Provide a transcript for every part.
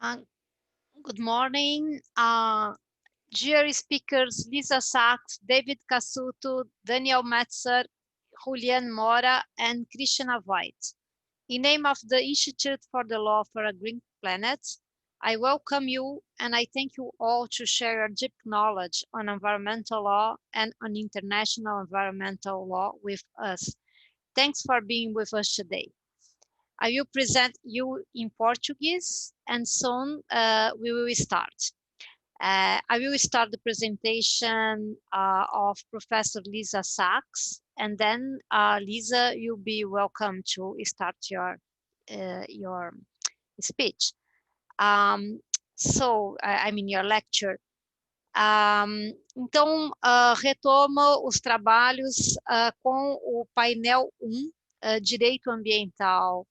Uh, Good morning, dear speakers Lisa Sachs, David Cassuto, Daniel Mezger, Julian Mora, and Christina Voigt. In name of the Institute for the Law for a Green Planet, I welcome you and I thank you all to share your deep knowledge on environmental law and on international environmental law with us. Thanks for being with us today. I will present you in Portuguese and soon we will start. I will start the presentation of Professor Lisa Sachs, and then Lisa, you'll be welcome to start your speech. I mean your lecture. Então, retomo os trabalhos com o painel 1, Direito Ambiental,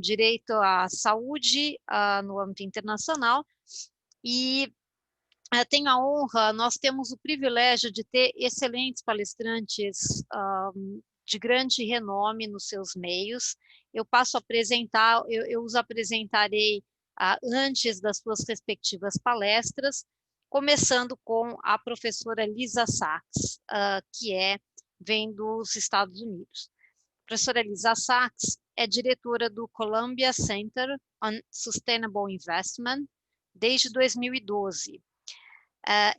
Direito à Saúde no âmbito internacional, e tenho a honra, nós temos o privilégio de ter excelentes palestrantes de grande renome nos seus meios. Eu passo a apresentar, eu os apresentarei antes das suas respectivas palestras, começando com a professora Lisa Sachs, que vem dos Estados Unidos. A professora Lisa Sachs é diretora do Columbia Center on Sustainable Investment desde 2012.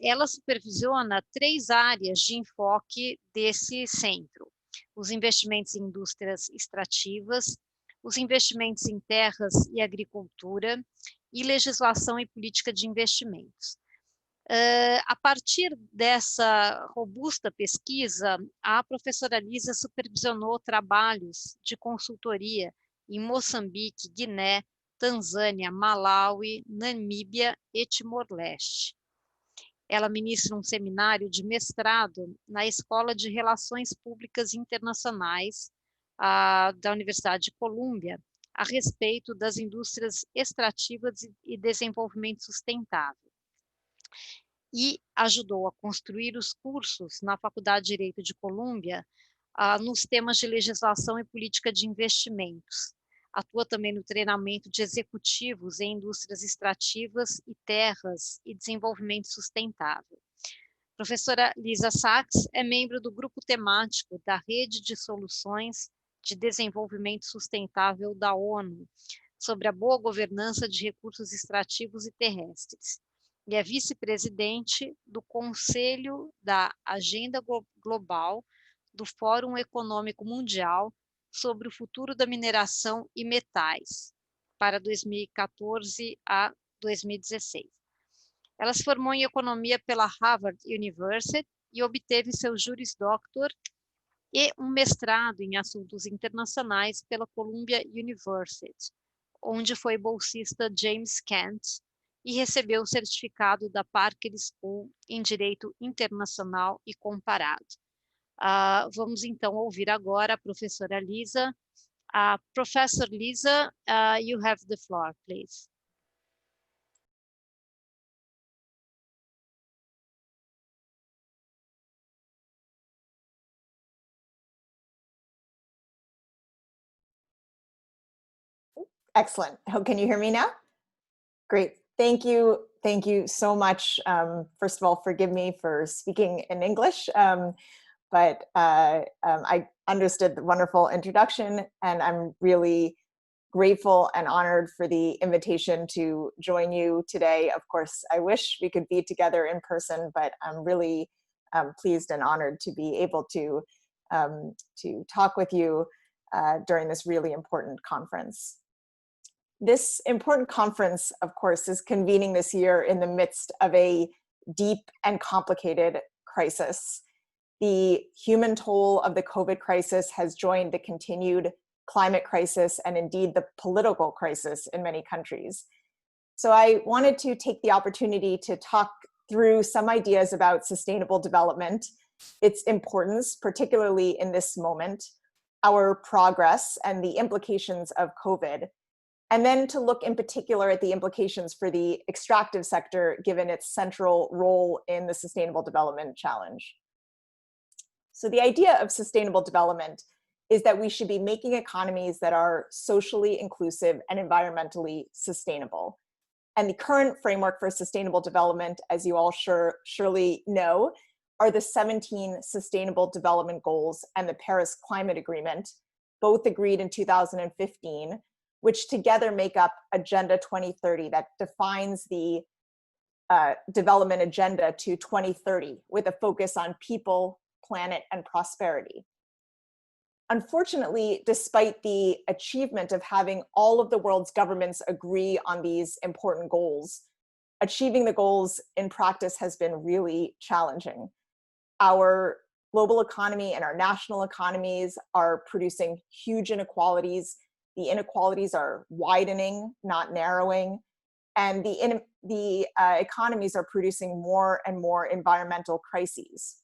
Ela supervisiona 3 áreas de enfoque desse centro: os investimentos em indústrias extrativas, os investimentos em terras e agricultura, e legislação e política de investimentos. A partir dessa robusta pesquisa, a professora Lisa supervisionou trabalhos de consultoria em Moçambique, Guiné, Tanzânia, Malawi, Namíbia e Timor-Leste. Ela ministra um seminário de mestrado na Escola de Relações Públicas Internacionais da Universidade de Colômbia a respeito das indústrias extrativas e desenvolvimento sustentável. E ajudou a construir os cursos na Faculdade de Direito de Colômbia nos temas de legislação e política de investimentos. Atua também no treinamento de executivos em indústrias extrativas e terras e desenvolvimento sustentável. A professora Lisa Sachs é membro do grupo temático da Rede de Soluções de Desenvolvimento Sustentável da ONU, sobre a boa governança de recursos extrativos e terrestres, e é vice-presidente do Conselho da Agenda Global do Fórum Econômico Mundial sobre o futuro da mineração e metais, para 2014 a 2016. Ela se formou em economia pela Harvard University e obteve seu Juris Doctor e um mestrado em assuntos internacionais pela Columbia University, onde foi bolsista James Kent e recebeu o certificado da Parker School em Direito Internacional e Comparado. Vamos então ouvir agora a professora Lisa. Professor Lisa, you have the floor, please. Excellent. Can you hear me now? Great. Thank you. Thank you so much. First of all, forgive me for speaking in English, but I understood the wonderful introduction, and I'm really grateful and honored for the invitation to join you today. Of course, I wish we could be together in person, but I'm really pleased and honored to be able to talk with you during this really important conference. This important conference, of course, is convening this year in the midst of a deep and complicated crisis. The human toll of the COVID crisis has joined the continued climate crisis and indeed the political crisis in many countries. So I wanted to take the opportunity to talk through some ideas about sustainable development, its importance, particularly in this moment, our progress and the implications of COVID, and then to look in particular at the implications for the extractive sector, given its central role in the Sustainable Development Challenge. So the idea of sustainable development is that we should be making economies that are socially inclusive and environmentally sustainable. And the current framework for sustainable development, as you all surely know, are the 17 Sustainable Development Goals and the Paris Climate Agreement, both agreed in 2015, which together make up Agenda 2030 that defines the development agenda to 2030 with a focus on people, planet, and prosperity. Unfortunately, despite the achievement of having all of the world's governments agree on these important goals, achieving the goals in practice has been really challenging. Our global economy and our national economies are producing huge inequalities. The inequalities are widening, not narrowing, and the economies are producing more and more environmental crises.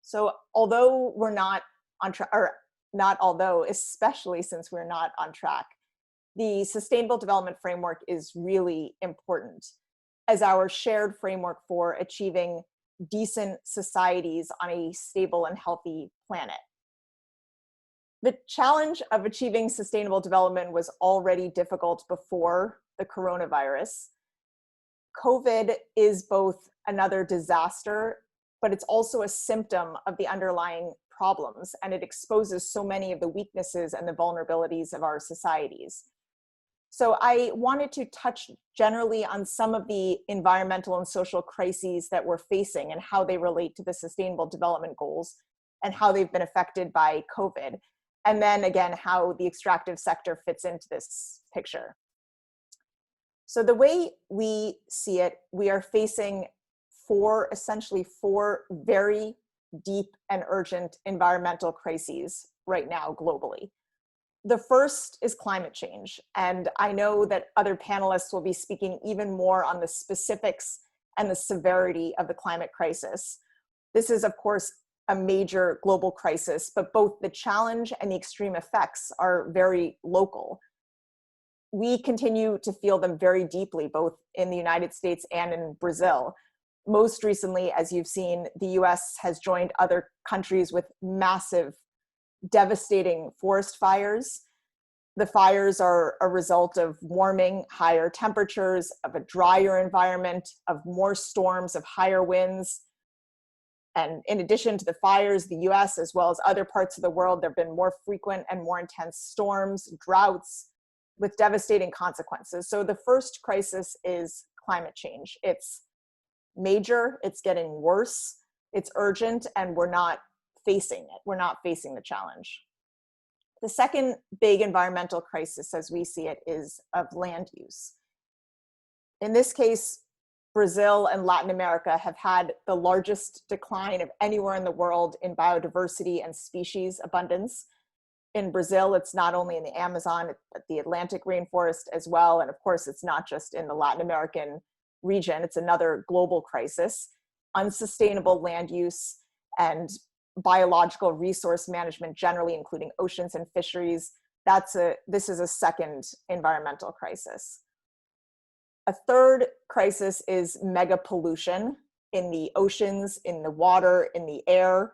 So although we're not on track, or not although, especially since we're not on track, the Sustainable Development Framework is really important as our shared framework for achieving decent societies on a stable and healthy planet. The challenge of achieving sustainable development was already difficult before the coronavirus. COVID is both another disaster, but it's also a symptom of the underlying problems, and it exposes so many of the weaknesses and the vulnerabilities of our societies. So I wanted to touch generally on some of the environmental and social crises that we're facing and how they relate to the Sustainable Development Goals and how they've been affected by COVID. And then again, how the extractive sector fits into this picture. So the way we see it, we are facing essentially four very deep and urgent environmental crises right now globally. The first is climate change. And I know that other panelists will be speaking even more on the specifics and the severity of the climate crisis. This is, of course, a major global crisis, but both the challenge and the extreme effects are very local. We continue to feel them very deeply, both in the United States and in Brazil. Most recently, as you've seen, the US has joined other countries with massive, devastating forest fires. The fires are a result of warming, higher temperatures, of a drier environment, of more storms, of higher winds. And in addition to the fires, the US, as well as other parts of the world, there have been more frequent and more intense storms, droughts, with devastating consequences. So the first crisis is climate change. It's major, it's getting worse, it's urgent, and we're not facing it. We're not facing the challenge. The second big environmental crisis, as we see it, is of land use. In this case, Brazil and Latin America have had the largest decline of anywhere in the world in biodiversity and species abundance. In Brazil, it's not only in the Amazon, but the Atlantic rainforest as well. And of course, it's not just in the Latin American region, it's another global crisis. Unsustainable land use and biological resource management generally, including oceans and fisheries, this is a second environmental crisis. A third crisis is mega pollution in the oceans, in the water, in the air,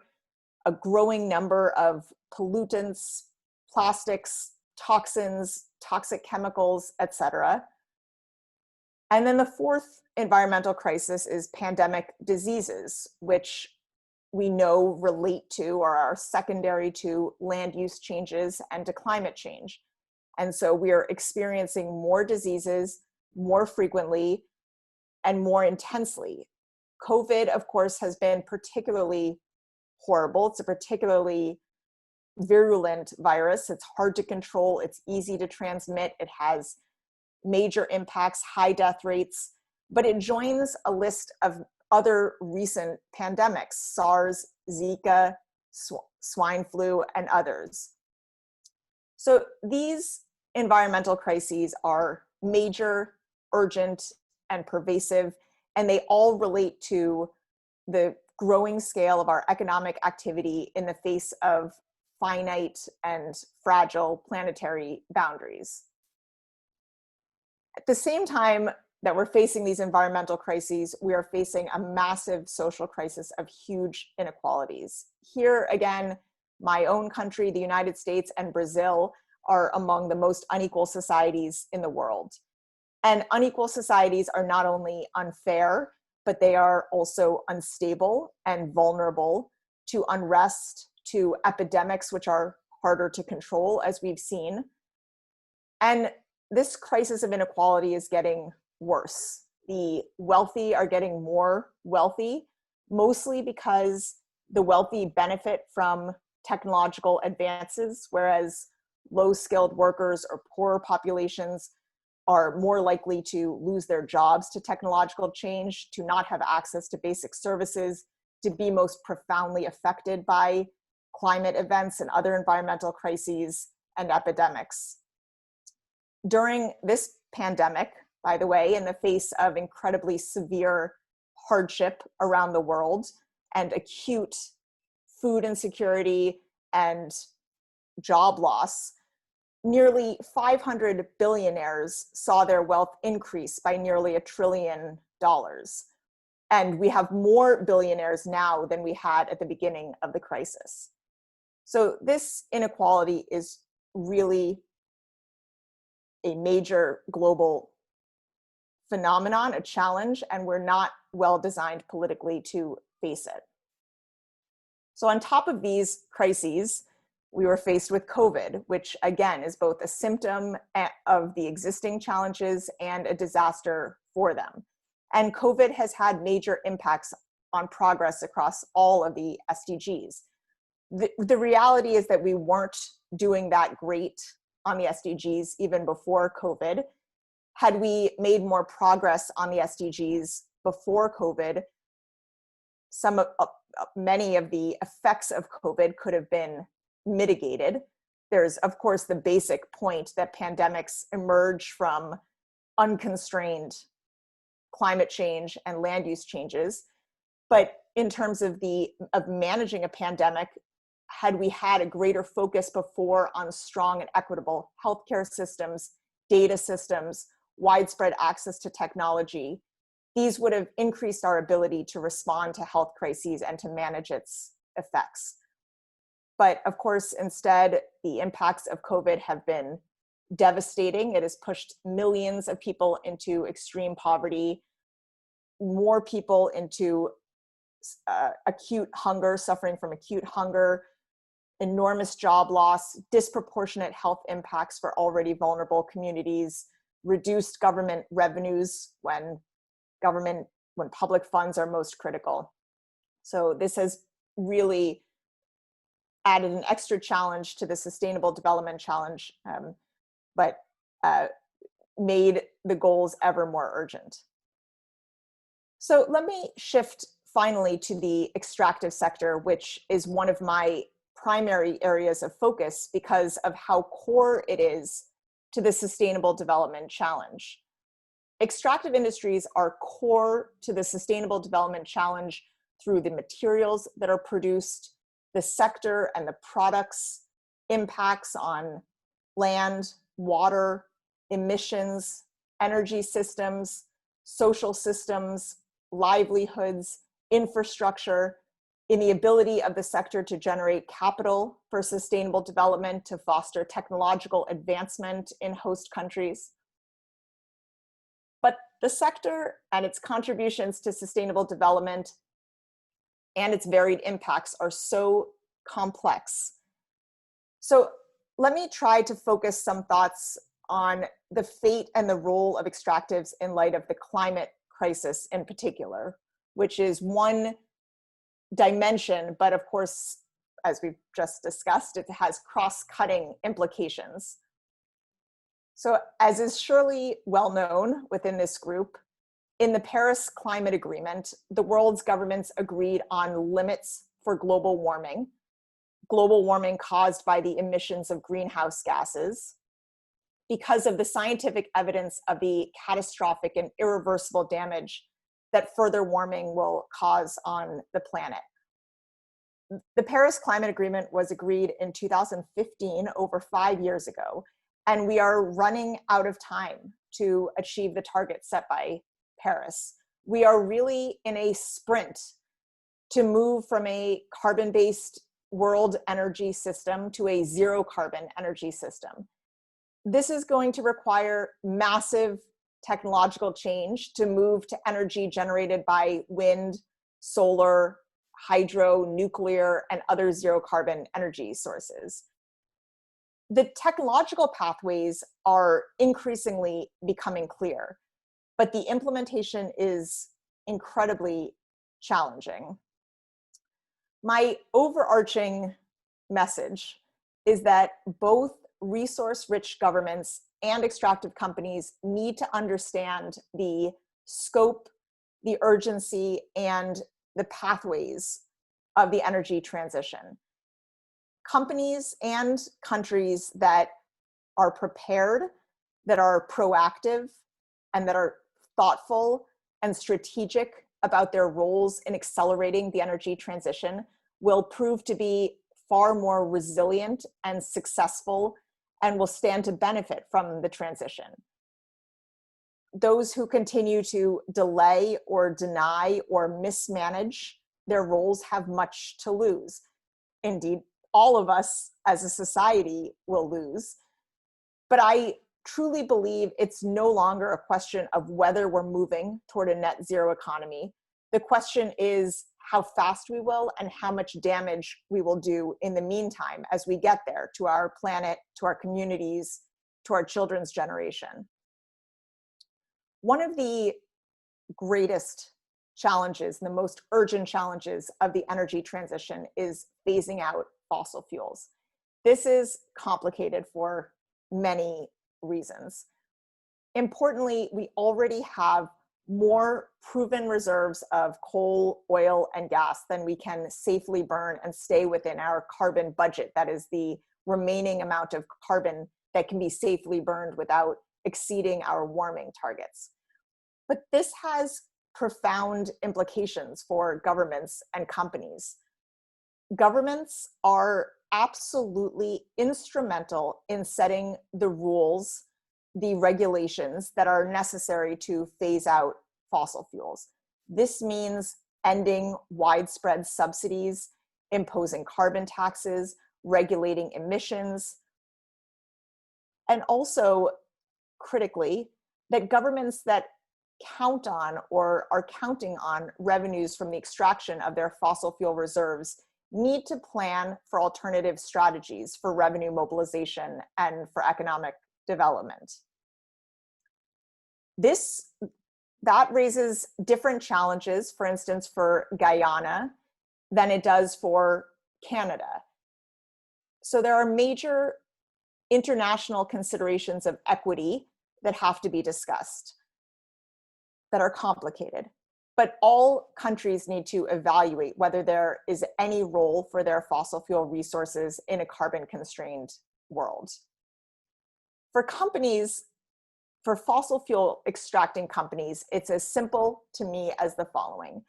a growing number of pollutants, plastics, toxins, toxic chemicals, etc. And then the fourth environmental crisis is pandemic diseases, which we know relate to or are secondary to land use changes and to climate change. And so we are experiencing more diseases more frequently and more intensely. COVID, of course, has been particularly horrible. It's a particularly virulent virus. It's hard to control. It's easy to transmit. It has major impacts, high death rates, but it joins a list of other recent pandemics, SARS, Zika, swine flu, and others. So these environmental crises are major, urgent, and pervasive, and they all relate to the growing scale of our economic activity in the face of finite and fragile planetary boundaries. At the same time that we're facing these environmental crises, we are facing a massive social crisis of huge inequalities. Here again, My own country, the United States, and Brazil are among the most unequal societies in the world. And unequal societies are not only unfair, but they are also unstable and vulnerable to unrest, to epidemics, which are harder to control, as we've seen. And this crisis of inequality is getting worse. The wealthy are getting more wealthy, mostly because the wealthy benefit from technological advances, whereas low-skilled workers or poorer populations are more likely to lose their jobs to technological change, to not have access to basic services, to be most profoundly affected by climate events and other environmental crises and epidemics. During this pandemic, by the way, in the face of incredibly severe hardship around the world and acute food insecurity and job loss, nearly 500 billionaires saw their wealth increase by nearly $1 trillion. And we have more billionaires now than we had at the beginning of the crisis. So this inequality is really a major global phenomenon, a challenge, and we're not well designed politically to face it. So on top of these crises, we were faced with COVID, which again is both a symptom of the existing challenges and a disaster for them. And COVID has had major impacts on progress across all of the SDGs. The reality is that we weren't doing that great on the SDGs even before COVID. Had we made more progress on the SDGs before COVID, many of the effects of COVID could have been mitigated. There's, of course, the basic point that pandemics emerge from unconstrained climate change and land use changes. But in terms of managing a pandemic, had we had a greater focus before on strong and equitable healthcare systems, data systems, widespread access to technology, these would have increased our ability to respond to health crises and to manage its effects. But of course, instead, the impacts of COVID have been devastating. It has pushed millions of people into extreme poverty, more people into acute hunger, suffering from acute hunger, enormous job loss, disproportionate health impacts for already vulnerable communities, reduced government revenues when public funds are most critical. So this has really added an extra challenge to the Sustainable Development Challenge, but made the goals ever more urgent. So let me shift finally to the extractive sector, which is one of my primary areas of focus because of how core it is to the Sustainable Development Challenge. Extractive industries are core to the Sustainable Development Challenge through the materials that are produced, the sector and the products' impacts on land, water, emissions, energy systems, social systems, livelihoods, infrastructure, in the ability of the sector to generate capital for sustainable development, to foster technological advancement in host countries. But the sector and its contributions to sustainable development and its varied impacts are so complex. So let me try to focus some thoughts on the fate and the role of extractives in light of the climate crisis in particular, which is one dimension, but of course, as we've just discussed, it has cross-cutting implications. So as is surely well known within this group, in the Paris Climate Agreement, the world's governments agreed on limits for global warming caused by the emissions of greenhouse gases, because of the scientific evidence of the catastrophic and irreversible damage that further warming will cause on the planet. The Paris Climate Agreement was agreed in 2015, over 5 years ago, and we are running out of time to achieve the target set by Paris. We are really in a sprint to move from a carbon-based world energy system to a zero carbon energy system. This is going to require massive technological change to move to energy generated by wind, solar, hydro, nuclear, and other zero carbon energy sources. The technological pathways are increasingly becoming clear, but the implementation is incredibly challenging. My overarching message is that both resource-rich governments and extractive companies need to understand the scope, the urgency, and the pathways of the energy transition. Companies and countries that are prepared, that are proactive, and that are thoughtful and strategic about their roles in accelerating the energy transition will prove to be far more resilient and successful and will stand to benefit from the transition. Those who continue to delay or deny or mismanage their roles have much to lose. Indeed, all of us as a society will lose. But I truly believe it's no longer a question of whether we're moving toward a net zero economy. The question is how fast we will and how much damage we will do in the meantime as we get there to our planet, to our communities, to our children's generation. One of the greatest challenges, the most urgent challenges of the energy transition is phasing out fossil fuels. This is complicated for many reasons. Importantly, we already have more proven reserves of coal, oil, and gas than we can safely burn and stay within our carbon budget. That is the remaining amount of carbon that can be safely burned without exceeding our warming targets. But this has profound implications for governments and companies. Governments are absolutely instrumental in setting the rules, the regulations that are necessary to phase out fossil fuels. This means ending widespread subsidies, imposing carbon taxes, regulating emissions, and also, critically, that governments that count on or are counting on revenues from the extraction of their fossil fuel reserves need to plan for alternative strategies for revenue mobilization and for economic development. That raises different challenges, for instance, for Guyana than it does for Canada. So there are major international considerations of equity that have to be discussed, that are complicated. But all countries need to evaluate whether there is any role for their fossil fuel resources in a carbon-constrained world. For companies, for fossil fuel extracting companies, it's as simple to me as the following.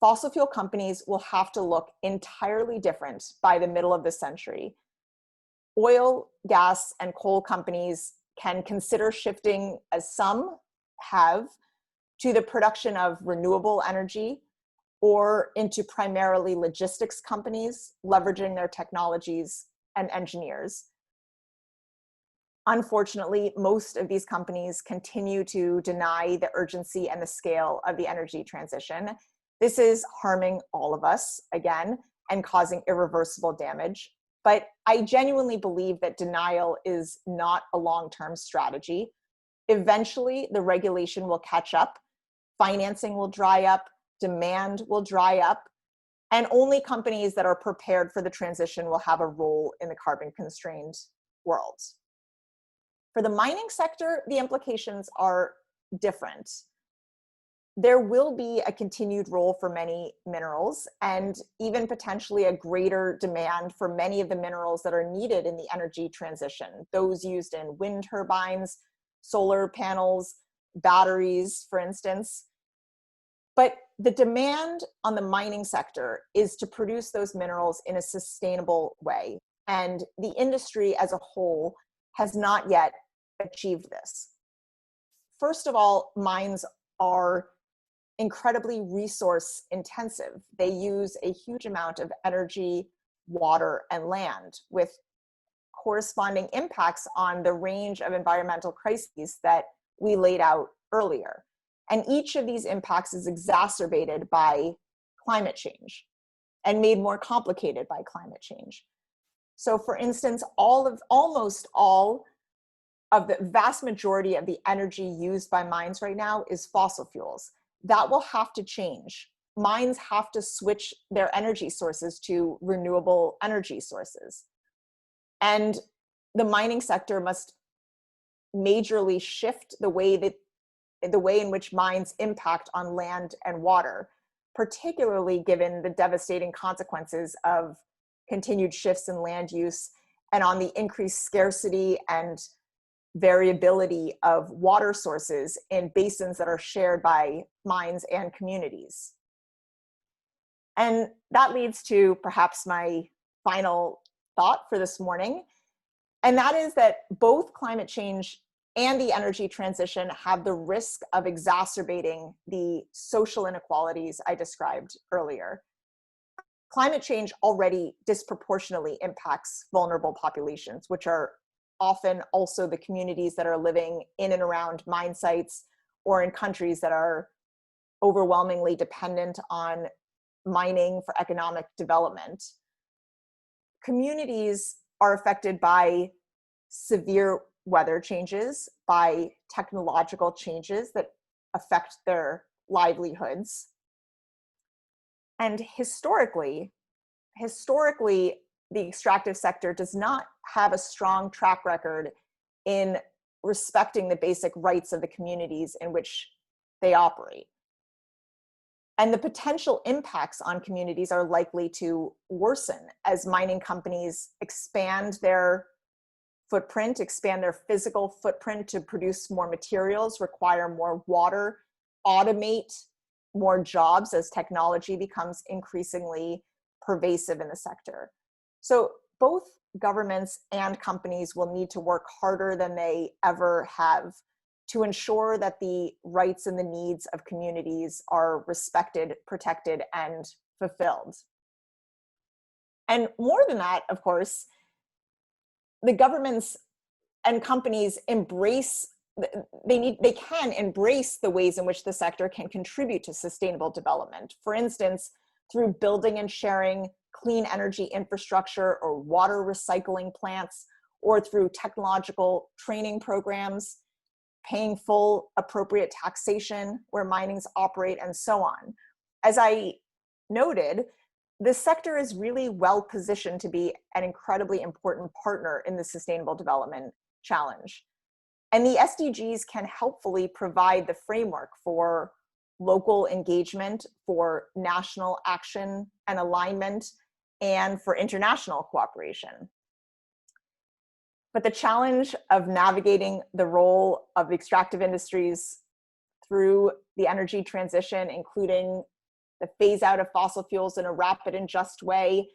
Fossil fuel companies will have to look entirely different by the middle of the century. Oil, gas, and coal companies can consider shifting, as some have, to the production of renewable energy or into primarily logistics companies, leveraging their technologies and engineers. Unfortunately, most of these companies continue to deny the urgency and the scale of the energy transition. This is harming all of us, again, and causing irreversible damage. But I genuinely believe that denial is not a long-term strategy. Eventually, the regulation will catch up, financing will dry up, demand will dry up, and only companies that are prepared for the transition will have a role in the carbon-constrained world. For the mining sector, the implications are different. There will be a continued role for many minerals and even potentially a greater demand for many of the minerals that are needed in the energy transition, those used in wind turbines, solar panels, batteries, for instance. But the demand on the mining sector is to produce those minerals in a sustainable way. And the industry as a whole has not yet achieved this. First of all, mines are incredibly resource intensive. They use a huge amount of energy, water, and land, with corresponding impacts on the range of environmental crises that we laid out earlier. And each of these impacts is exacerbated by climate change and made more complicated by climate change. So for instance, almost all of the vast majority of the energy used by mines right now is fossil fuels. That will have to change. Mines have to switch their energy sources to renewable energy sources. And the mining sector must majorly shift the way in which mines impact on land and water, particularly given the devastating consequences of continued shifts in land use and on the increased scarcity and variability of water sources in basins that are shared by mines and communities. And that leads to perhaps my final thought for this morning, and that is that both climate change and the energy transition have the risk of exacerbating the social inequalities I described earlier. Climate change already disproportionately impacts vulnerable populations, which are often also the communities that are living in and around mine sites or in countries that are overwhelmingly dependent on mining for economic development. Communities are affected by severe weather changes, by technological changes that affect their livelihoods. And historically, the extractive sector does not have a strong track record in respecting the basic rights of the communities in which they operate. And the potential impacts on communities are likely to worsen as mining companies expand their footprint, expand their physical footprint to produce more materials, require more water, automate more jobs as technology becomes increasingly pervasive in the sector. So both governments and companies will need to work harder than they ever have to ensure that the rights and the needs of communities are respected, protected, and fulfilled. And more than that, of course, the governments and companies they can embrace the ways in which the sector can contribute to sustainable development. For instance, through building and sharing clean energy infrastructure or water recycling plants, or through technological training programs, paying full appropriate taxation where minings operate, and so on. As I noted, this sector is really well positioned to be an incredibly important partner in the sustainable development challenge. And the SDGs can helpfully provide the framework for local engagement, for national action and alignment, and for international cooperation. But the challenge of navigating the role of extractive industries through the energy transition, including the phase out of fossil fuels in a rapid and just way,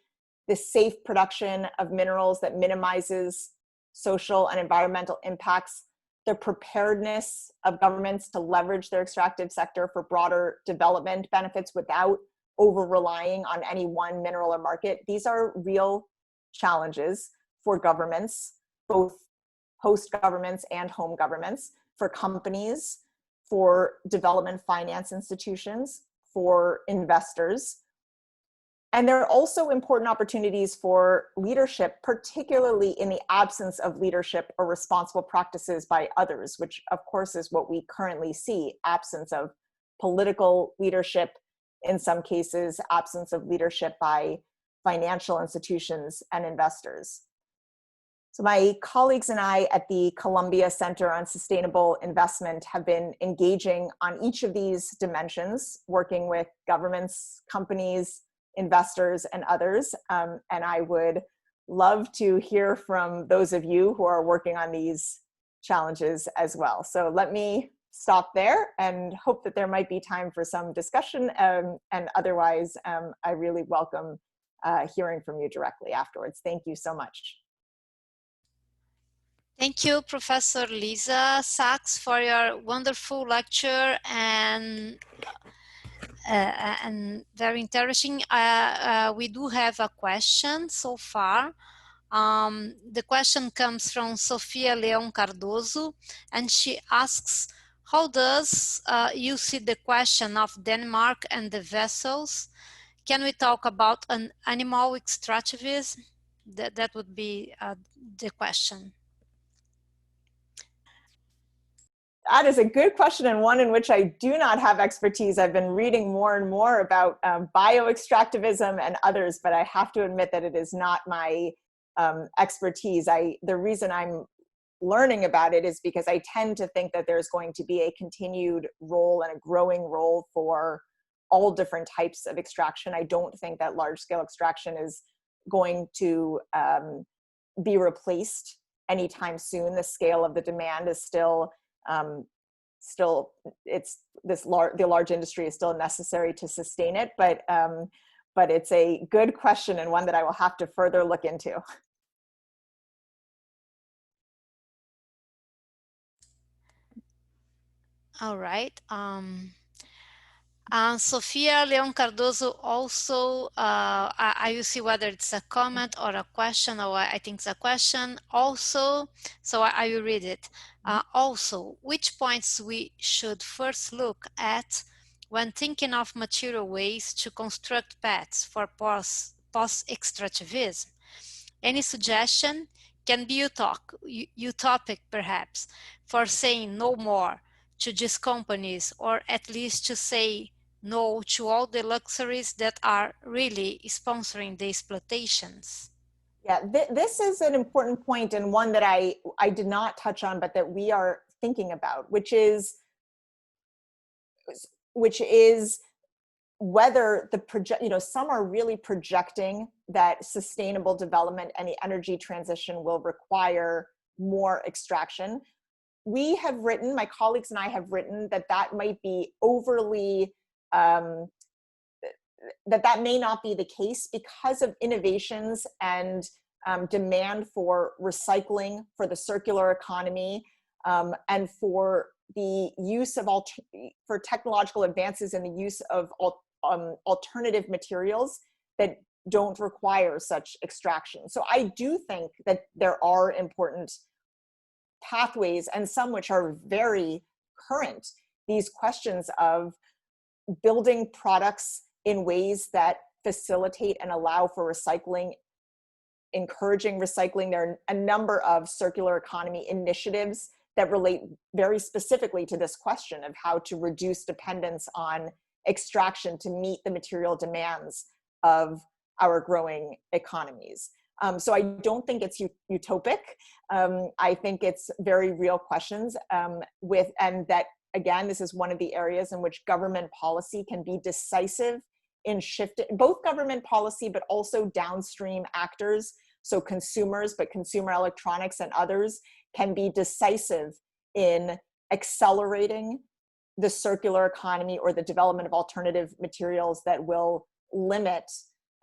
the safe production of minerals that minimizes social and environmental impacts, the preparedness of governments to leverage their extractive sector for broader development benefits without over-relying on any one mineral or market. These are real challenges for governments, both host governments and home governments, for companies, for development finance institutions, for investors. And there are also important opportunities for leadership, particularly in the absence of leadership or responsible practices by others, which of course is what we currently see: absence of political leadership, in some cases, absence of leadership by financial institutions and investors. So my colleagues and I at the Columbia Center on Sustainable Investment have been engaging on each of these dimensions, working with governments, companies, investors, and others. And I would love to hear from those of you who are working on these challenges as well. So let me stop there and hope that there might be time for some discussion. And otherwise, I really welcome hearing from you directly afterwards. Thank you so much. Thank you, Professor Lisa Sachs, for your wonderful lecture and and very interesting. We do have a question so far. The question comes from Sofia Leão Cardoso, and she asks, how does you see the question of Denmark and the vessels? Can we talk about an animal extractivism? That would be the question. That is a good question, and one in which I do not have expertise. I've been reading more and more about bioextractivism and others, but I have to admit that it is not my expertise. The reason I'm learning about it is because I tend to think that there's going to be a continued role and a growing role for all different types of extraction. I don't think that large-scale extraction is going to be replaced anytime soon. The scale of the demand is still the large industry is still necessary to sustain it, but it's a good question and one that I will have to further look into. All right. Sofia Leão Cardoso also, I will see whether it's a comment or a question, or I think it's a question. Also, so I will read it. Also, which points we should first look at when thinking of material ways to construct paths for post-extractivism? Any suggestion? Can be utopic, perhaps, for saying no more to these companies, or at least to say no to all the luxuries that are really sponsoring the exploitations. Yeah, this is an important point, and one that I did not touch on, but that we are thinking about, which is whether some are really projecting that sustainable development and the energy transition will require more extraction. We have written, my colleagues and I have written, that might be overly, that may not be the case because of innovations and demand for recycling, for the circular economy, and for the use of for technological advances in the use of alternative materials that don't require such extraction. So I do think that there are important pathways, and some which are very current, these questions of building products in ways that facilitate and allow for recycling, encouraging recycling. There are a number of circular economy initiatives that relate very specifically to this question of how to reduce dependence on extraction to meet the material demands of our growing economies. So I don't think it's utopic. I think it's very real questions and that, again, this is one of the areas in which government policy can be decisive in shifting, both government policy, but also downstream actors. So consumers, but consumer electronics and others can be decisive in accelerating the circular economy or the development of alternative materials that will limit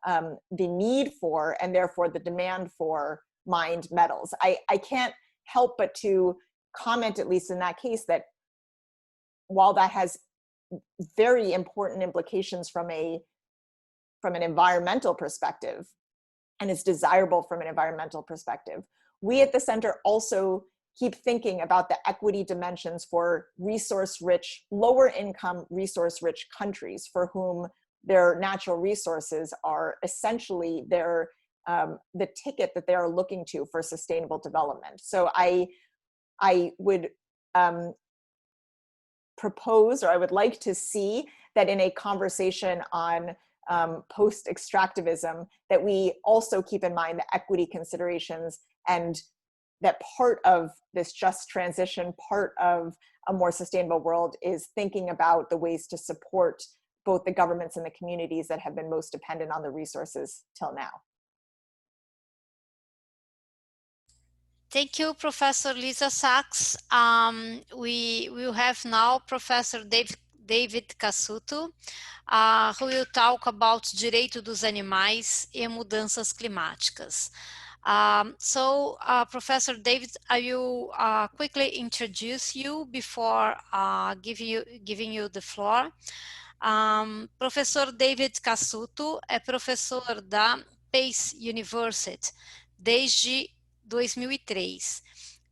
the need for, and therefore the demand for, mined metals. I can't help but to comment, at least in that case, that while that has very important implications from an environmental perspective, and is desirable from an environmental perspective, we at the center also keep thinking about the equity dimensions for resource-rich, lower-income, resource-rich countries for whom their natural resources are essentially the ticket that they are looking to for sustainable development. So I would propose, or I would like to see that in a conversation on post-extractivism, that we also keep in mind the equity considerations, and that part of this just transition, part of a more sustainable world, is thinking about the ways to support both the governments and the communities that have been most dependent on the resources till now. Thank you, Professor Lisa Sachs. We will have now Professor David Cassuto, who will talk about Direito dos Animais e Mudanças Climáticas. Professor David, I will quickly introduce you before giving you the floor. Professor David Cassuto é professor da Pace University desde 2003.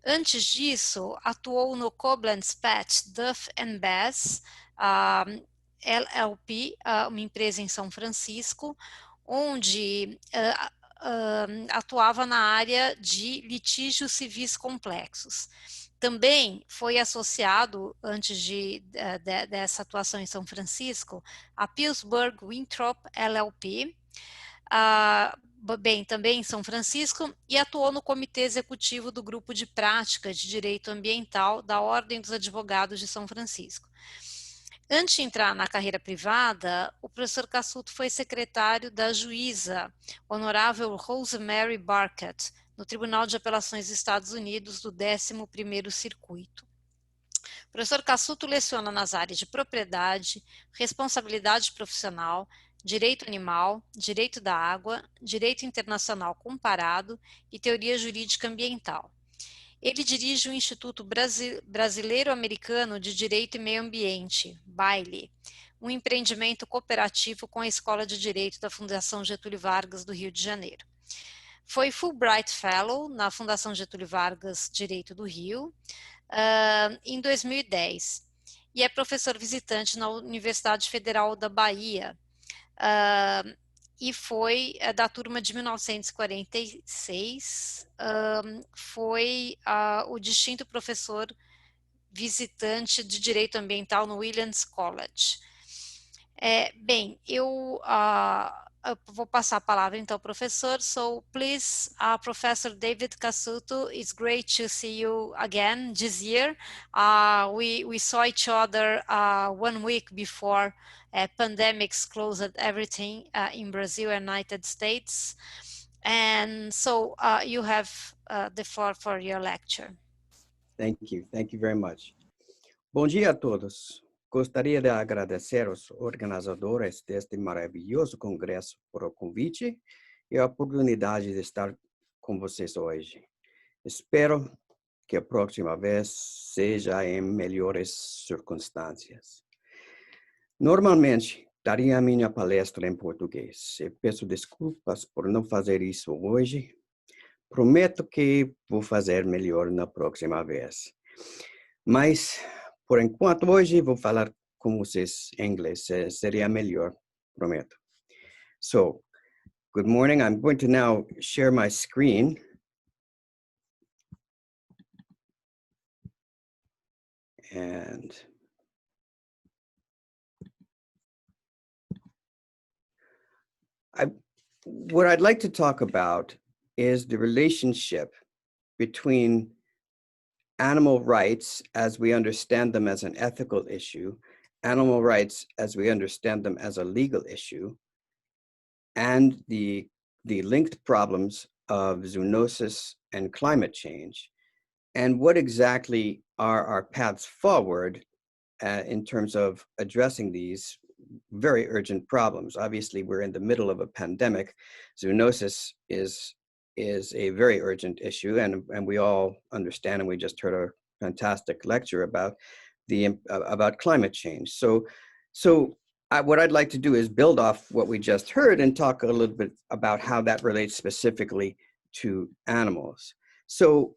Antes disso, atuou no Koblenz Patch Duff and Bass, LLP, uma empresa em São Francisco, onde atuava na área de litígios civis complexos. Também foi associado, antes dessa atuação em São Francisco, a Pillsbury Winthrop LLP, também em São Francisco, e atuou no Comitê Executivo do Grupo de Prática de Direito Ambiental da Ordem dos Advogados de São Francisco. Antes de entrar na carreira privada, o professor Cassuto foi secretário da juíza Honorável Rosemary Barkett, no Tribunal de Apelações dos Estados Unidos do 11º Circuito. O professor Cassuto leciona nas áreas de propriedade, responsabilidade profissional, direito animal, direito da água, direito internacional comparado e teoria jurídica ambiental. Ele dirige o Instituto Brasileiro-Americano de Direito e Meio Ambiente, BAILE, um empreendimento cooperativo com a Escola de Direito da Fundação Getúlio Vargas do Rio de Janeiro. Foi Fulbright Fellow na Fundação Getúlio Vargas Direito do Rio em 2010 e é professor visitante na Universidade Federal da Bahia e foi da turma de 1946, foi o distinto professor visitante de Direito Ambiental no Williams College. Eu vou passar a palavra então ao professor. So please, Professor David Cassuto, it's great to see you again this year. We saw each other 1 week before pandemics closed everything in Brazil and United States. And so you have the floor for your lecture. Thank you very much. Bom dia a todos. Gostaria de agradecer aos organizadores deste maravilhoso congresso por o convite e a oportunidade de estar com vocês hoje. Espero que a próxima vez seja em melhores circunstâncias. Normalmente, daria a minha palestra em português. Eu peço desculpas por não fazer isso hoje. Prometo que vou fazer melhor na próxima vez. Mas, por enquanto, hoje vou falar com vocês em inglês. Seria melhor, prometo. So, good morning. I'm going to now share my screen. And what I'd like to talk about is the relationship between animal rights as we understand them as an ethical issue, animal rights as we understand them as a legal issue, and the linked problems of zoonosis and climate change, and what exactly are our paths forward in terms of addressing these very urgent problems. Obviously, we're in the middle of a pandemic. Zoonosis is a very urgent issue, and we all understand, and we just heard a fantastic lecture about climate change. So what I'd like to do is build off what we just heard and talk a little bit about how that relates specifically to animals. So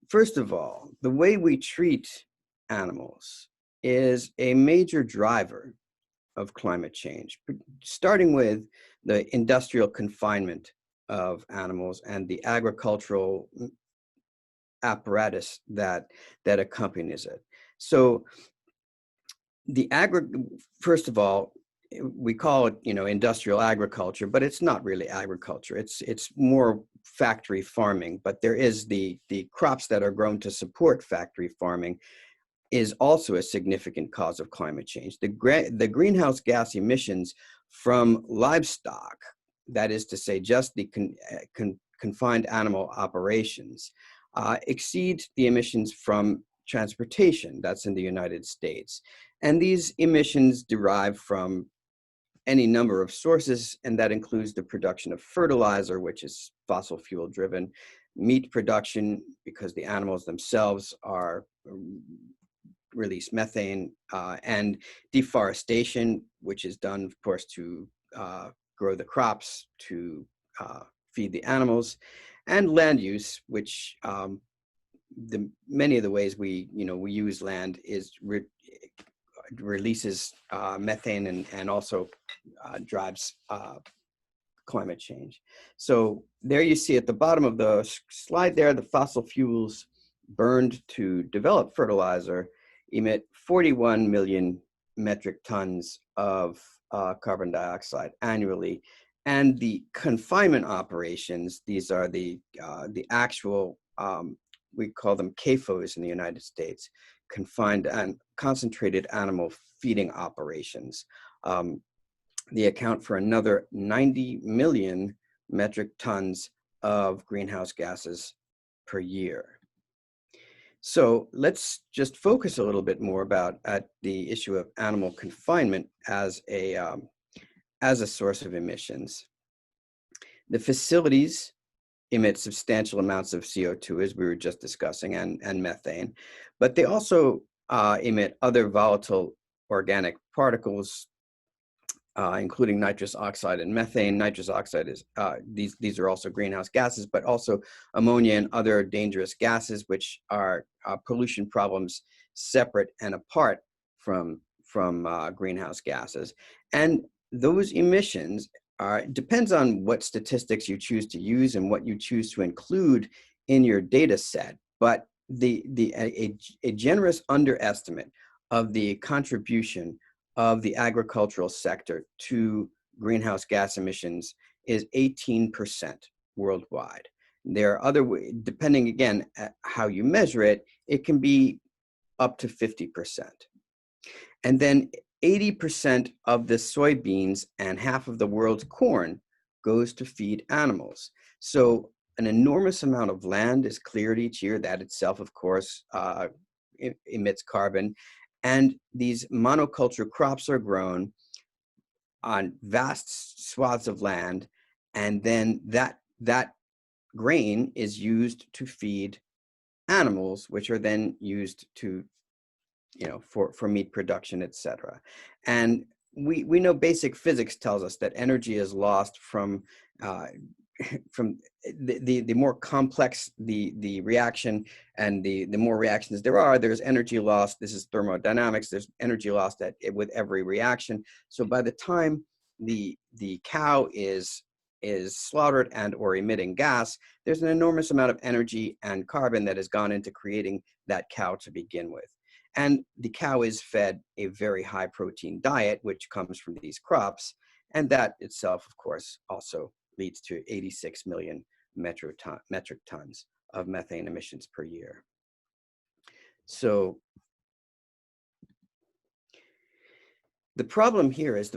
first of all, the way we treat animals is a major driver of climate change, starting with the industrial confinement of animals and the agricultural apparatus that accompanies it. So first of all, we call it, industrial agriculture, but it's not really agriculture. It's more factory farming, but there is the crops that are grown to support factory farming is also a significant cause of climate change. The greenhouse gas emissions from livestock, that is to say just the confined animal operations, exceed the emissions from transportation, that's in the United States. And these emissions derive from any number of sources, and that includes the production of fertilizer, which is fossil fuel driven, meat production, because the animals themselves are release methane, and deforestation, which is done, of course, to grow the crops, to feed the animals, and land use, which many of the ways we use land is releases methane and also drives climate change. So there you see at the bottom of the slide there, the fossil fuels burned to develop fertilizer emit 41 million metric tons of carbon dioxide annually. And the confinement operations, these are the actual, we call them CAFOs in the United States, confined and concentrated animal feeding operations. They account for another 90 million metric tons of greenhouse gases per year. So let's just focus a little bit more at the issue of animal confinement as a source of emissions. The facilities emit substantial amounts of CO2, as we were just discussing, and methane, but they also emit other volatile organic particles, including nitrous oxide and methane. Nitrous oxide is, these are also greenhouse gases, but also ammonia and other dangerous gases, which are pollution problems separate and apart from greenhouse gases. And those emissions depends on what statistics you choose to use and what you choose to include in your data set. But a generous underestimate of the contribution of the agricultural sector to greenhouse gas emissions is 18% worldwide. There are other ways, depending again at how you measure it, it can be up to 50%. And then 80% of the soybeans and half of the world's corn goes to feed animals. So an enormous amount of land is cleared each year. That itself, of course, emits carbon. And these monoculture crops are grown on vast swaths of land, and then that grain is used to feed animals, which are then used to, for meat production, etc. And we know basic physics tells us that energy is lost from the more complex the reaction, and the more reactions there's energy lost. This is thermodynamics. There's energy lost with every reaction. So by the time the cow is slaughtered and or emitting gas, there's an enormous amount of energy and carbon that has gone into creating that cow to begin with. And the cow is fed a very high protein diet, which comes from these crops. And that itself, of course, also leads to 86 million metric tons of methane emissions per year. So the problem here is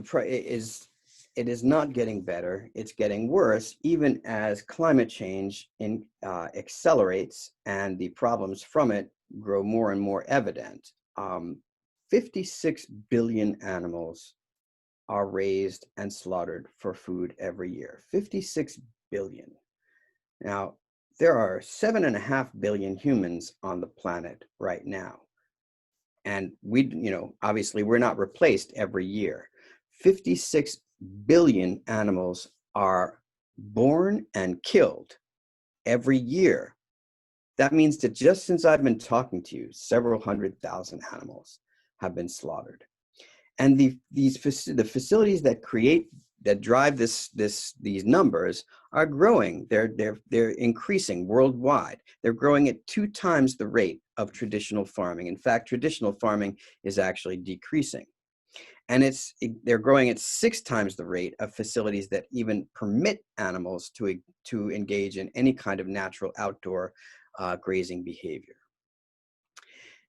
it is not getting better, it's getting worse, even as climate change accelerates and the problems from it grow more and more evident. 56 billion animals are raised and slaughtered for food every year. 56 billion. Now, there are 7.5 billion humans on the planet right now. And obviously we're not replaced every year. 56 billion animals are born and killed every year. That means that just since I've been talking to you, several 100,000 animals have been slaughtered. And the facilities that drive these numbers are growing. They're increasing worldwide. They're growing at 2 times the rate of traditional farming. In fact, traditional farming is actually decreasing. And they're growing at 6 times the rate of facilities that even permit animals to engage in any kind of natural outdoor grazing behavior.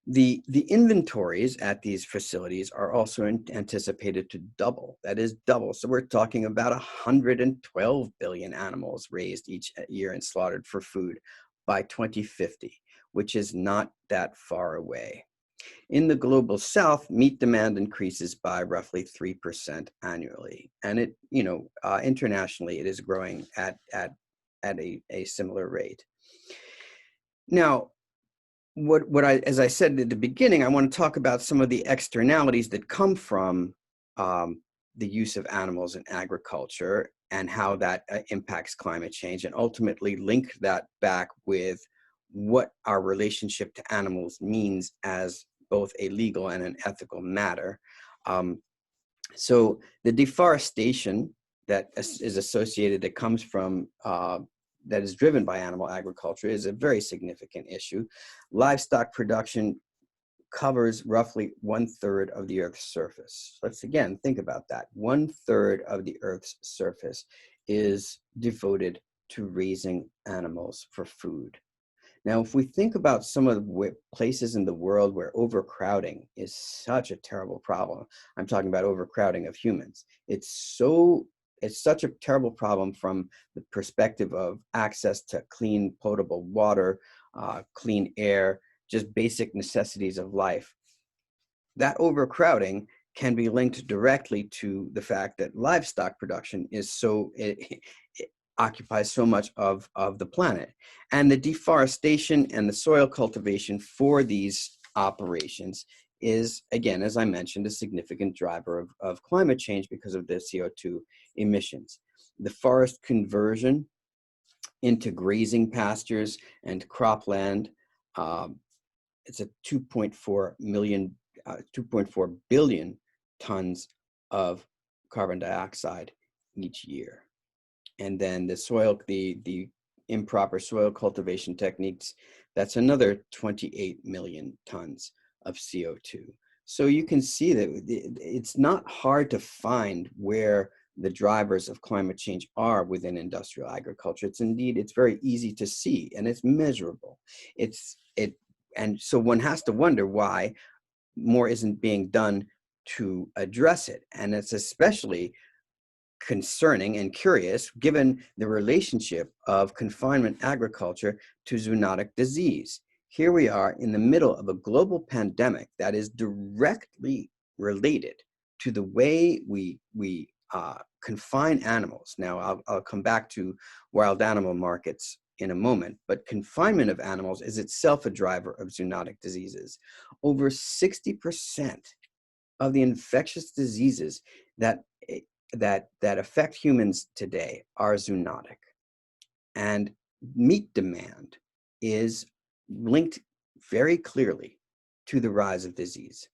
The inventories at these facilities are also anticipated to double. That is double. So we're talking about 112 billion animals raised each year and slaughtered for food by 2050, which is not that far away. In the global south, meat demand increases by roughly 3% annually. And internationally, it is growing at a similar rate. Now, as I said at the beginning, I want to talk about some of the externalities that come from the use of animals in agriculture and how that impacts climate change, and ultimately link that back with what our relationship to animals means as both a legal and an ethical matter. So the deforestation that is associated, that comes from, that is driven by animal agriculture, is a very significant issue. Livestock production covers roughly 1/3 of the Earth's surface. Let's again think about that. 1/3 of the Earth's surface is devoted to raising animals for food. Now, if we think about some of the places in the world where overcrowding is such a terrible problem, I'm talking about overcrowding of humans. It's such a terrible problem from the perspective of access to clean, potable water, clean air, just basic necessities of life. That overcrowding can be linked directly to the fact that livestock production is it occupies so much of the planet. And the deforestation and the soil cultivation for these operations is, again, as I mentioned, a significant driver of climate change because of the CO2 emissions. The forest conversion into grazing pastures and cropland, it's a 2.4 billion tons of carbon dioxide each year. And then the improper soil cultivation techniques, that's another 28 million tons of CO2. So you can see that it's not hard to find where the drivers of climate change are within industrial agriculture. It's very easy to see, and it's measurable. And so one has to wonder why more isn't being done to address it. And it's especially concerning and curious given the relationship of confinement agriculture to zoonotic disease. Here we are in the middle of a global pandemic that is directly related to the way we confine animals. Now, I'll come back to wild animal markets in a moment, but confinement of animals is itself a driver of zoonotic diseases. Over 60% of the infectious diseases that affect humans today are zoonotic. And meat demand is linked very clearly to the rise of disease.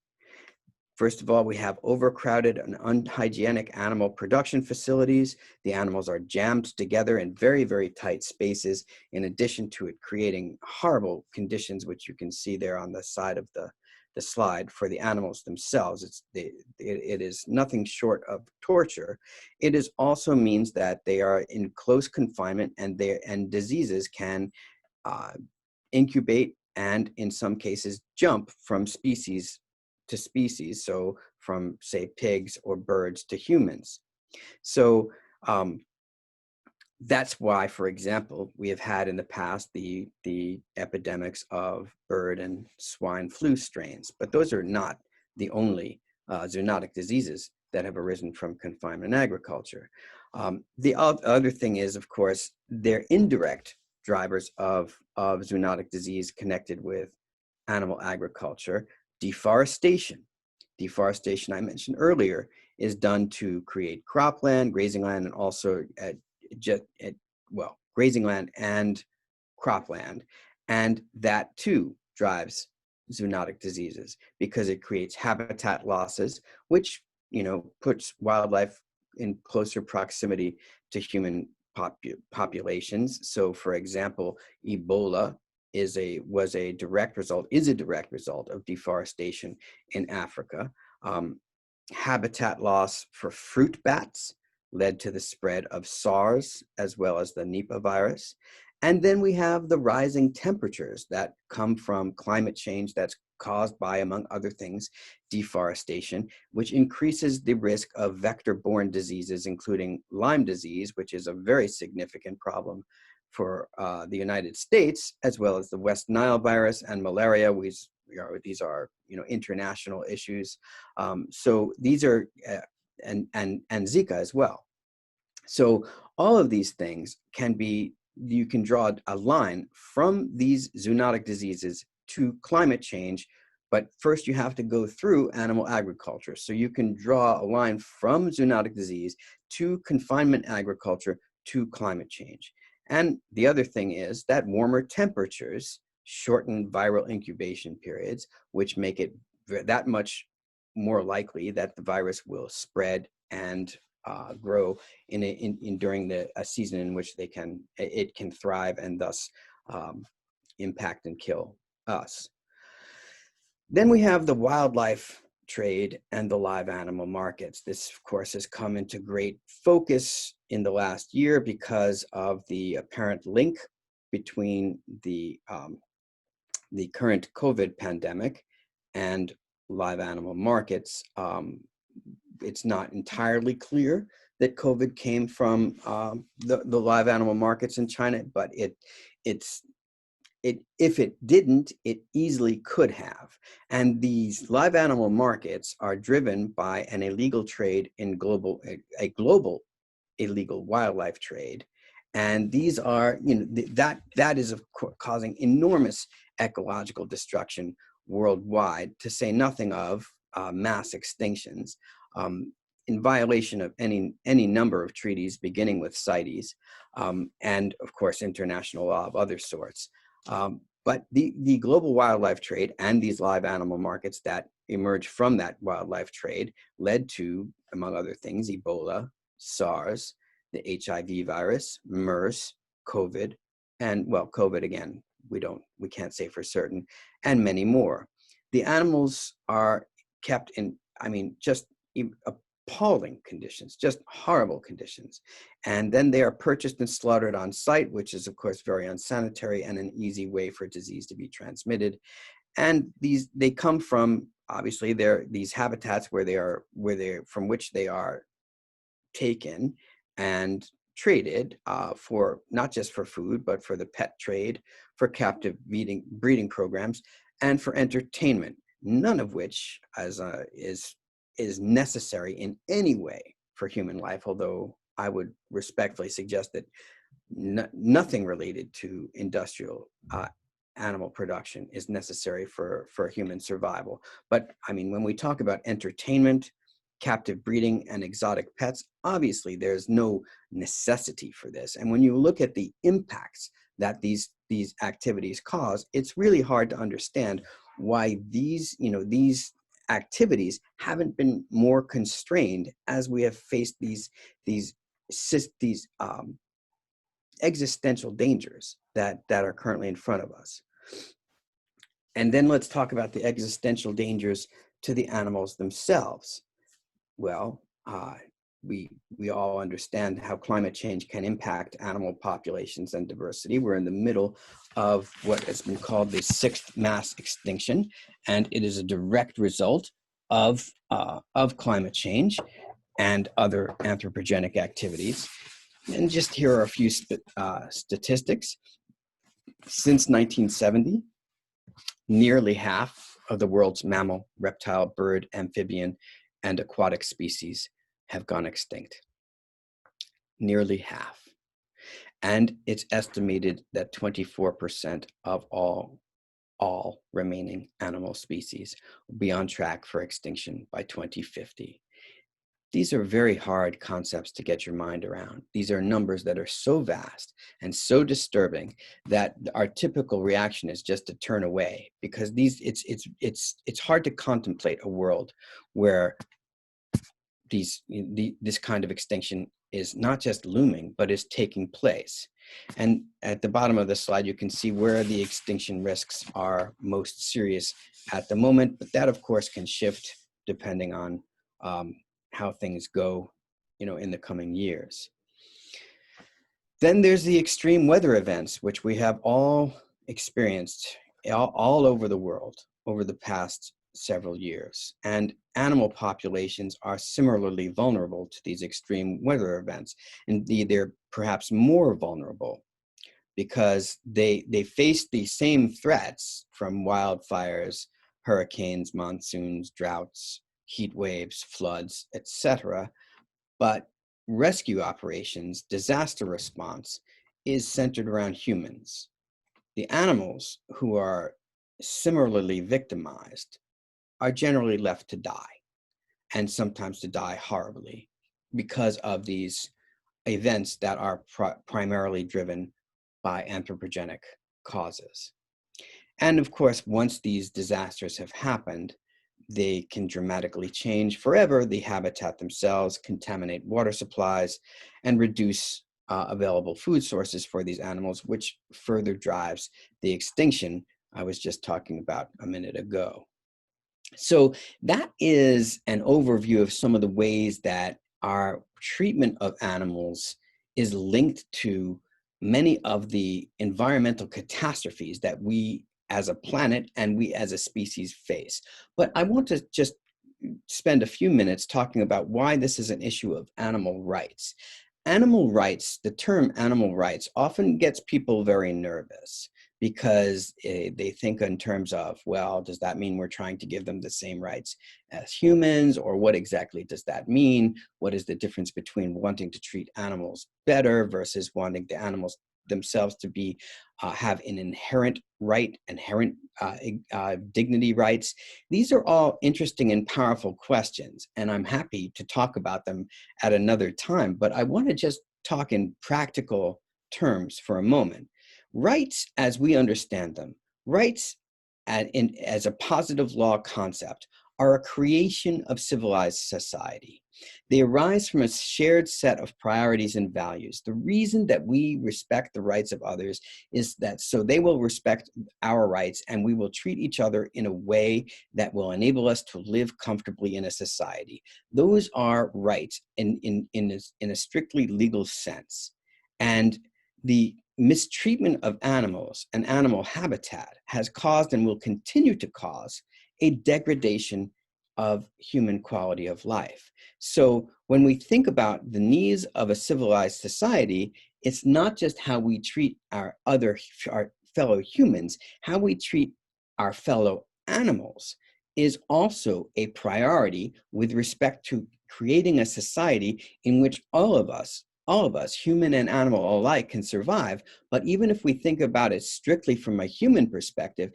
First of all, we have overcrowded and unhygienic animal production facilities. The animals are jammed together in very, very tight spaces, in addition to it creating horrible conditions, which you can see there on the side of the slide, for the animals themselves. It is nothing short of torture. It is also means that they are in close confinement, and diseases can incubate and in some cases jump from species to species, so from, say, pigs or birds to humans. So that's why, for example, we have had in the past the epidemics of bird and swine flu strains, but those are not the only zoonotic diseases that have arisen from confinement agriculture. The other thing is, of course, they're indirect drivers of zoonotic disease connected with animal agriculture. Deforestation. Deforestation, I mentioned earlier, is done to create cropland, grazing land, and also grazing land and cropland. And that too drives zoonotic diseases because it creates habitat losses, which, puts wildlife in closer proximity to human populations. So, for example, Ebola is a direct result of deforestation in Africa. Habitat loss for fruit bats led to the spread of SARS as well as the Nipah virus. And then we have the rising temperatures that come from climate change that's caused by, among other things, deforestation, which increases the risk of vector-borne diseases, including Lyme disease, which is a very significant problem for the United States, as well as the West Nile virus and malaria. These are international issues. So these are and Zika as well. So all of these things you can draw a line from these zoonotic diseases to climate change, but first you have to go through animal agriculture. So you can draw a line from zoonotic disease to confinement agriculture to climate change. And the other thing is that warmer temperatures shorten viral incubation periods, which make it that much more likely that the virus will spread and grow during a season in which it can thrive and thus impact and kill us. Then we have the wildlife trade and the live animal markets. This, of course, has come into great focus in the last year because of the apparent link between the current COVID pandemic and live animal markets. It's not entirely clear that COVID came from the live animal markets in China, but if it didn't, it easily could have. And these live animal markets are driven by an illegal trade in a global illegal wildlife trade. And these are, that is of course causing enormous ecological destruction worldwide, to say nothing of mass extinctions, in violation of any number of treaties, beginning with CITES, and of course international law of other sorts. But the global wildlife trade and these live animal markets that emerged from that wildlife trade led to, among other things, Ebola, SARS, the HIV virus, MERS, COVID, and well, COVID again, we can't say for certain, and many more. The animals are kept in, just appalling conditions, just horrible conditions. And then they are purchased and slaughtered on site, which is of course very unsanitary and an easy way for disease to be transmitted. And they come from, obviously, these habitats from which they are taken and traded for, not just for food, but for the pet trade, for captive breeding programs, and for entertainment, none of which is necessary in any way for human life, although I would respectfully suggest that nothing related to industrial animal production is necessary for human survival. But when we talk about entertainment, captive breeding, and exotic pets, obviously there's no necessity for this. And when you look at the impacts that these activities cause, it's really hard to understand why these activities haven't been more constrained as we have faced these existential dangers that are currently in front of us. And then let's talk about the existential dangers to the animals themselves. Well, we all understand how climate change can impact animal populations and diversity. We're in the middle of what has been called the sixth mass extinction, and it is a direct result of climate change and other anthropogenic activities. And just here are a few statistics. Since 1970, nearly half of the world's mammal, reptile, bird, amphibian, and aquatic species have gone extinct. Nearly half. And it's estimated that 24% of all remaining animal species will be on track for extinction by 2050. These are very hard concepts to get your mind around. These are numbers that are so vast and so disturbing that our typical reaction is just to turn away, because it's hard to contemplate a world where this kind of extinction is not just looming, but is taking place. And at the bottom of the slide, you can see where the extinction risks are most serious at the moment, but that of course can shift depending on how things go, in the coming years. Then there's the extreme weather events, which we have all experienced all over the world over the past several years. And animal populations are similarly vulnerable to these extreme weather events. Indeed, they're perhaps more vulnerable because they face the same threats from wildfires, hurricanes, monsoons, droughts, heat waves, floods, etc. But rescue operations, disaster response, is centered around humans. The animals who are similarly victimized are generally left to die, and sometimes to die horribly because of these events that are primarily driven by anthropogenic causes. And of course, once these disasters have happened, they can dramatically change forever the habitat themselves, contaminate water supplies, and reduce available food sources for these animals, which further drives the extinction I was just talking about a minute ago. So that is an overview of some of the ways that our treatment of animals is linked to many of the environmental catastrophes that we as a planet and we as a species face. But I want to just spend a few minutes talking about why this is an issue of animal rights. Animal rights, the term animal rights often gets people very nervous because they think in terms of, well, does that mean we're trying to give them the same rights as humans? Or what exactly does that mean? What is the difference between wanting to treat animals better versus wanting the animals themselves to be have an inherent right, inherent dignity rights? These are all interesting and powerful questions, and I'm happy to talk about them at another time, but I want to just talk in practical terms for a moment. Rights, as we understand them, rights as a positive law concept, are a creation of civilized society. They arise from a shared set of priorities and values. The reason that we respect the rights of others is that so they will respect our rights, and we will treat each other in a way that will enable us to live comfortably in a society. Those are rights in a strictly legal sense. And the mistreatment of animals and animal habitat has caused and will continue to cause a degradation of human quality of life. So when we think about the needs of a civilized society, it's not just how we treat our fellow humans, how we treat our fellow animals is also a priority with respect to creating a society in which all of us, human and animal alike, can survive. But even if we think about it strictly from a human perspective,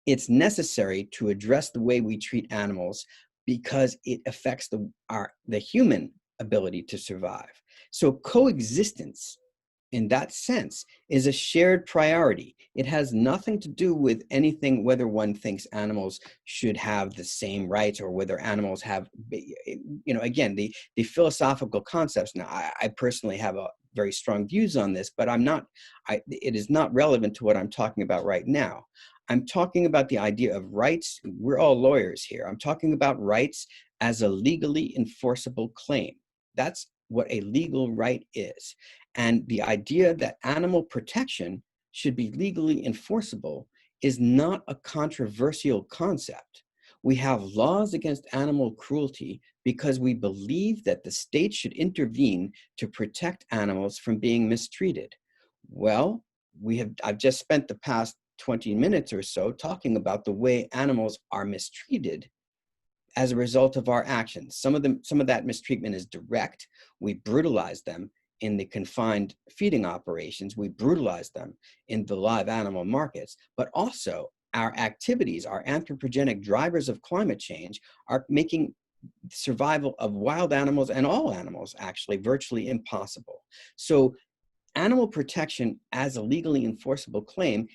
it's necessary to address the way we treat animals because it affects the human ability to survive. So coexistence, in that sense, is a shared priority. It has nothing to do with anything, whether one thinks animals should have the same rights or whether animals have, again, the philosophical concepts. Now, I personally have very strong views on this, but it is not relevant to what I'm talking about right now. I'm talking about the idea of rights. We're all lawyers here. I'm talking about rights as a legally enforceable claim. That's what a legal right is. And the idea that animal protection should be legally enforceable is not a controversial concept. We have laws against animal cruelty because we believe that the state should intervene to protect animals from being mistreated. Well, I've just spent the past 20 minutes or so talking about the way animals are mistreated as a result of our actions. Some of that mistreatment is direct. We brutalize them in the confined feeding operations. We brutalize them in the live animal markets, but also our activities, our anthropogenic drivers of climate change, are making survival of wild animals and all animals actually virtually impossible. So animal protection as a legally enforceable claim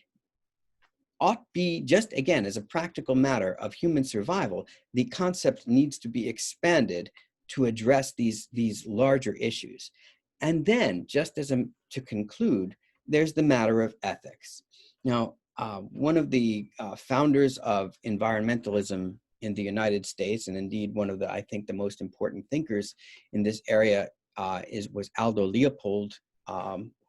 ought be, just again, as a practical matter of human survival, the concept needs to be expanded to address these larger issues. And then, just to conclude, there's the matter of ethics. Now, one of the founders of environmentalism in the United States, and indeed one of I think the most important thinkers in this area was Aldo Leopold,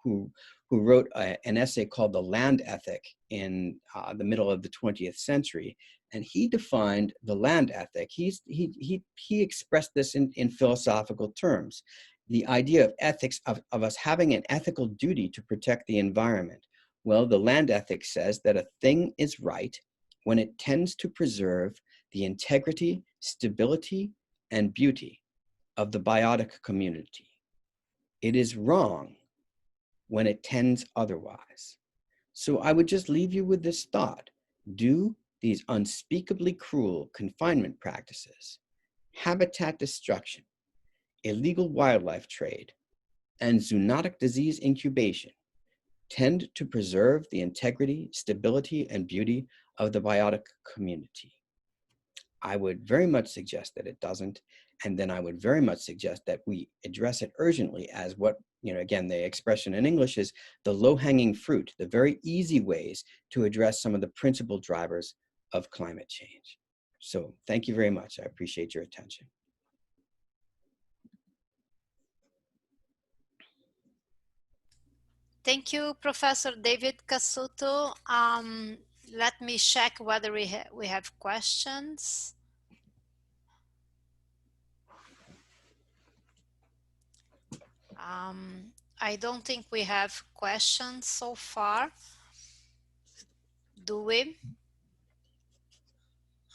who wrote an essay called The Land Ethic in the middle of the 20th century. And he defined the land ethic. He expressed this in philosophical terms. The idea of ethics, of us having an ethical duty to protect the environment. Well, the land ethic says that a thing is right when it tends to preserve the integrity, stability, and beauty of the biotic community. It is wrong when it tends otherwise. So I would just leave you with this thought Do these unspeakably cruel confinement practices, habitat destruction, illegal wildlife trade, and zoonotic disease incubation tend to preserve the integrity, stability, and beauty of the biotic community? I would very much suggest that it doesn't. And then I would very much suggest that we address it urgently as what, again, the expression in English is the low-hanging fruit, the very easy ways to address some of the principal drivers of climate change. So thank you very much. I appreciate your attention. Thank you, Professor David Cassuto. Let me check whether we have questions. I don't think we have questions so far, do we?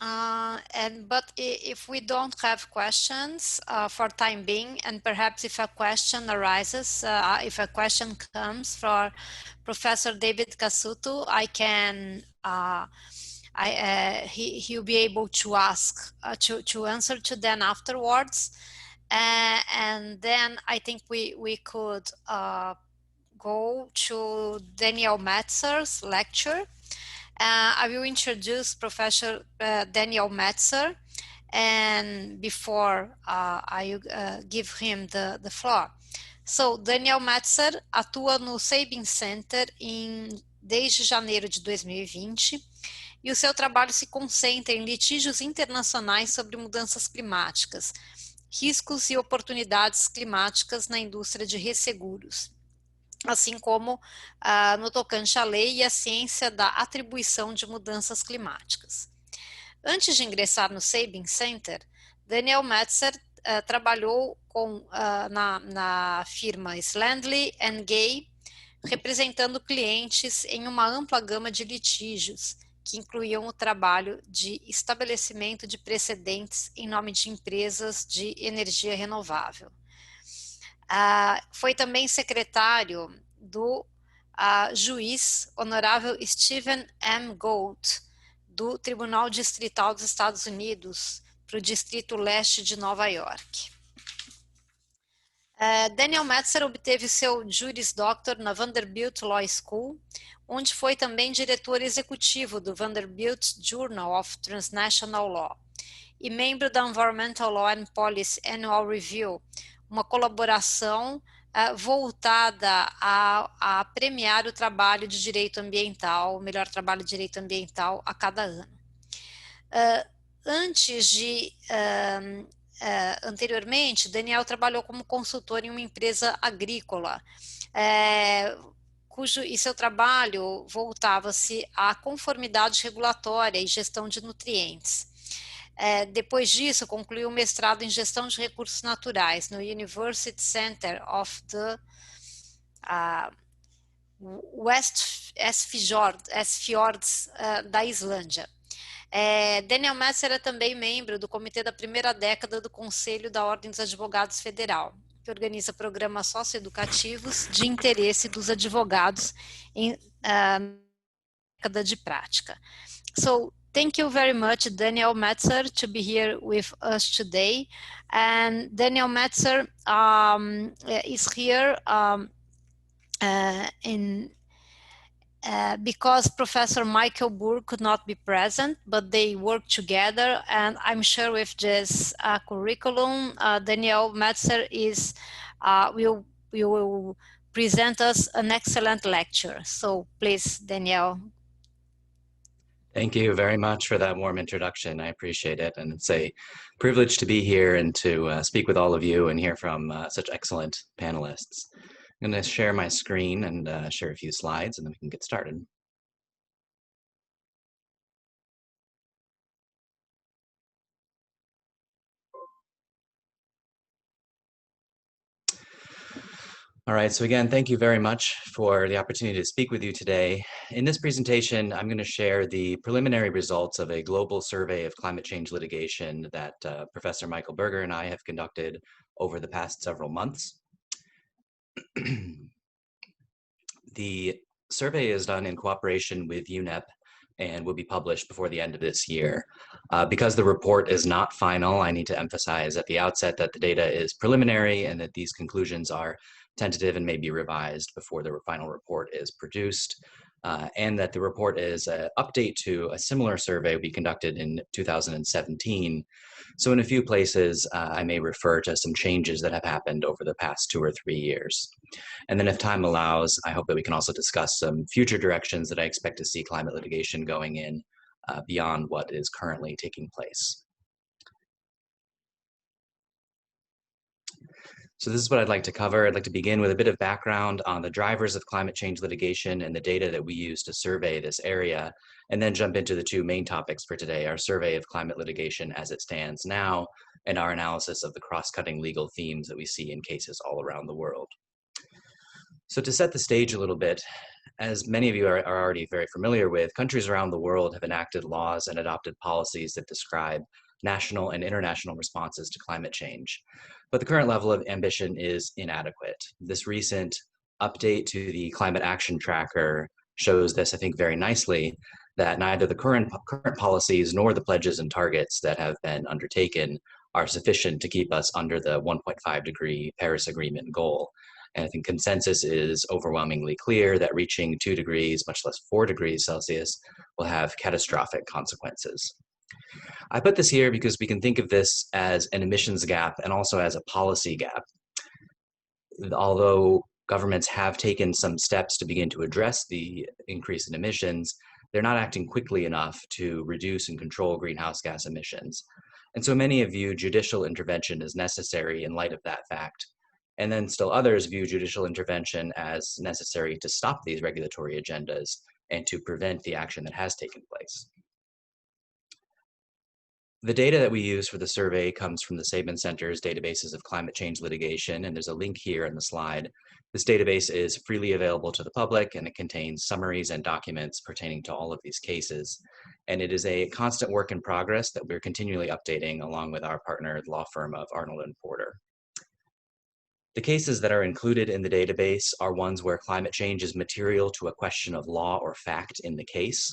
But if we don't have questions for time being, and perhaps if a question arises, if a question comes for Professor David Cassuto, I can he'll be able to ask to answer to them afterwards, and then I think we could go to Daniel Metzger's lecture. I will introduce Professor Daniel Mezger, and before I give him the floor. So, Daniel Mezger atua no Sabin Center desde janeiro de 2020, e o seu trabalho se concentra em litígios internacionais sobre mudanças climáticas, riscos e oportunidades climáticas na indústria de resseguros, assim como no tocante à lei e à ciência da atribuição de mudanças climáticas. Antes de ingressar no Sabin Center, Daniel Mezger trabalhou na firma Slandley & Gay, representando clientes em uma ampla gama de litígios, que incluíam o trabalho de estabelecimento de precedentes em nome de empresas de energia renovável. Foi também secretário do juiz honorável Stephen M. Gould, do Tribunal Distrital dos Estados Unidos, para o Distrito Leste de Nova York. Daniel Mezger obteve seu Juris Doctor na Vanderbilt Law School, onde foi também diretor executivo do Vanderbilt Journal of Transnational Law e membro da Environmental Law and Policy Annual Review, uma colaboração voltada a premiar o trabalho de direito ambiental, o melhor trabalho de direito ambiental a cada ano. Anteriormente, Daniel trabalhou como consultor em uma empresa agrícola, e seu trabalho voltava-se à conformidade regulatória e gestão de nutrientes. Depois disso, concluiu o mestrado em gestão de recursos naturais no University Center of the West Fjords da Islândia. Daniel Mezger é também membro do comitê da primeira década do Conselho da Ordem dos Advogados Federal, que organiza programas socioeducativos de interesse dos advogados em década de prática. So, thank you very much, Daniel Mezger, to be here with us today. And Daniel Mezger is here because Professor Michael Burr could not be present, but they work together, and I'm sure with this curriculum, Daniel Mezger will present us an excellent lecture. So please, Daniel. Thank you very much for that warm introduction. I appreciate it, and it's a privilege to be here and to speak with all of you and hear from such excellent panelists. I'm going to share my screen and share a few slides, and then we can get started. All right, so again, thank you very much for the opportunity to speak with you today. In this presentation, I'm going to share the preliminary results of a global survey of climate change litigation that Professor Michael Berger and I have conducted over the past several months. The survey is done in cooperation with UNEP, and will be published before the end of this year. Because the report is not final, I need to emphasize at the outset that the data is preliminary and that these conclusions are tentative and may be revised before the final report is produced, and that the report is an update to a similar survey we conducted in 2017. So in a few places, I may refer to some changes that have happened over the past 2 or 3 years. And then if time allows, I hope that we can also discuss some future directions that I expect to see climate litigation going in beyond what is currently taking place. So this is what I'd like to cover. I'd like to begin with a bit of background on the drivers of climate change litigation and the data that we use to survey this area, and then jump into the 2 main topics for today, our survey of climate litigation as it stands now, and our analysis of the cross-cutting legal themes that we see in cases all around the world. So to set the stage a little bit, as many of you are already very familiar with, countries around the world have enacted laws and adopted policies that describe national and international responses to climate change. But the current level of ambition is inadequate. This recent update to the Climate Action Tracker shows this, I think, very nicely, that neither the current policies nor the pledges and targets that have been undertaken are sufficient to keep us under the 1.5 degree Paris Agreement goal. And I think consensus is overwhelmingly clear that reaching 2 degrees, much less 4 degrees Celsius, will have catastrophic consequences. I put this here because we can think of this as an emissions gap and also as a policy gap. Although governments have taken some steps to begin to address the increase in emissions, they're not acting quickly enough to reduce and control greenhouse gas emissions. And so many view judicial intervention as necessary in light of that fact. And then still others view judicial intervention as necessary to stop these regulatory agendas and to prevent the action that has taken place. The data that we use for the survey comes from the Sabin Center's databases of climate change litigation, and there's a link here in the slide. This database is freely available to the public, and it contains summaries and documents pertaining to all of these cases. And it is a constant work in progress that we're continually updating along with our partner, the law firm of Arnold & Porter. The cases that are included in the database are ones where climate change is material to a question of law or fact in the case.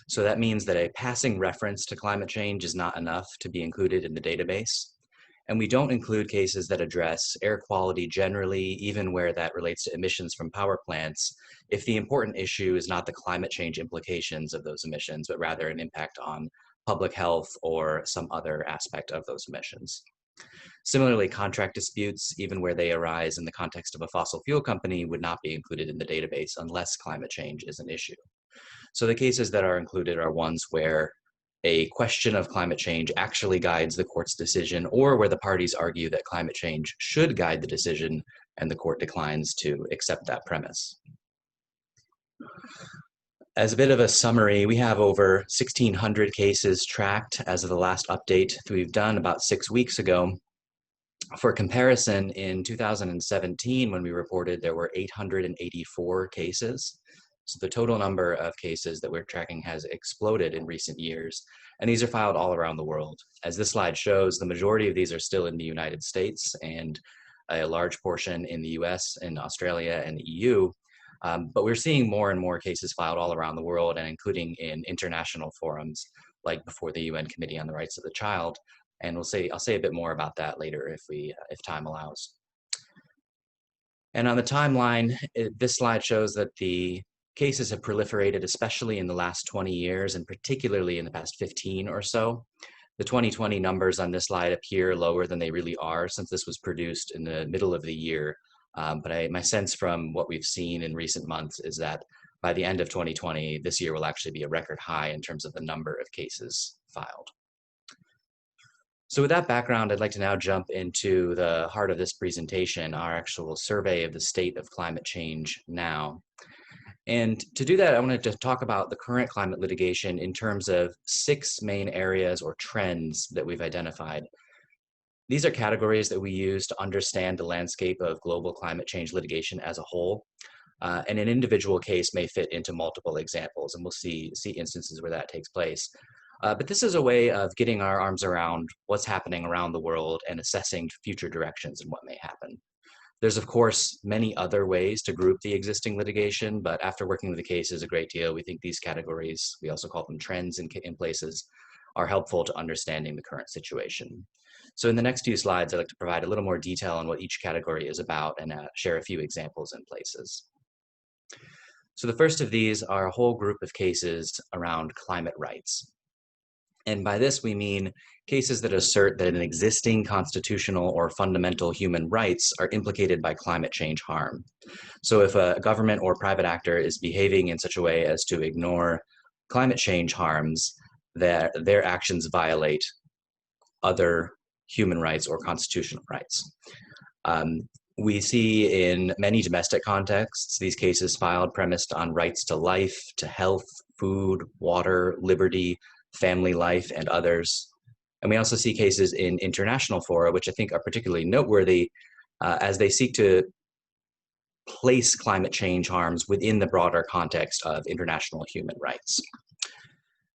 So that means that a passing reference to climate change is not enough to be included in the database. And we don't include cases that address air quality generally, even where that relates to emissions from power plants, if the important issue is not the climate change implications of those emissions, but rather an impact on public health or some other aspect of those emissions. Similarly, contract disputes, even where they arise in the context of a fossil fuel company, would not be included in the database unless climate change is an issue. So the cases that are included are ones where a question of climate change actually guides the court's decision, or where the parties argue that climate change should guide the decision and the court declines to accept that premise. As a bit of a summary, we have over 1,600 cases tracked as of the last update that we've done about 6 weeks ago. For comparison, in 2017, when we reported, there were 884 cases. So the total number of cases that we're tracking has exploded in recent years, and these are filed all around the world. As this slide shows, the majority of these are still in the United States and a large portion in the US and Australia and the EU, but we're seeing more and more cases filed all around the world, and including in international forums like before the UN Committee on the Rights of the Child, and I'll say a bit more about that later if time allows. And on the timeline, this slide shows that the cases have proliferated, especially in the last 20 years, and particularly in the past 15 or so. The 2020 numbers on this slide appear lower than they really are, since this was produced in the middle of the year. But my sense from what we've seen in recent months is that by the end of 2020, this year will actually be a record high in terms of the number of cases filed. So with that background, I'd like to now jump into the heart of this presentation, our actual survey of the state of climate change now. And to do that, I wanted to talk about the current climate litigation in terms of 6 main areas or trends that we've identified. These are categories that we use to understand the landscape of global climate change litigation as a whole. And an individual case may fit into multiple examples, and we'll see instances where that takes place. But this is a way of getting our arms around what's happening around the world and assessing future directions and what may happen. There's, of course, many other ways to group the existing litigation, but after working with the cases a great deal, we think these categories, we also call them trends in places, are helpful to understanding the current situation. So in the next few slides, I'd like to provide a little more detail on what each category is about and share a few examples in places. So the first of these are a whole group of cases around climate rights. And by this, we mean cases that assert that an existing constitutional or fundamental human rights are implicated by climate change harm. So if a government or private actor is behaving in such a way as to ignore climate change harms, that their actions violate other human rights or constitutional rights. We see in many domestic contexts, these cases filed premised on rights to life, to health, food, water, liberty, family life, and others. And we also see cases in international fora, which I think are particularly noteworthy as they seek to place climate change harms within the broader context of international human rights.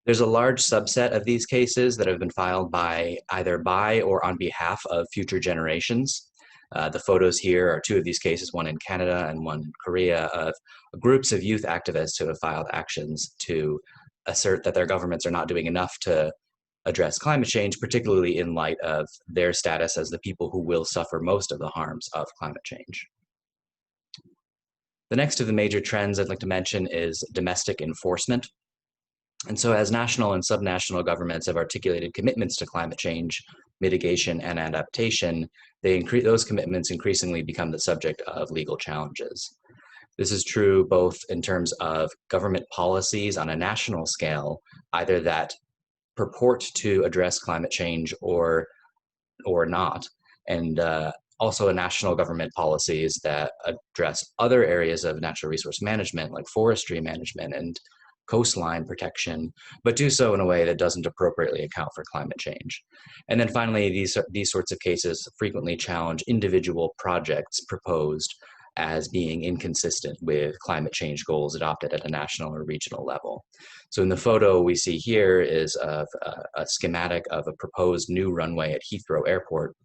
There's a large subset of these cases that have been filed either by or on behalf of future generations. The photos here are two of these cases, one in Canada and one in Korea, of groups of youth activists who have filed actions to assert that their governments are not doing enough to address climate change, particularly in light of their status as the people who will suffer most of the harms of climate change. The next of the major trends I'd like to mention is domestic enforcement. And so as national and subnational governments have articulated commitments to climate change, mitigation, and adaptation, those commitments increasingly become the subject of legal challenges. This is true both in terms of government policies on a national scale, either that purport to address climate change or not, and also national government policies that address other areas of natural resource management, like forestry management and coastline protection, but do so in a way that doesn't appropriately account for climate change. And then finally, these sorts of cases frequently challenge individual projects proposed as being inconsistent with climate change goals adopted at a national or regional level. So in the photo we see here is of a schematic of a proposed new runway at Heathrow Airport,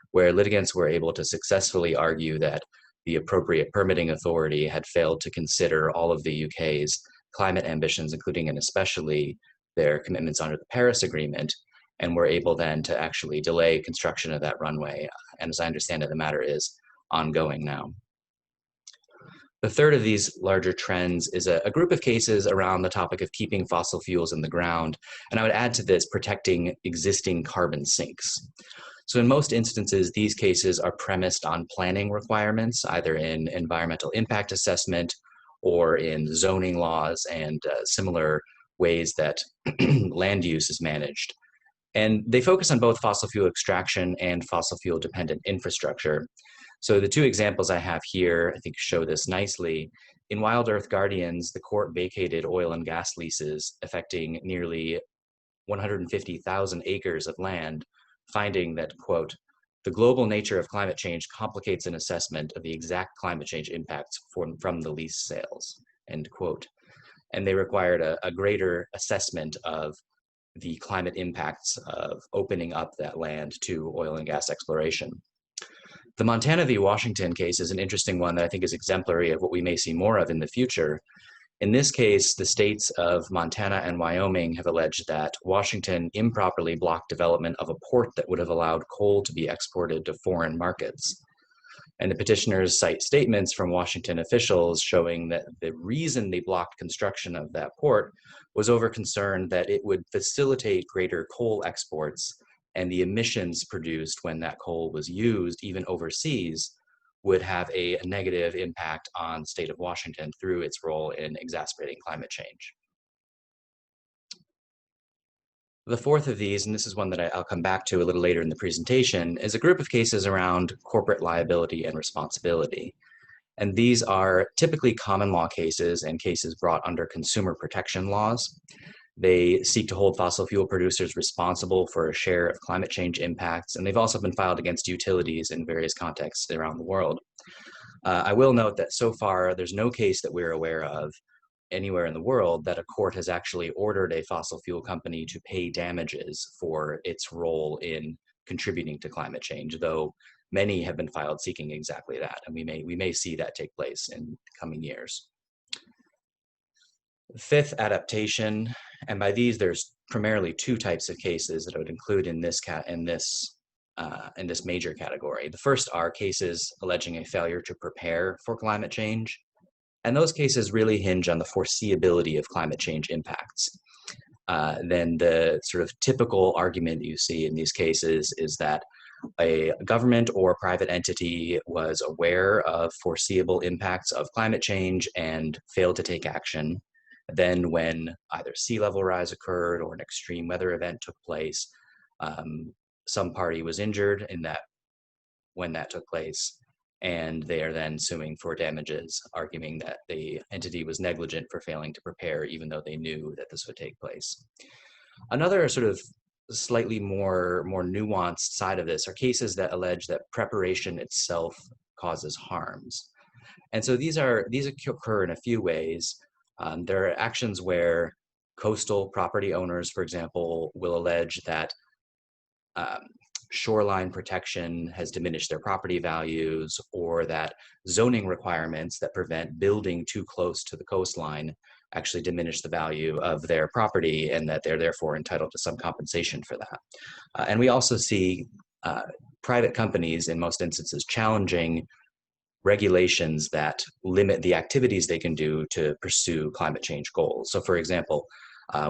where litigants were able to successfully argue that the appropriate permitting authority had failed to consider all of the UK's climate ambitions, including and especially their commitments under the Paris Agreement, and were able then to actually delay construction of that runway. And as I understand it, the matter is ongoing now. The third of these larger trends is a group of cases around the topic of keeping fossil fuels in the ground. And I would add to this, protecting existing carbon sinks. So in most instances, these cases are premised on planning requirements, either in environmental impact assessment or in zoning laws and similar ways that land use is managed. And they focus on both fossil fuel extraction and fossil fuel dependent infrastructure. So the two examples I have here, I think, show this nicely. In Wild Earth Guardians, the court vacated oil and gas leases affecting nearly 150,000 acres of land, finding that, quote, the global nature of climate change complicates an assessment of the exact climate change impacts from the lease sales, end quote. And they required a greater assessment of the climate impacts of opening up that land to oil and gas exploration. The Montana v. Washington case is an interesting one that I think is exemplary of what we may see more of in the future. In this case, the states of Montana and Wyoming have alleged that Washington improperly blocked development of a port that would have allowed coal to be exported to foreign markets. And the petitioners cite statements from Washington officials showing that the reason they blocked construction of that port was over concern that it would facilitate greater coal exports, and the emissions produced when that coal was used, even overseas, would have a negative impact on the state of Washington through its role in exacerbating climate change. The fourth of these, and this is one that I'll come back to a little later in the presentation, is a group of cases around corporate liability and responsibility. And these are typically common law cases and cases brought under consumer protection laws. They seek to hold fossil fuel producers responsible for a share of climate change impacts, and they've also been filed against utilities in various contexts around the world. I will note that so far, there's no case that we're aware of anywhere in the world that a court has actually ordered a fossil fuel company to pay damages for its role in contributing to climate change, though many have been filed seeking exactly that, and we may see that take place in the coming years. Fifth, adaptation, and by these there's primarily two types of cases that I would include in this major category. The first are cases alleging a failure to prepare for climate change, and those cases really hinge on the foreseeability of climate change impacts. Then the sort of typical argument you see in these cases is that a government or private entity was aware of foreseeable impacts of climate change and failed to take action. Then when either sea level rise occurred or an extreme weather event took place, some party was injured when that took place, and they are then suing for damages, arguing that the entity was negligent for failing to prepare even though they knew that this would take place. Another sort of slightly more nuanced side of this are cases that allege that preparation itself causes harms. And so these occur in a few ways. There are actions where coastal property owners, for example, will allege that shoreline protection has diminished their property values, or that zoning requirements that prevent building too close to the coastline actually diminish the value of their property, and that they're therefore entitled to some compensation for that. And we also see private companies in most instances challenging regulations that limit the activities they can do to pursue climate change goals. So for example,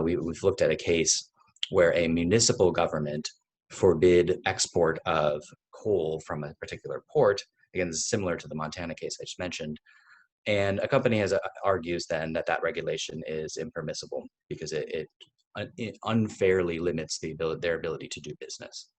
we've looked at a case where a municipal government forbid export of coal from a particular port. Again, this is similar to the Montana case I just mentioned. And a company argues then that regulation is impermissible because it unfairly limits their ability to do business.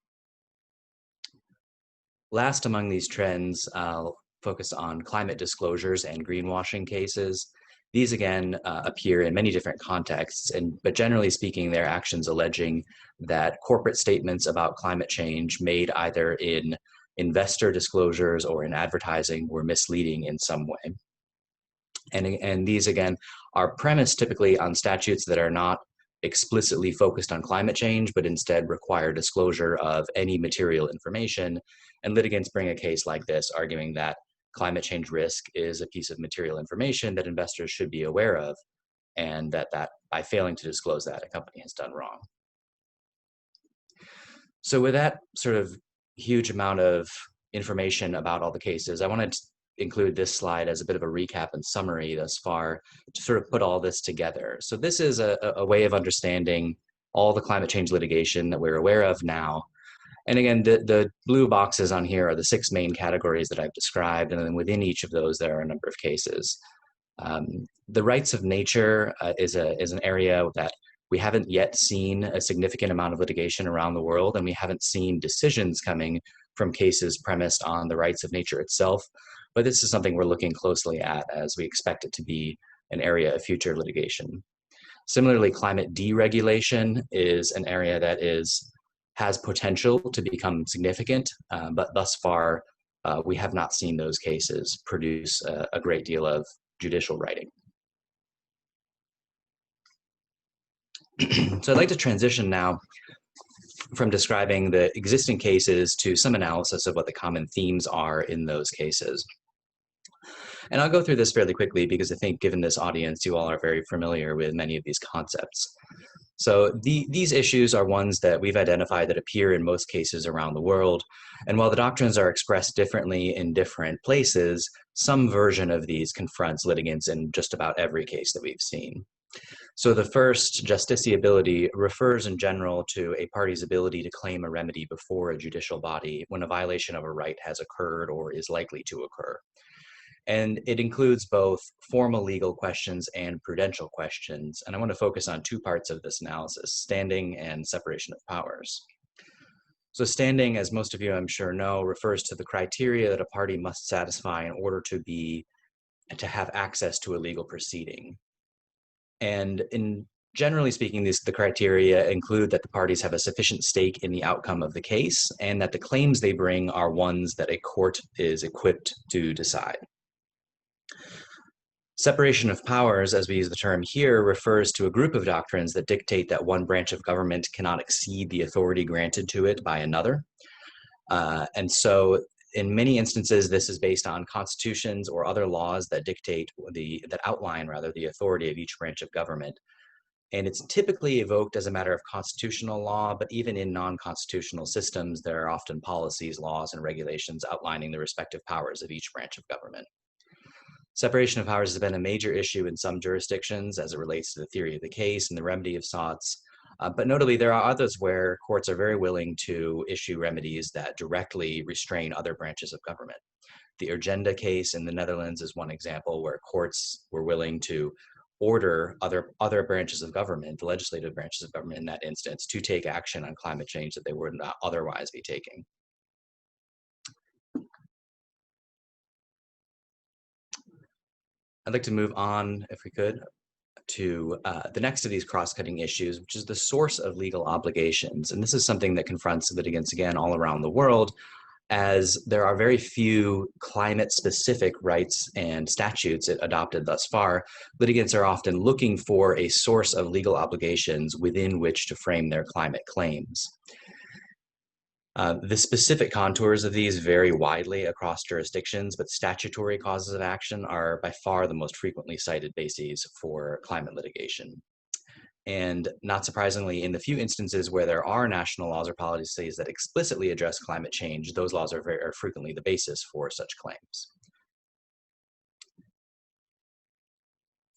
Last among these trends, I'll focus on climate disclosures and greenwashing cases. These again appear in many different contexts, but generally speaking, they're actions alleging that corporate statements about climate change made either in investor disclosures or in advertising were misleading in some way. And these again are premised typically on statutes that are not explicitly focused on climate change, but instead require disclosure of any material information. And litigants bring a case like this, arguing that climate change risk is a piece of material information that investors should be aware of, and that by failing to disclose that, a company has done wrong. So with that sort of huge amount of information about all the cases, I wanted to include this slide as a bit of a recap and summary thus far to sort of put all this together. So this is a way of understanding all the climate change litigation that we're aware of now. And again, the blue boxes on here are the 6 main categories that I've described, and then within each of those there are a number of cases. The rights of nature is an area that we haven't yet seen a significant amount of litigation around the world, and we haven't seen decisions coming from cases premised on the rights of nature itself. But this is something we're looking closely at, as we expect it to be an area of future litigation. Similarly, climate deregulation is an area that has potential to become significant, but thus far we have not seen those cases produce a great deal of judicial writing. So I'd like to transition now from describing the existing cases to some analysis of what the common themes are in those cases. And I'll go through this fairly quickly because I think given this audience, you all are very familiar with many of these concepts. So these issues are ones that we've identified that appear in most cases around the world. And while the doctrines are expressed differently in different places, some version of these confronts litigants in just about every case that we've seen. So the first, justiciability, refers in general to a party's ability to claim a remedy before a judicial body when a violation of a right has occurred or is likely to occur. And it includes both formal legal questions and prudential questions. And I want to focus on 2 parts of this analysis, standing and separation of powers. So standing, as most of you I'm sure know, refers to the criteria that a party must satisfy in order to have access to a legal proceeding. And generally speaking, the criteria include that the parties have a sufficient stake in the outcome of the case and that the claims they bring are ones that a court is equipped to decide. Separation of powers, as we use the term here, refers to a group of doctrines that dictate that one branch of government cannot exceed the authority granted to it by another. And so in many instances, this is based on constitutions or other laws that outline the authority of each branch of government. And it's typically evoked as a matter of constitutional law, but even in non-constitutional systems, there are often policies, laws, and regulations outlining the respective powers of each branch of government. Separation of powers has been a major issue in some jurisdictions as it relates to the theory of the case and the remedy of soughts. But notably, there are others where courts are very willing to issue remedies that directly restrain other branches of government. The Urgenda case in the Netherlands is one example where courts were willing to order other branches of government, the legislative branches of government in that instance, to take action on climate change that they would not otherwise be taking. I'd like to move on, if we could, to the next of these cross-cutting issues, which is the source of legal obligations. And this is something that confronts litigants, again, all around the world, as there are very few climate-specific rights and statutes adopted thus far. Litigants are often looking for a source of legal obligations within which to frame their climate claims. The specific contours of these vary widely across jurisdictions, but statutory causes of action are by far the most frequently cited bases for climate litigation. And not surprisingly, in the few instances where there are national laws or policies that explicitly address climate change, those laws are frequently the basis for such claims.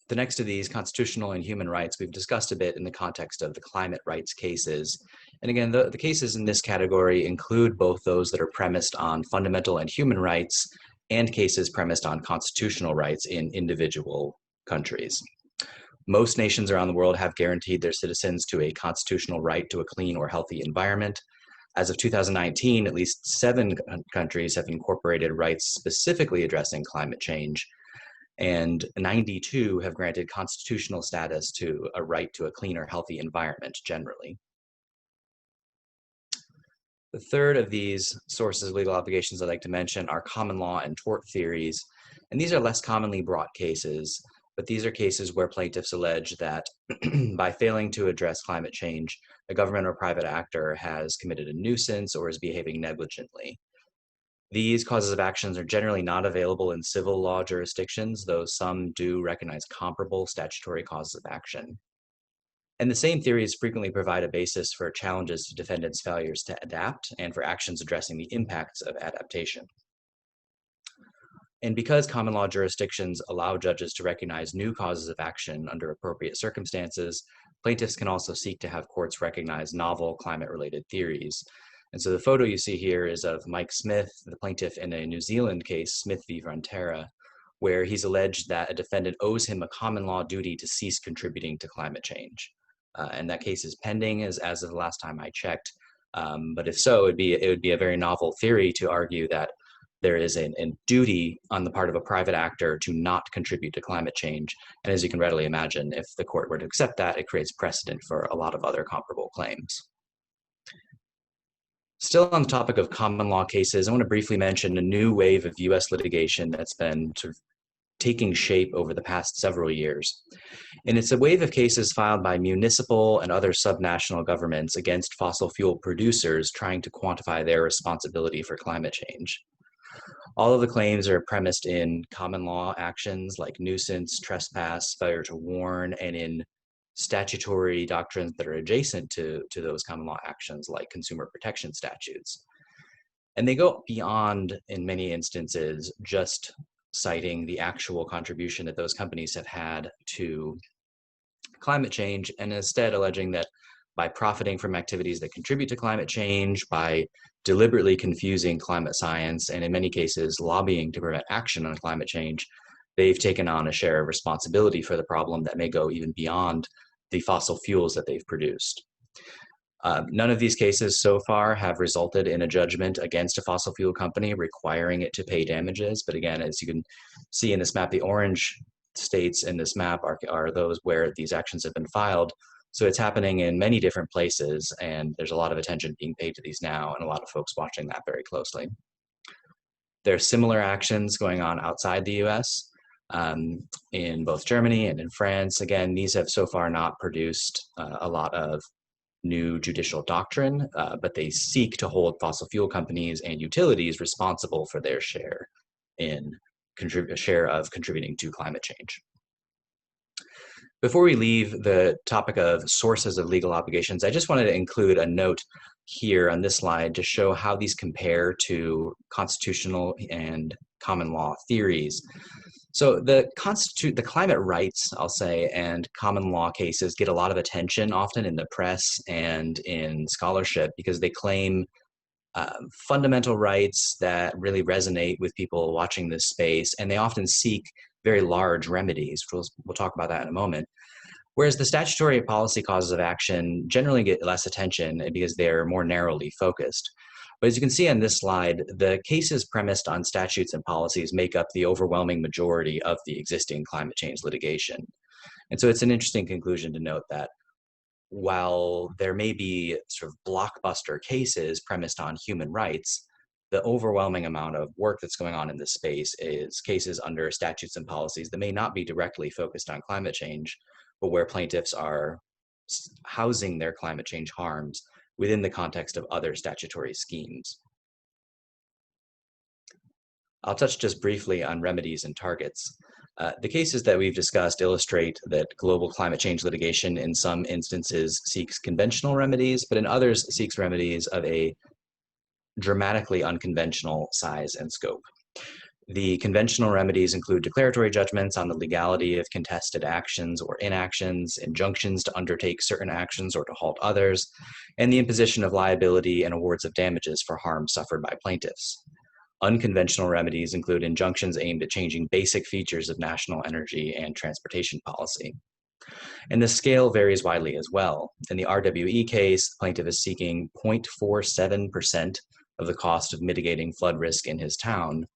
The next of these, constitutional and human rights, we've discussed a bit in the context of the climate rights cases. And again, the cases in this category include both those that are premised on fundamental and human rights and cases premised on constitutional rights in individual countries. Most nations around the world have guaranteed their citizens to a constitutional right to a clean or healthy environment. As of 2019, at least 7 countries have incorporated rights specifically addressing climate change, and 92 have granted constitutional status to a right to a clean or healthy environment generally. The third of these sources of legal obligations I'd like to mention are common law and tort theories, and these are less commonly brought cases, but these are cases where plaintiffs allege that by failing to address climate change, a government or private actor has committed a nuisance or is behaving negligently. These causes of actions are generally not available in civil law jurisdictions, though some do recognize comparable statutory causes of action. And the same theories frequently provide a basis for challenges to defendants' failures to adapt and for actions addressing the impacts of adaptation. And because common law jurisdictions allow judges to recognize new causes of action under appropriate circumstances, plaintiffs can also seek to have courts recognize novel climate-related theories. And so the photo you see here is of Mike Smith, the plaintiff in a New Zealand case, Smith v. Frontera, where he's alleged that a defendant owes him a common law duty to cease contributing to climate change. And that case is pending as of the last time I checked. But if so, it would be a very novel theory to argue that there is a duty on the part of a private actor to not contribute to climate change. And as you can readily imagine, if the court were to accept that, it creates precedent for a lot of other comparable claims. Still on the topic of common law cases, I want to briefly mention a new wave of US litigation that's been sort of taking shape over the past several years. And it's a wave of cases filed by municipal and other subnational governments against fossil fuel producers trying to quantify their responsibility for climate change. All of the claims are premised in common law actions like nuisance, trespass, failure to warn, and in statutory doctrines that are adjacent to those common law actions like consumer protection statutes. And they go beyond, in many instances, just citing the actual contribution that those companies have had to climate change, and instead alleging that by profiting from activities that contribute to climate change, by deliberately confusing climate science, and in many cases lobbying to prevent action on climate change, they've taken on a share of responsibility for the problem that may go even beyond the fossil fuels that they've produced. None of these cases so far have resulted in a judgment against a fossil fuel company requiring it to pay damages. But again, as you can see in this map, the orange states in this map are those where these actions have been filed. So it's happening in many different places, and there's a lot of attention being paid to these now, and a lot of folks watching that very closely. There are similar actions going on outside the US. in both Germany and in France. Again, these have so far not produced a lot of new judicial doctrine, but they seek to hold fossil fuel companies and utilities responsible for their share of contributing to climate change. Before we leave the topic of sources of legal obligations, I just wanted to include a note here on this slide to show how these compare to constitutional and common law theories. So the climate rights, I'll say, and common law cases get a lot of attention often in the press and in scholarship because they claim fundamental rights that really resonate with people watching this space, and they often seek very large remedies. We'll talk about that in a moment. Whereas the statutory policy causes of action generally get less attention because they're more narrowly focused. But as you can see on this slide, the cases premised on statutes and policies make up the overwhelming majority of the existing climate change litigation. And so it's an interesting conclusion to note that while there may be sort of blockbuster cases premised on human rights, the overwhelming amount of work that's going on in this space is cases under statutes and policies that may not be directly focused on climate change, but where plaintiffs are housing their climate change harms within the context of other statutory schemes. I'll touch just briefly on remedies and targets. The cases that we've discussed illustrate that global climate change litigation in some instances seeks conventional remedies, but in others seeks remedies of a dramatically unconventional size and scope. The conventional remedies include declaratory judgments on the legality of contested actions or inactions, injunctions to undertake certain actions or to halt others, and the imposition of liability and awards of damages for harm suffered by plaintiffs. Unconventional remedies include injunctions aimed at changing basic features of national energy and transportation policy. And the scale varies widely as well. In the RWE case, the plaintiff is seeking 0.47% of the cost of mitigating flood risk in his town.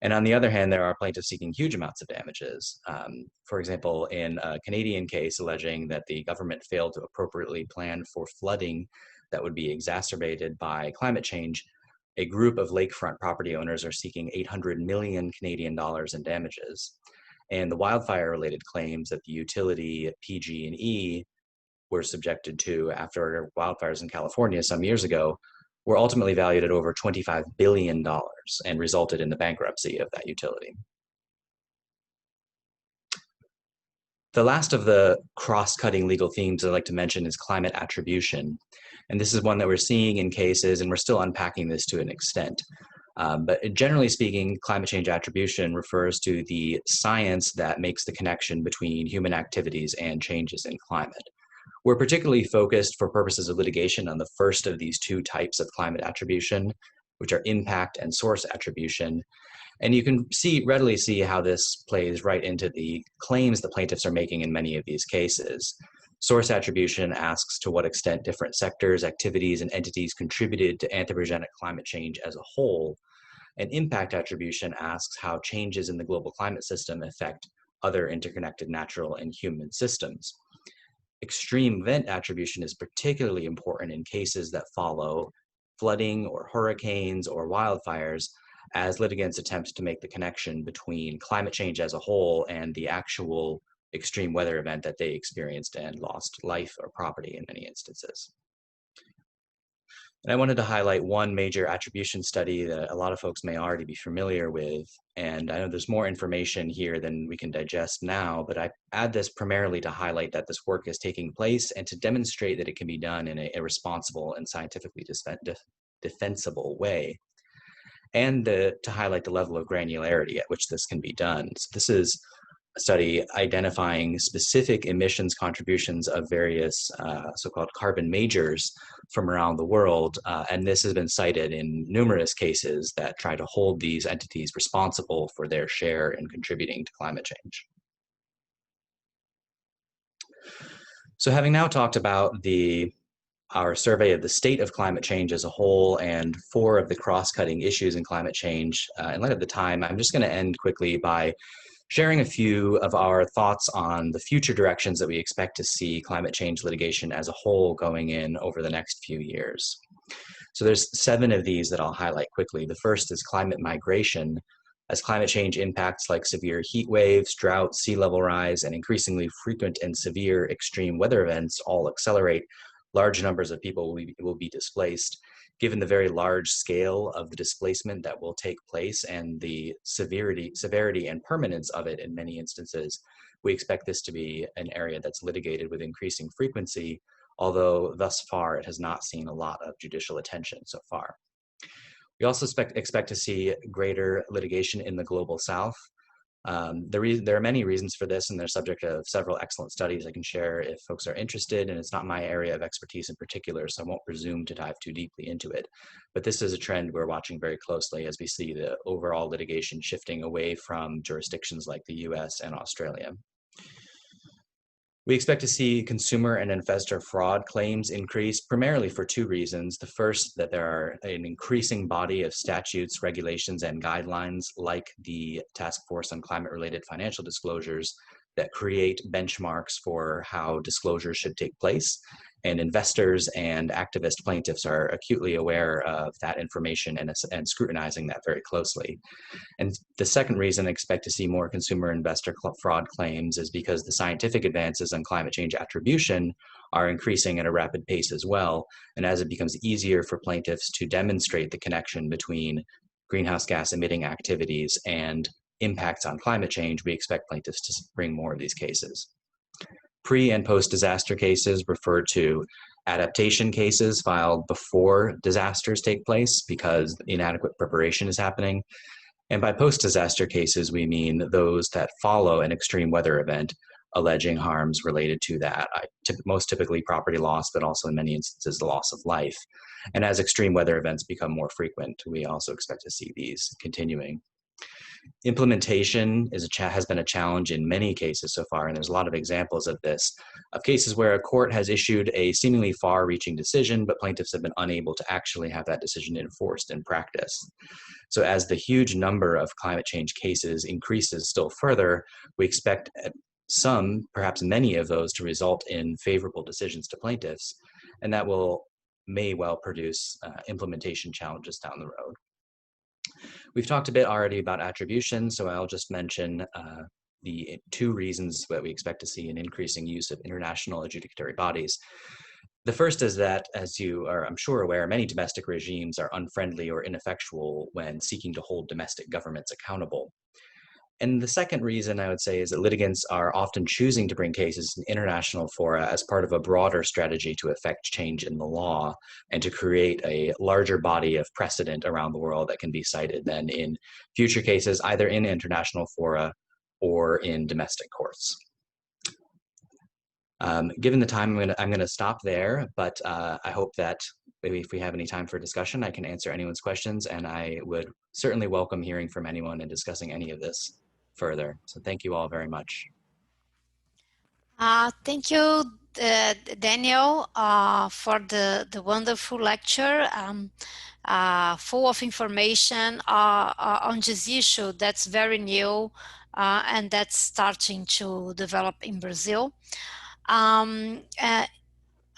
And on the other hand, there are plaintiffs seeking huge amounts of damages. For example, in a Canadian case alleging that the government failed to appropriately plan for flooding that would be exacerbated by climate change, a group of lakefront property owners are seeking 800 million Canadian dollars in damages. And the wildfire-related claims that the utility PG&E were subjected to after wildfires in California some years ago were ultimately valued at over $25 billion and resulted in the bankruptcy of that utility. The last of the cross-cutting legal themes I'd like to mention is climate attribution. And this is one that we're seeing in cases, and we're still unpacking this to an extent. But generally speaking, climate change attribution refers to the science that makes the connection between human activities and changes in climate. We're particularly focused for purposes of litigation on the first of these two types of climate attribution, which are impact and source attribution. And you can readily see how this plays right into the claims the plaintiffs are making in many of these cases. Source attribution asks to what extent different sectors, activities, and entities contributed to anthropogenic climate change as a whole. And impact attribution asks how changes in the global climate system affect other interconnected natural and human systems. Extreme event attribution is particularly important in cases that follow flooding or hurricanes or wildfires, as litigants attempt to make the connection between climate change as a whole and the actual extreme weather event that they experienced and lost life or property in many instances. And I wanted to highlight one major attribution study that a lot of folks may already be familiar with. And I know there's more information here than we can digest now, but I add this primarily to highlight that this work is taking place and to demonstrate that it can be done in a responsible and scientifically defensible way. And to highlight the level of granularity at which this can be done. So this is a study identifying specific emissions contributions of various so-called carbon majors from around the world. And this has been cited in numerous cases that try to hold these entities responsible for their share in contributing to climate change. So having now talked about our survey of the state of climate change as a whole and 4 of the cross-cutting issues in climate change, in light of the time, I'm just going to end quickly by sharing a few of our thoughts on the future directions that we expect to see climate change litigation as a whole going in over the next few years. So there's 7 of these that I'll highlight quickly. The first is climate migration. As climate change impacts like severe heat waves, drought, sea level rise, and increasingly frequent and severe extreme weather events all accelerate, large numbers of people will be displaced. Given the very large scale of the displacement that will take place and the severity and permanence of it in many instances, we expect this to be an area that's litigated with increasing frequency, although thus far it has not seen a lot of judicial attention so far. We also expect to see greater litigation in the global south. There are many reasons for this, and they're subject of several excellent studies I can share if folks are interested, and it's not my area of expertise in particular, so I won't presume to dive too deeply into it. But this is a trend we're watching very closely as we see the overall litigation shifting away from jurisdictions like the US and Australia. We expect to see consumer and investor fraud claims increase primarily for two reasons. The first, that there are an increasing body of statutes, regulations, and guidelines like the Task Force on Climate-Related Financial Disclosures that create benchmarks for how disclosures should take place. And investors and activist plaintiffs are acutely aware of that information and scrutinizing that very closely. And the second reason I expect to see more consumer investor fraud claims is because the scientific advances on climate change attribution are increasing at a rapid pace as well. And as it becomes easier for plaintiffs to demonstrate the connection between greenhouse gas emitting activities and impacts on climate change, we expect plaintiffs to bring more of these cases. Pre- and post-disaster cases refer to adaptation cases filed before disasters take place because inadequate preparation is happening. And by post-disaster cases, we mean those that follow an extreme weather event alleging harms related to that, most typically property loss, but also in many instances, the loss of life. And as extreme weather events become more frequent, we also expect to see these continuing. Implementation has been a challenge in many cases so far, and there's a lot of examples of this, of cases where a court has issued a seemingly far-reaching decision, but plaintiffs have been unable to actually have that decision enforced in practice. So as the huge number of climate change cases increases still further, we expect some, perhaps many of those to result in favorable decisions to plaintiffs, and that may well produce implementation challenges down the road. We've talked a bit already about attribution, so I'll just mention the two reasons that we expect to see an increasing use of international adjudicatory bodies. The first is that, as you are, I'm sure, aware, many domestic regimes are unfriendly or ineffectual when seeking to hold domestic governments accountable. And the second reason I would say is that litigants are often choosing to bring cases in international fora as part of a broader strategy to effect change in the law and to create a larger body of precedent around the world that can be cited then in future cases, either in international fora or in domestic courts. Given the time, I'm gonna stop there, but I hope that maybe if we have any time for discussion, I can answer anyone's questions, and I would certainly welcome hearing from anyone and discussing any of this further. So thank you all very much. Thank you, Daniel, for the wonderful lecture, full of information on this issue that's very new and that's starting to develop in Brazil.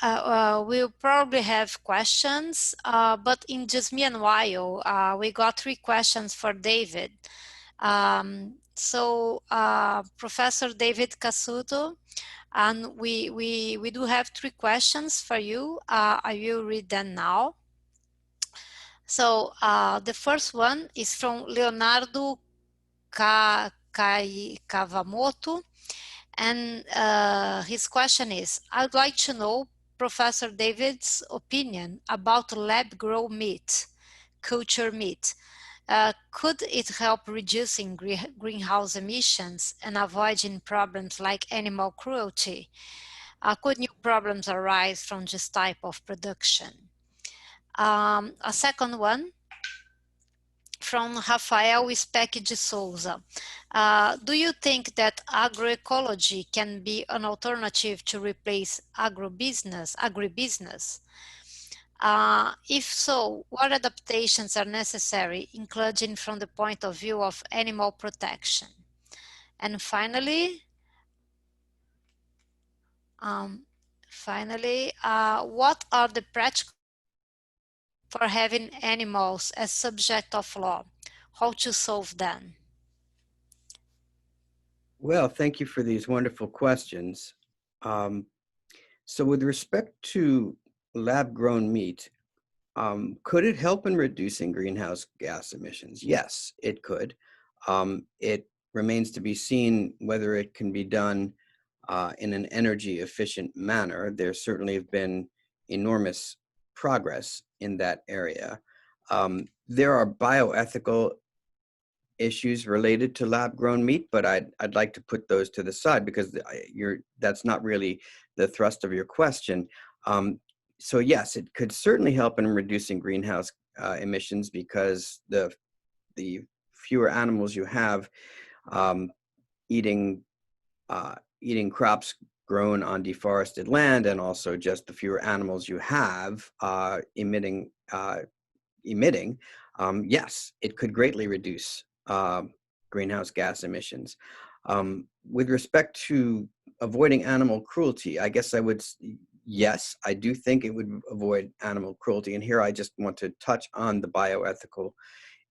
We'll probably have questions, but in just meanwhile, we got 3 questions for David. Professor David Cassuto, and we do have 3 questions for you. I will read them now. So the first one is from Leonardo Kavamoto, and his question is, I'd like to know Professor David's opinion about lab-grown meat, culture meat. Could it help reducing greenhouse emissions and avoiding problems like animal cruelty? Could new problems arise from this type of production? A second one from Rafael Speck de Souza. Do you think that agroecology can be an alternative to replace agribusiness? If so, what adaptations are necessary, including from the point of view of animal protection? And finally, what are the practical for having animals as subject of law? how to solve them? Well, thank you for these wonderful questions. So with respect to lab-grown meat, could it help in reducing greenhouse gas emissions? Yes, it could. It remains to be seen whether it can be done in an energy efficient manner. There certainly have been enormous progress in that area. There are bioethical issues related to lab-grown meat, but I'd like to put those to the side because that's not really the thrust of your question. So yes, it could certainly help in reducing greenhouse emissions because the fewer animals you have eating crops grown on deforested land, and also just the fewer animals you have emitting, yes, it could greatly reduce greenhouse gas emissions. With respect to avoiding animal cruelty, I guess yes, I do think it would avoid animal cruelty. And here I just want to touch on the bioethical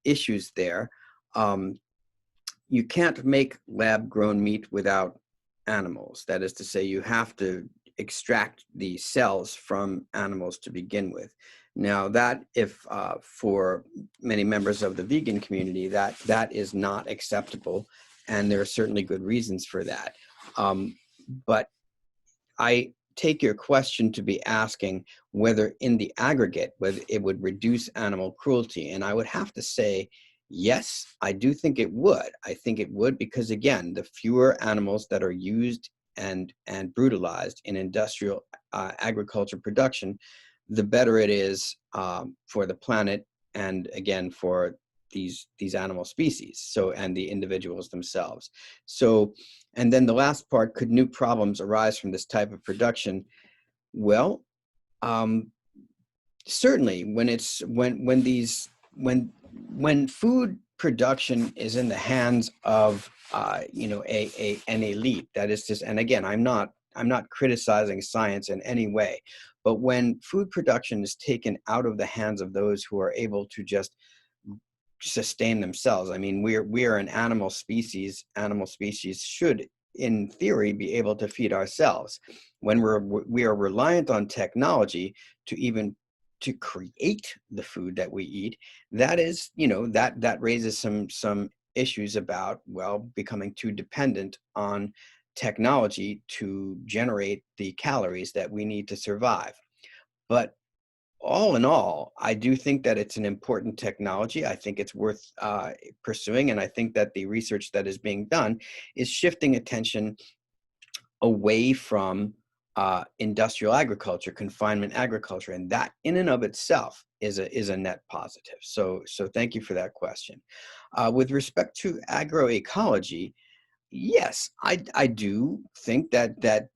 issues there. You can't make lab-grown meat without animals. That is to say, you have to extract the cells from animals to begin with. Now that if for many members of the vegan community, that is not acceptable, and there are certainly good reasons for that. But I take your question to be asking whether in the aggregate, whether it would reduce animal cruelty. And I would have to say, yes, I do think it would. I think it would because, again, the fewer animals that are used and brutalized in industrial agriculture production, the better it is for the planet and, again, for these animal species, so, and the individuals themselves. So, and then the last part, could new problems arise from this type of production? Well, certainly when food production is in the hands of an elite, that is just, and again, I'm not criticizing science in any way, but when food production is taken out of the hands of those who are able to just sustain themselves. I mean, we are an animal species. Animal species should, in theory, be able to feed ourselves. When we are reliant on technology to create the food that we eat, that is, that raises some issues about, well, becoming too dependent on technology to generate the calories that we need to survive. But all in all, I do think that it's an important technology. I think it's worth pursuing. And I think that the research that is being done is shifting attention away from industrial agriculture, confinement agriculture. And that in and of itself is a net positive. So thank you for that question. With respect to agroecology, yes, I do think that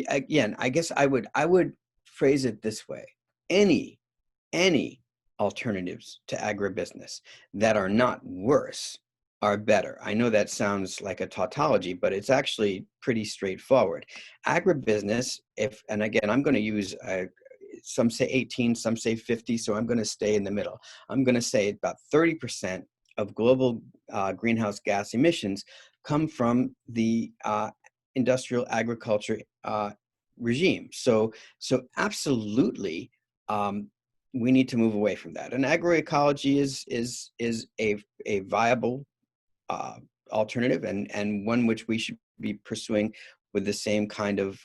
again, I guess I would phrase it this way. Any alternatives to agribusiness that are not worse are better. I know that sounds like a tautology, but it's actually pretty straightforward. Agribusiness, and again, I'm going to use, some say 18, some say 50, so I'm going to stay in the middle. I'm going to say about 30% of global greenhouse gas emissions come from the industrial agriculture regime. So absolutely, we need to move away from that. And agroecology is a viable alternative, and one which we should be pursuing with the same kind of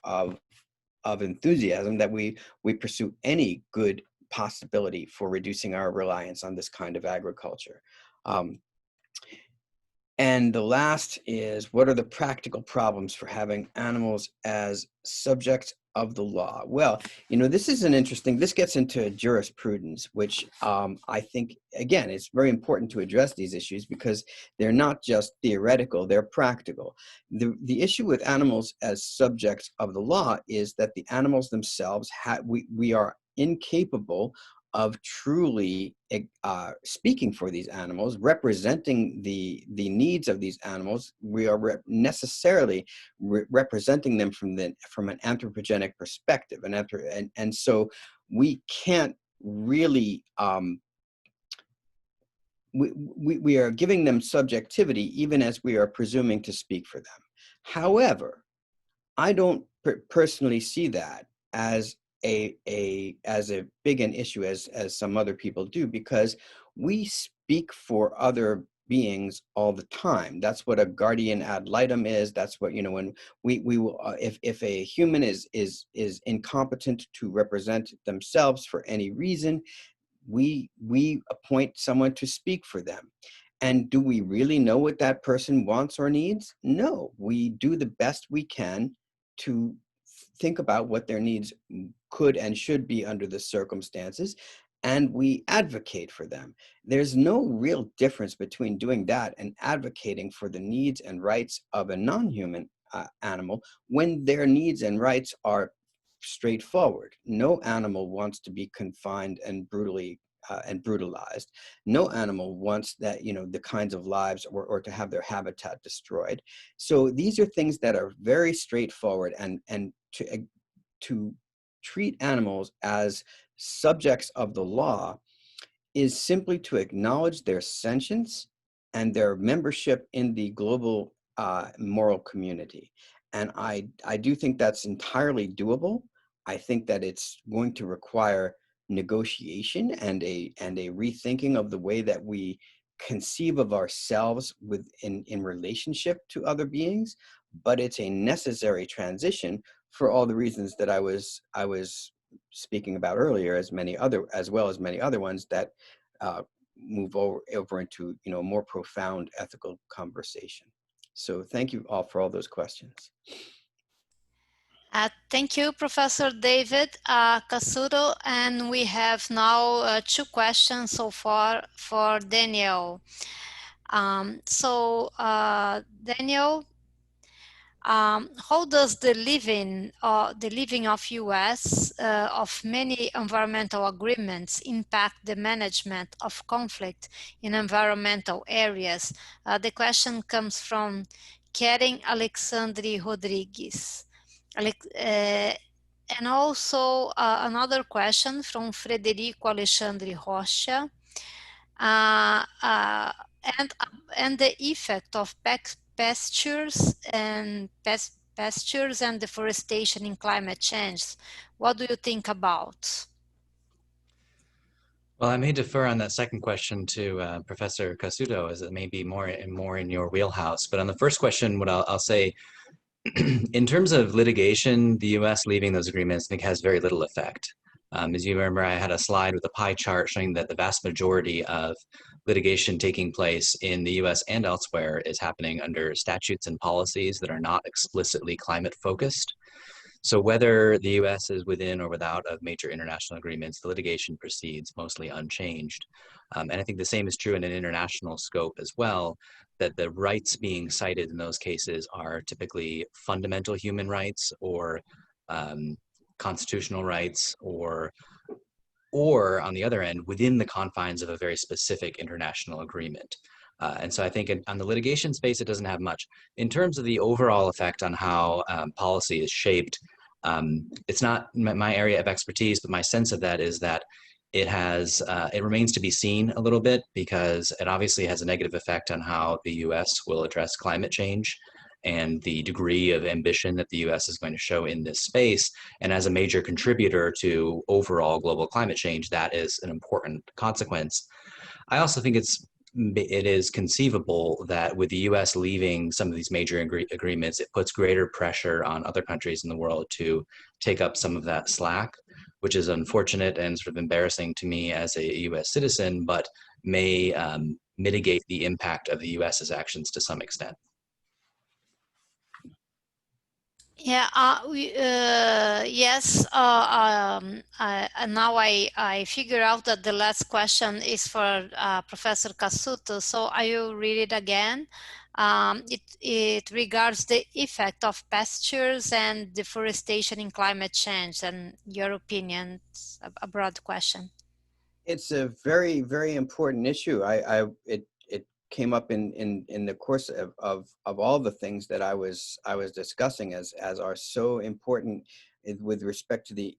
enthusiasm that we pursue any good possibility for reducing our reliance on this kind of agriculture. And the last is, what are the practical problems for having animals as subjects of the law? Well, this is this gets into jurisprudence, which I think, again, it's very important to address these issues because they're not just theoretical, they're practical. The issue with animals as subjects of the law is that the animals themselves, we are incapable of truly speaking for these animals, representing the needs of these animals. We are necessarily representing them from an anthropogenic perspective, and so we can't really we are giving them subjectivity even as we are presuming to speak for them. However, I don't personally see that as a big an issue as some other people do, because we speak for other beings all the time. That's what a guardian ad litem is. That's what, when we will, if a human is incompetent to represent themselves for any reason, we appoint someone to speak for them. And do we really know what that person wants or needs? No, we do the best we can to think about what their needs could and should be under the circumstances, and we advocate for them. There's no real difference between doing that and advocating for the needs and rights of a non-human animal when their needs and rights are straightforward. No animal wants to be confined and brutalized. No animal wants that, the kinds of lives or to have their habitat destroyed. So these are things that are very straightforward, and to treat animals as subjects of the law is simply to acknowledge their sentience and their membership in the global moral community. And I do think that's entirely doable. I think that it's going to require negotiation and a rethinking of the way that we conceive of ourselves in relationship to other beings, but it's a necessary transition for all the reasons that I was speaking about earlier, as well as many other ones that move over into more profound ethical conversation. So thank you all for all those questions. Thank you, Professor David Cassuto. And we have now 2 questions so far for Daniel. Daniel, how does the living of U.S. Of many environmental agreements impact the management of conflict in environmental areas? The question comes from Karen Alexandre Rodrigues. And also another question from Frederico Alexandre Rocha, and the effect of pastures and deforestation in climate change. What do you think about? Well, I may defer on that second question to Professor Cassuto, as it may be more in your wheelhouse. But on the first question, what I'll say, in terms of litigation, the U.S. leaving those agreements, I think, has very little effect. As you remember, I had a slide with a pie chart showing that the vast majority of litigation taking place in the U.S. and elsewhere is happening under statutes and policies that are not explicitly climate focused. So whether the U.S. is within or without of major international agreements, the litigation proceeds mostly unchanged. And I think the same is true in an international scope as well, that the rights being cited in those cases are typically fundamental human rights or constitutional rights, or on the other end, within the confines of a very specific international agreement. And so I think on the litigation space, it doesn't have much. In terms of the overall effect on how policy is shaped, it's not my area of expertise, but my sense of that is that it remains to be seen a little bit, because it obviously has a negative effect on how the U.S. will address climate change and the degree of ambition that the U.S. is going to show in this space. And as a major contributor to overall global climate change, that is an important consequence. I also think it is conceivable that with the U.S. leaving some of these major agreements, it puts greater pressure on other countries in the world to take up some of that slack, which is unfortunate and sort of embarrassing to me as a U.S. citizen, but may mitigate the impact of the U.S.'s actions to some extent. Yeah, yes. Now I figure out that the last question is for Professor Cassuto. So I will read it again. It regards the effect of pastures and deforestation in climate change, and your opinion. It's a broad question. It's a very, very important issue. It came up in the course of all the things that I was discussing as are so important with respect to the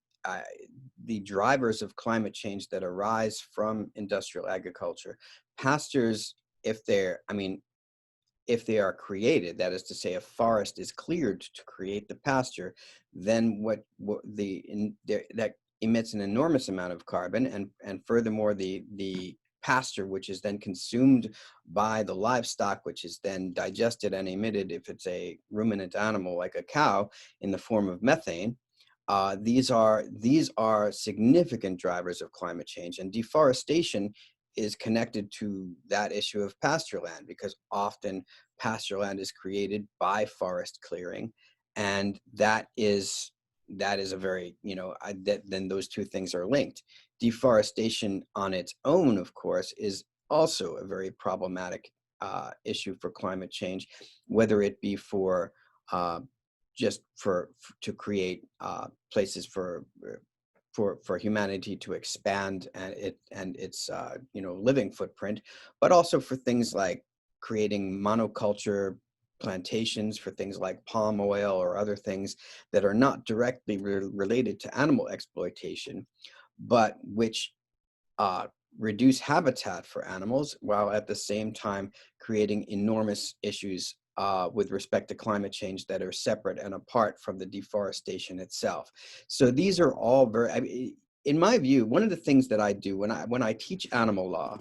the drivers of climate change that arise from industrial agriculture. Pastures, if they are created, that is to say, a forest is cleared to create the pasture, then that emits an enormous amount of carbon, and furthermore, the pasture, which is then consumed by the livestock, which is then digested and emitted, if it's a ruminant animal like a cow, in the form of methane. These are significant drivers of climate change, and deforestation is connected to that issue of pasture land, because often pasture land is created by forest clearing, and that is a very, then those two things are linked. Deforestation on its own, of course, is also a very problematic issue for climate change, whether it be for just to create places for humanity to expand and its living footprint, but also for things like creating monoculture plantations for things like palm oil or other things that are not directly related to animal exploitation, but which reduce habitat for animals, while at the same time creating enormous issues with respect to climate change that are separate and apart from the deforestation itself. So these are all very, in my view, one of the things that I do when I teach animal law,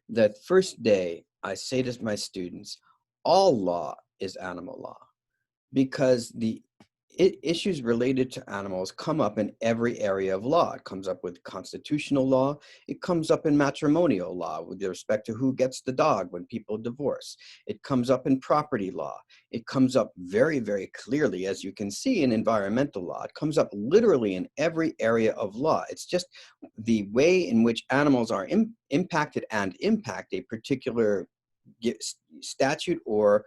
the first day I say to my students, all law is animal law, because the issues related to animals come up in every area of law. It comes up with constitutional law. It comes up in matrimonial law with respect to who gets the dog when people divorce. It comes up in property law. It comes up very, very clearly, as you can see, in environmental law. It comes up literally in every area of law. It's just the way in which animals are impacted and impact a particular statute or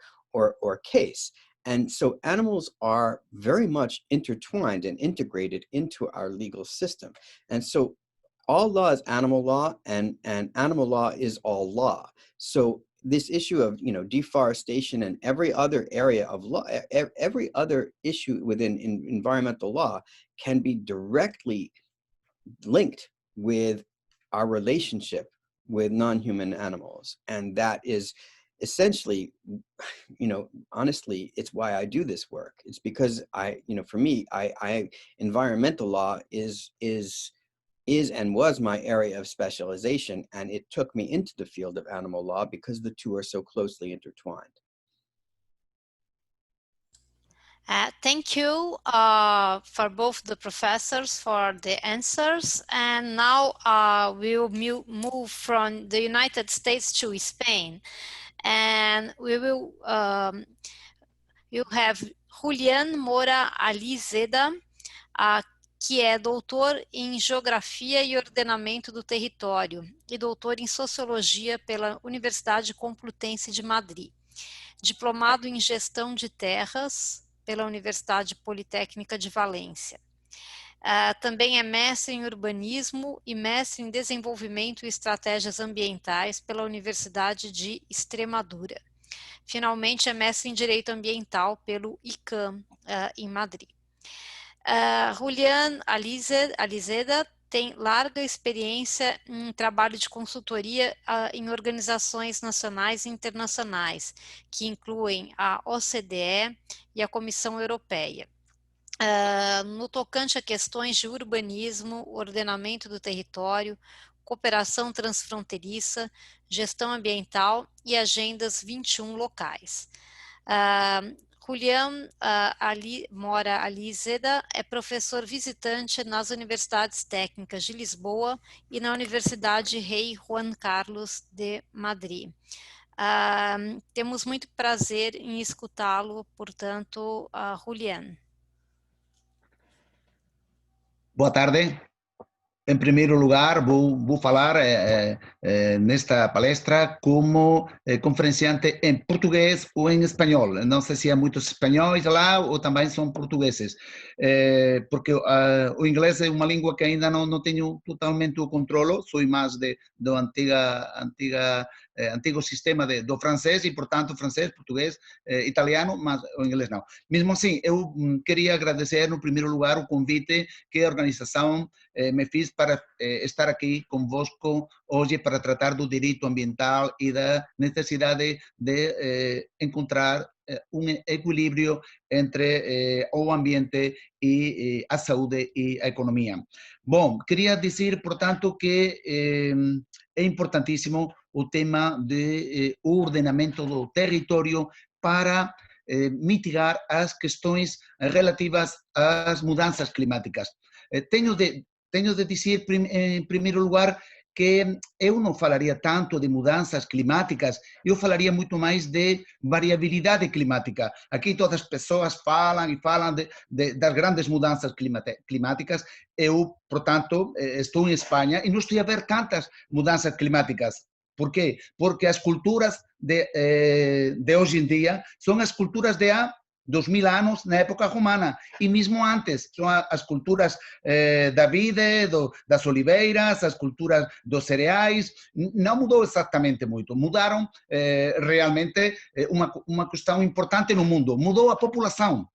case. And so animals are very much intertwined and integrated into our legal system. And so all law is animal law, and animal law is all law. So this issue of deforestation and every other area of law, every other issue within environmental law can be directly linked with our relationship with non-human animals. And that is essentially, honestly, it's why I do this work. It's because for me, environmental law is and was my area of specialization, and it took me into the field of animal law because the two are so closely intertwined. Thank you for both the professors for the answers. And now we'll move from the United States to Spain. And we will have Julian Mora Aliseda, que é doutor em Geografia e Ordenamento do Território e doutor em Sociologia pela Universidade Complutense de Madrid. Diplomado em Gestão de Terras pela Universidade Politécnica de Valência. Também é mestre em Urbanismo e mestre em Desenvolvimento e Estratégias Ambientais pela Universidade de Extremadura. Finalmente, é mestre em Direito Ambiental pelo ICAM, em Madrid. Julian Aliseda tem larga experiência em trabalho de consultoria em organizações nacionais e internacionais, que incluem a OCDE e a Comissão Europeia. No tocante a questões de urbanismo, ordenamento do território, cooperação transfronteiriça, gestão ambiental e agendas 21 locais. Julian Mora Aliseda é professor visitante nas Universidades Técnicas de Lisboa e na Universidade Rei Juan Carlos de Madrid. Temos muito prazer em escutá-lo, portanto, Julian. Boa tarde. Em primeiro lugar, vou falar nesta palestra como conferenciante em português ou em espanhol. Não sei se há muitos espanhóis lá ou também são portugueses, porque o inglês é uma língua que ainda não tenho totalmente o controle, sou mais da antiga antigo sistema do francês e, portanto, francês, português, italiano, mas o inglês não. Mesmo assim, eu queria agradecer, no primeiro lugar, o convite que a organização me fez para estar aqui convosco hoje para tratar do direito ambiental e da necessidade de encontrar equilíbrio entre o ambiente e a saúde e a economia. Bom, queria dizer, portanto, que é importantíssimo o tema do ordenamento do território para mitigar as questões relativas às mudanças climáticas. Tenho de dizer, em primeiro lugar, que eu não falaria tanto de mudanças climáticas, eu falaria muito mais de variabilidade climática. Aqui todas as pessoas falam das grandes mudanças climáticas. Eu, portanto, estou em Espanha e não estou a ver tantas mudanças climáticas. Por quê? Porque as culturas de hoje em dia são as culturas de há 2000 anos na época romana e mesmo antes, são as culturas da vide, das oliveiras, as culturas dos cereais, não mudou exatamente muito, mudaram realmente uma questão importante no mundo, mudou a população.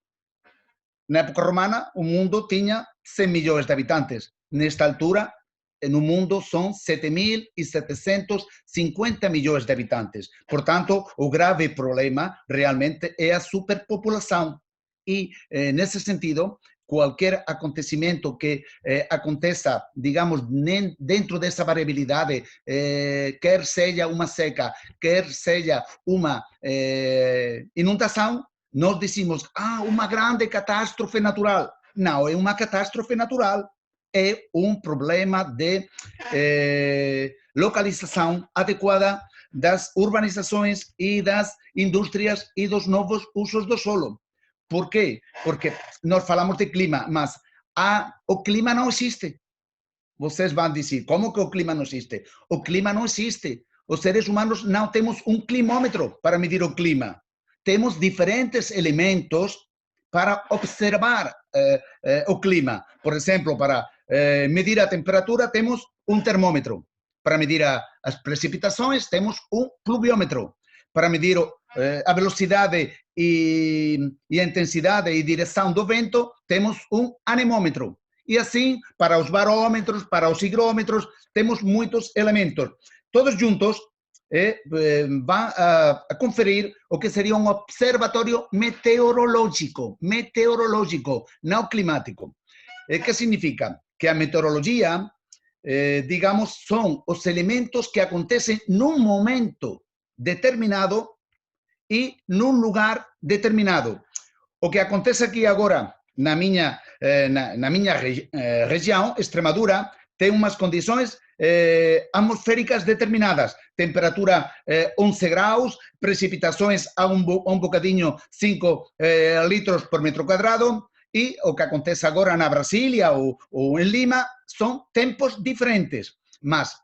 Na época romana, o mundo tinha 100 milhões de habitantes, nesta altura, no mundo são 7.750 milhões de habitantes. Portanto, o grave problema realmente é a superpopulação. E, nesse sentido, qualquer acontecimento que aconteça, digamos, dentro dessa variabilidade, quer seja uma seca, quer seja uma inundação, nós dizemos, uma grande catástrofe natural. Não é uma catástrofe natural. É um problema de localização adequada das urbanizações e das indústrias e dos novos usos do solo. Por quê? Porque nós falamos de clima, mas o clima não existe. Vocês vão dizer, como que o clima não existe? O clima não existe. Os seres humanos não temos um climômetro para medir o clima. Temos diferentes elementos para observar o clima. Por exemplo, para medir a temperatura, temos um termômetro. Para medir as precipitações, temos um pluviômetro. Para medir a velocidade e a intensidade e direção do vento, temos um anemômetro. E assim, para os barômetros, para os higrômetros, temos muitos elementos. Todos juntos vão a conferir o que seria um observatório meteorológico, não climático. Que significa? Que a meteorologia, digamos, são os elementos que acontecem num momento determinado e num lugar determinado. O que acontece aqui agora na minha região, Extremadura, tem umas condições atmosféricas determinadas. Temperatura 11 graus, precipitações a um bocadinho 5 litros por metro quadrado. E o que acontece agora na Brasília ou em Lima são tempos diferentes. Mas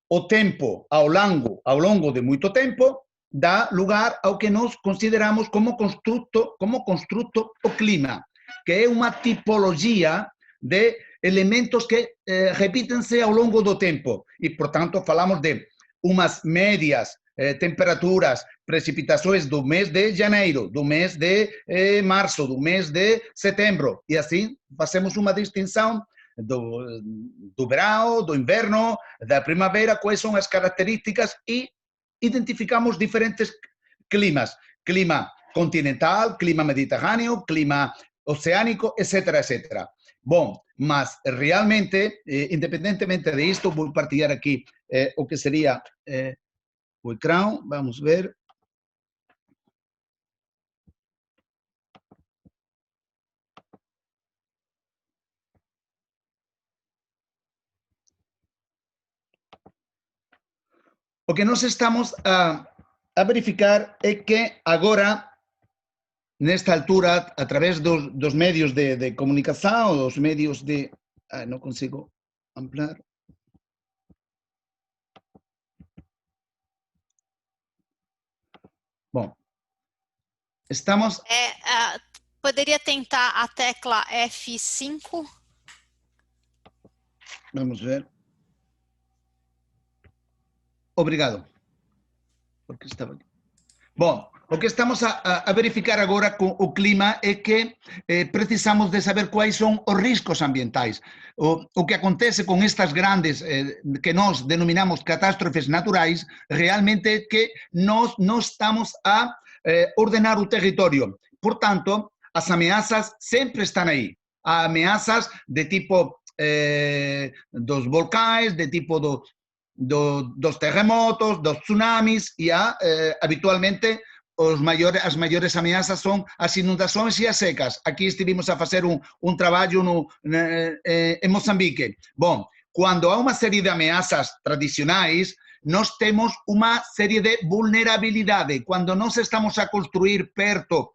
o tempo ao longo de muito tempo dá lugar ao que nós consideramos como construto o clima, que é uma tipologia de elementos que repitem-se ao longo do tempo. E, portanto, falamos de umas médias temperaturas, precipitações do mês de janeiro, do mês de março, do mês de setembro. E assim fazemos uma distinção do verão, do inverno, da primavera, quais são as características e identificamos diferentes climas. Clima continental, clima mediterrâneo, clima oceânico, etc, etc. Bom, mas realmente, independentemente disto, vou partilhar aqui o que seria o ecrã, vamos ver. O que nós estamos a verificar é que agora, nesta altura, através dos meios de comunicação, dos meios de... não consigo ampliar. Bom, estamos... Poderia tentar a tecla F5? Vamos ver. Obrigado. Porque estava aqui. Bom, o que estamos a verificar agora com o clima é que precisamos de saber quais são os riscos ambientais. O que acontece com estas grandes, que nós denominamos catástrofes naturais, realmente é que nós não estamos a ordenar o território. Portanto, as ameaças sempre estão aí. Há ameaças de tipo dos vulcães, de tipo dos terremotos, dos tsunamis, e há, habitualmente, as maiores ameaças são as inundações e as secas. Aqui estivemos a fazer um trabalho em Moçambique. Bom, quando há uma série de ameaças tradicionais, nós temos uma série de vulnerabilidade. Quando nós estamos a construir perto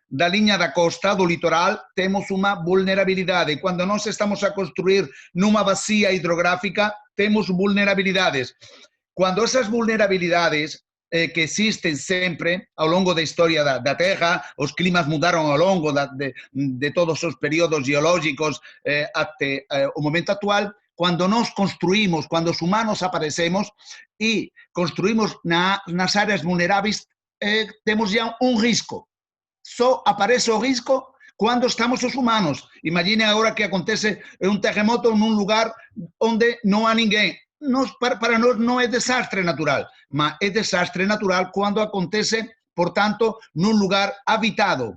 da linha da costa, do litoral, temos uma vulnerabilidade. Quando nós estamos a construir numa bacia hidrográfica, temos vulnerabilidades. Quando essas vulnerabilidades que existem sempre ao longo da história da Terra, os climas mudaram ao longo de todos os períodos geológicos até o momento atual, quando nós construímos, quando os humanos aparecemos e construímos nas áreas vulneráveis, temos já um risco. Só aparece o risco quando estamos os humanos. Imaginem agora que acontece um terremoto num lugar onde não há ninguém. Para nós não é desastre natural, mas é desastre natural quando acontece, portanto, num lugar habitado.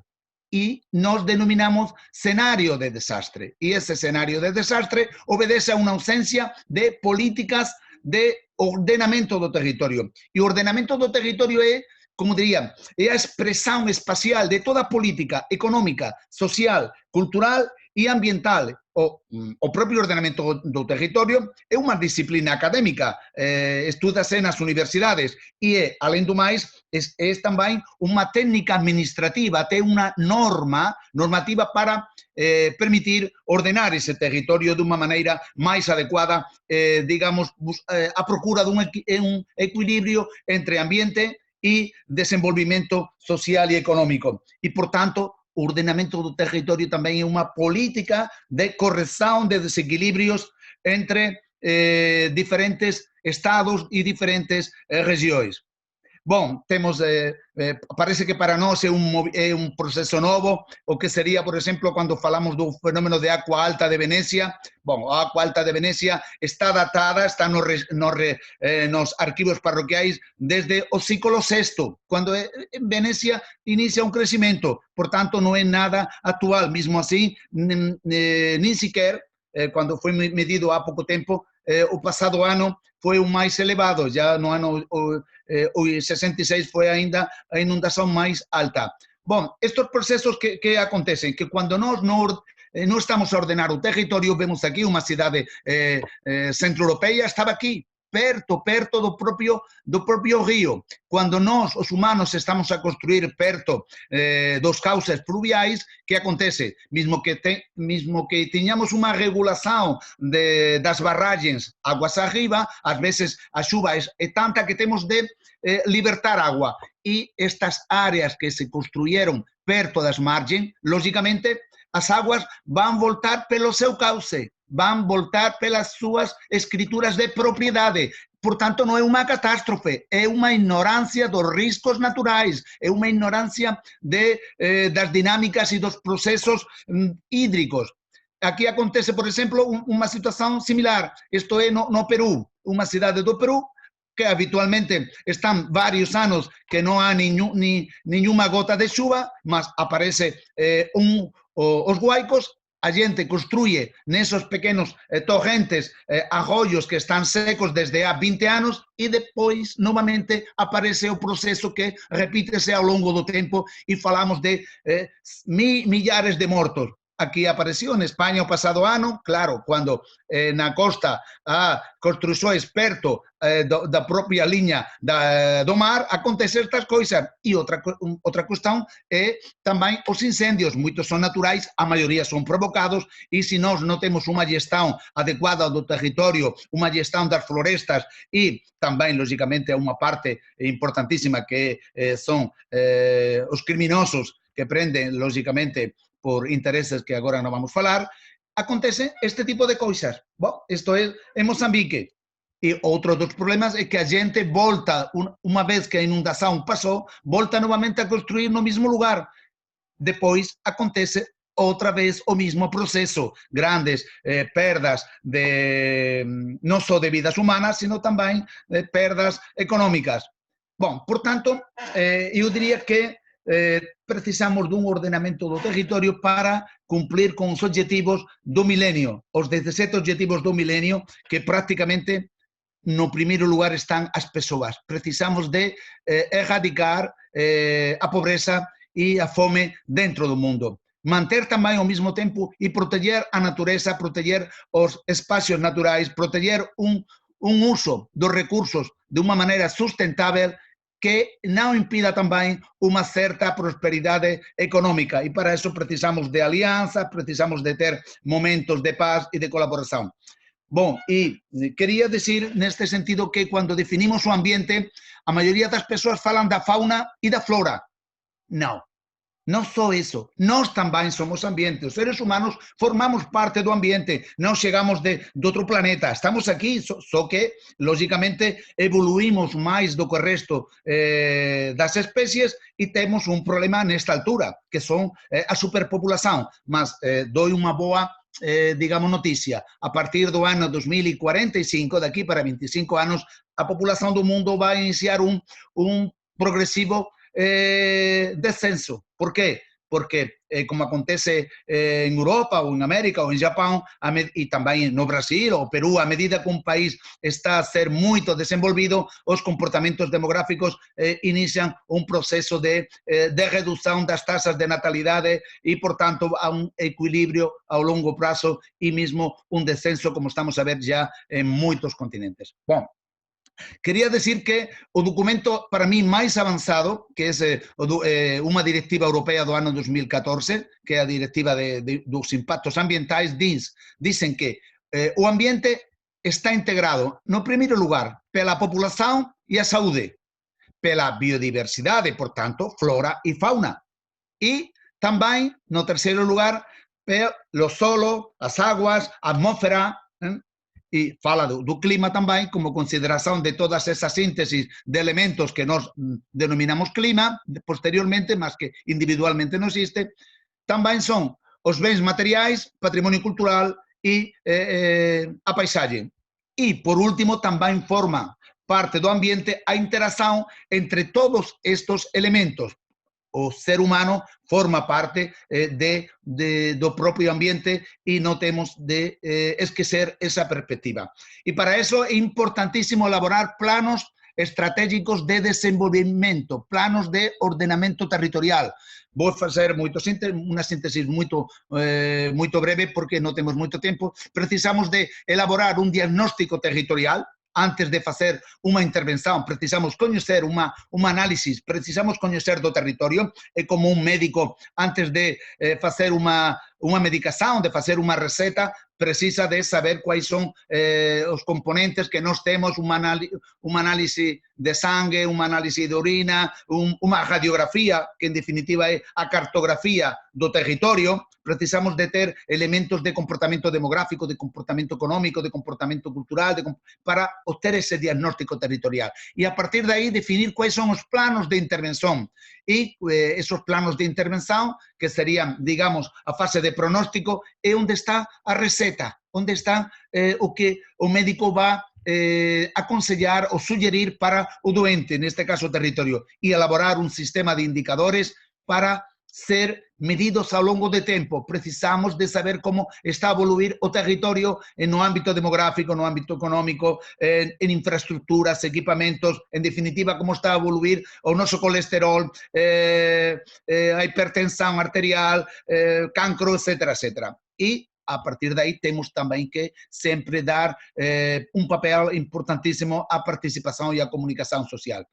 E nós denominamos cenário de desastre. E esse cenário de desastre obedece a uma ausência de políticas de ordenamento do território. E o ordenamento do território é, como diria, é a expressão espacial de toda a política econômica, social, cultural e ambiental. O próprio ordenamento do território é uma disciplina acadêmica, estuda-se nas universidades e é, além do mais, é também uma técnica administrativa, tem uma normativa para permitir ordenar esse território de uma maneira mais adequada, digamos, à procura de um equilíbrio entre ambiente e desenvolvimento social e econômico. E, portanto, o ordenamento do território também é uma política de correção de desequilíbrios entre diferentes estados e diferentes regiões. Bom, temos, parece que para nós é um processo novo, o que seria, por exemplo, quando falamos do fenômeno de água alta de Venecia. Bom, a água alta de Venecia está datada, está nos arquivos parroquiais desde o século VI, quando Venecia inicia um crescimento, portanto não é nada atual, mesmo assim, nem sequer, quando foi medido há pouco tempo, o passado ano foi o mais elevado, já no ano 66 foi ainda a inundação mais alta. Bom, estes processos que acontecem, que quando nós não estamos a ordenar o território, vemos aqui uma cidade centro-europeia, estava aqui, perto do próprio rio. Quando nós, os humanos, estamos a construir perto dos cauces pluviais, que acontece? Mesmo que tenhamos uma regulação das barragens águas arriba, às vezes a chuva é tanta que temos de libertar água. E estas áreas que se construíram perto das margens, logicamente, as águas vão voltar pelo seu cauce, vão voltar pelas suas escrituras de propriedade. Portanto, não é uma catástrofe, é uma ignorância dos riscos naturais, é uma ignorância das dinâmicas e dos processos hídricos. Aqui acontece, por exemplo, uma situação similar. Isto é no Peru, uma cidade do Peru, que habitualmente estão vários anos que não há nenhuma gota de chuva, mas aparece os huaicos, a gente construye nesos pequenos torrentes, arroyos que están secos desde há 20 anos e depois, novamente, aparece o proceso que repítese ao longo do tempo e falamos de milhares de mortos. Aquí apareció en España o pasado ano, claro, cuando na costa há construções perto da própria linha do mar, acontecem estas coisas. E outra questão é também os incêndios. Muitos são naturais, a maioria são provocados, e se nós não temos uma gestão adequada do território, uma gestão das florestas, e também, logicamente, uma parte importantíssima que são os criminosos que prendem, logicamente, por intereses que agora não vamos falar, acontece este tipo de coisas. Bom, isto é em Moçambique. E outro dos problemas é que a gente volta, uma vez que a inundação passou, volta novamente a construir no mesmo lugar. Depois acontece outra vez o mesmo processo, grandes perdas não só de vidas humanas, sino também perdas econômicas. Bom, portanto, eu diria que precisamos de um ordenamento do território para cumprir com os objetivos do milenio, os 17 objetivos do milenio, que praticamente no primeiro lugar estão as pessoas. Precisamos de erradicar a pobreza e a fome dentro do mundo. Manter também ao mesmo tempo e proteger a natureza, proteger os espaços naturais, proteger um uso dos recursos de uma maneira sustentável que não impida também uma certa prosperidade econômica. E para isso precisamos de alianças, precisamos de ter momentos de paz e de colaboração. Bom, e queria dizer neste sentido que quando definimos o ambiente, a maioria das pessoas falam da fauna e da flora. Não, não só isso. Nós também somos ambiente. Os seres humanos formamos parte do ambiente. Não chegamos de outro planeta. Estamos aqui, só que, logicamente, evoluímos mais do que o resto das espécies e temos um problema nesta altura, que são a superpopulação. Mas dou uma boa digamos, notícia. A partir do ano 2045, daqui para 25 anos, a população do mundo vai iniciar um progressivo descenso. Por quê? Porque, como acontece em Europa, ou em América, ou em Japão, e também no Brasil, ou Peru, à medida que um país está a ser muito desenvolvido, os comportamentos demográficos iniciam um processo de redução das taxas de natalidade e, portanto, há um equilíbrio ao longo prazo e mesmo um descenso, como estamos a ver já em muitos continentes. Bom, queria dizer que o documento, para mim, mais avançado, que é uma diretiva europeia do ano 2014, que é a diretiva dos impactos ambientais, dizem que o ambiente está integrado, no primeiro lugar, pela população e a saúde, pela biodiversidade, portanto, flora e fauna, e também, no terceiro lugar, pelo solo, as águas, a atmósfera, e fala do clima também, como consideração de todas essas sínteses de elementos que nós denominamos clima, posteriormente, mas que individualmente não existe. Também são os bens materiais, patrimônio cultural e a paisagem. E, por último, também forma parte do ambiente a interação entre todos estes elementos. O ser humano forma parte do próprio ambiente e não temos de esquecer essa perspectiva. E para isso é importantíssimo elaborar planos estratégicos de desenvolvimento, planos de ordenamento territorial. Vou fazer uma síntese muito breve porque não temos muito tempo. Precisamos de elaborar um diagnóstico territorial. Antes de fazer uma intervenção, precisamos conhecer uma análise, precisamos conhecer do território. É como um médico, antes de fazer uma medicação, de fazer uma receita, precisa de saber quais são os componentes que nós temos, uma análise de sangue, uma análise de urina, uma radiografia, que em definitiva é a cartografia do território. Precisamos de ter elementos de comportamento demográfico, de comportamento econômico, de comportamento cultural, para obter esse diagnóstico territorial. E a partir daí definir quais são os planos de intervenção. E esses planos de intervenção, que seriam, digamos, a fase de pronóstico, é onde está a receita, onde está o que o médico vai aconselhar ou sugerir para o doente, neste caso o território, e elaborar um sistema de indicadores para ser medidos ao longo do tempo. Precisamos de saber como está a evoluir o território no âmbito demográfico, no âmbito econômico, em infraestruturas, equipamentos, em definitiva, como está a evoluir o nosso colesterol, a hipertensão arterial, cancro, etc, etc. E a partir daí temos também que sempre dar um papel importantíssimo à participação e à comunicação social.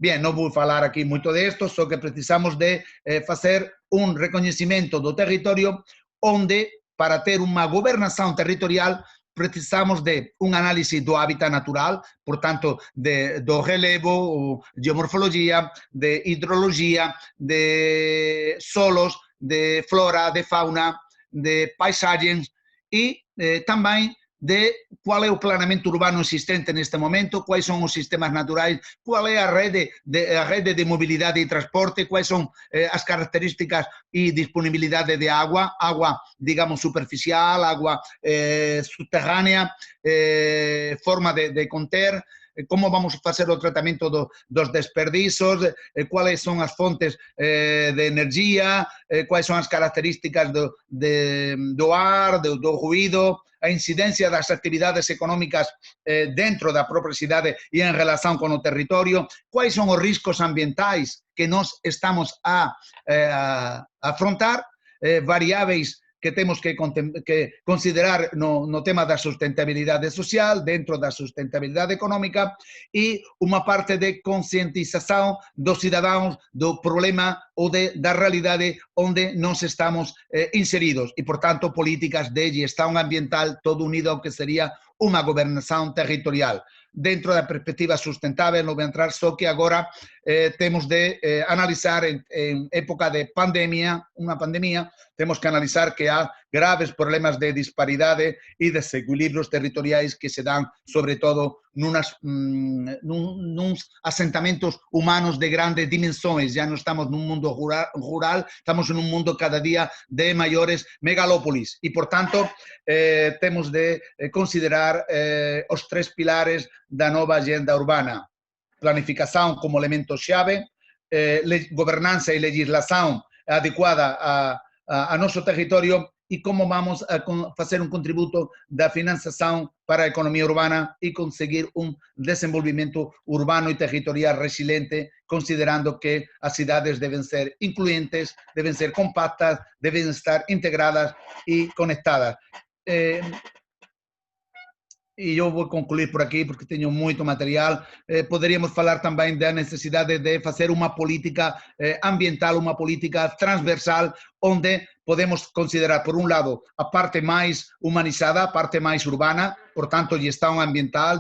Bem, não vou falar aqui muito disto, só que precisamos de fazer um reconhecimento do território onde, para ter uma governação territorial, precisamos de uma análise do hábitat natural, portanto, do relevo, geomorfologia, de hidrologia, de solos, de flora, de fauna, de paisagens e também de qual é o planeamento urbano existente neste momento, quais são os sistemas naturais, qual é a rede de mobilidade e transporte, quais são as características e disponibilidade de água, digamos, superficial, água subterrânea, forma de conter, como vamos facer o tratamento dos desperdizos, quais são as fontes de energia, quais são as características do ar, do ruído, a incidência das atividades económicas dentro da própria cidade e em relação com o território, quais são os riscos ambientais que nós estamos a afrontar, variáveis que temos que considerar no tema da sustentabilidade social, dentro da sustentabilidade económica, e uma parte de conscientização dos cidadãos do problema ou da realidade onde nós estamos inseridos. E, portanto, políticas de gestão ambiental, todo unido ao que seria uma governação territorial. Dentro da perspectiva sustentável, não vou entrar, só que agora temos de analisar em época de pandemia, temos que analisar que há graves problemas de disparidade e desequilíbrios territoriais que se dão, sobretudo, nuns assentamentos humanos de grandes dimensões. Já não estamos num mundo rural, estamos num mundo cada dia de maiores megalópolis. E, portanto, temos de considerar os 3 pilares da nova agenda urbana. Planificação como elemento-chave, governança e legislação adequada a nosso território e como vamos a fazer contributo da financiação para a economia urbana e conseguir desenvolvimento urbano e territorial resiliente, considerando que as cidades devem ser incluentes, devem ser compactas, devem estar integradas e conectadas. E eu vou concluir por aqui, porque tenho muito material. Poderíamos falar também da necessidade de fazer uma política ambiental, uma política transversal, onde podemos considerar, por um lado, a parte mais humanizada, a parte mais urbana, portanto, gestão ambiental,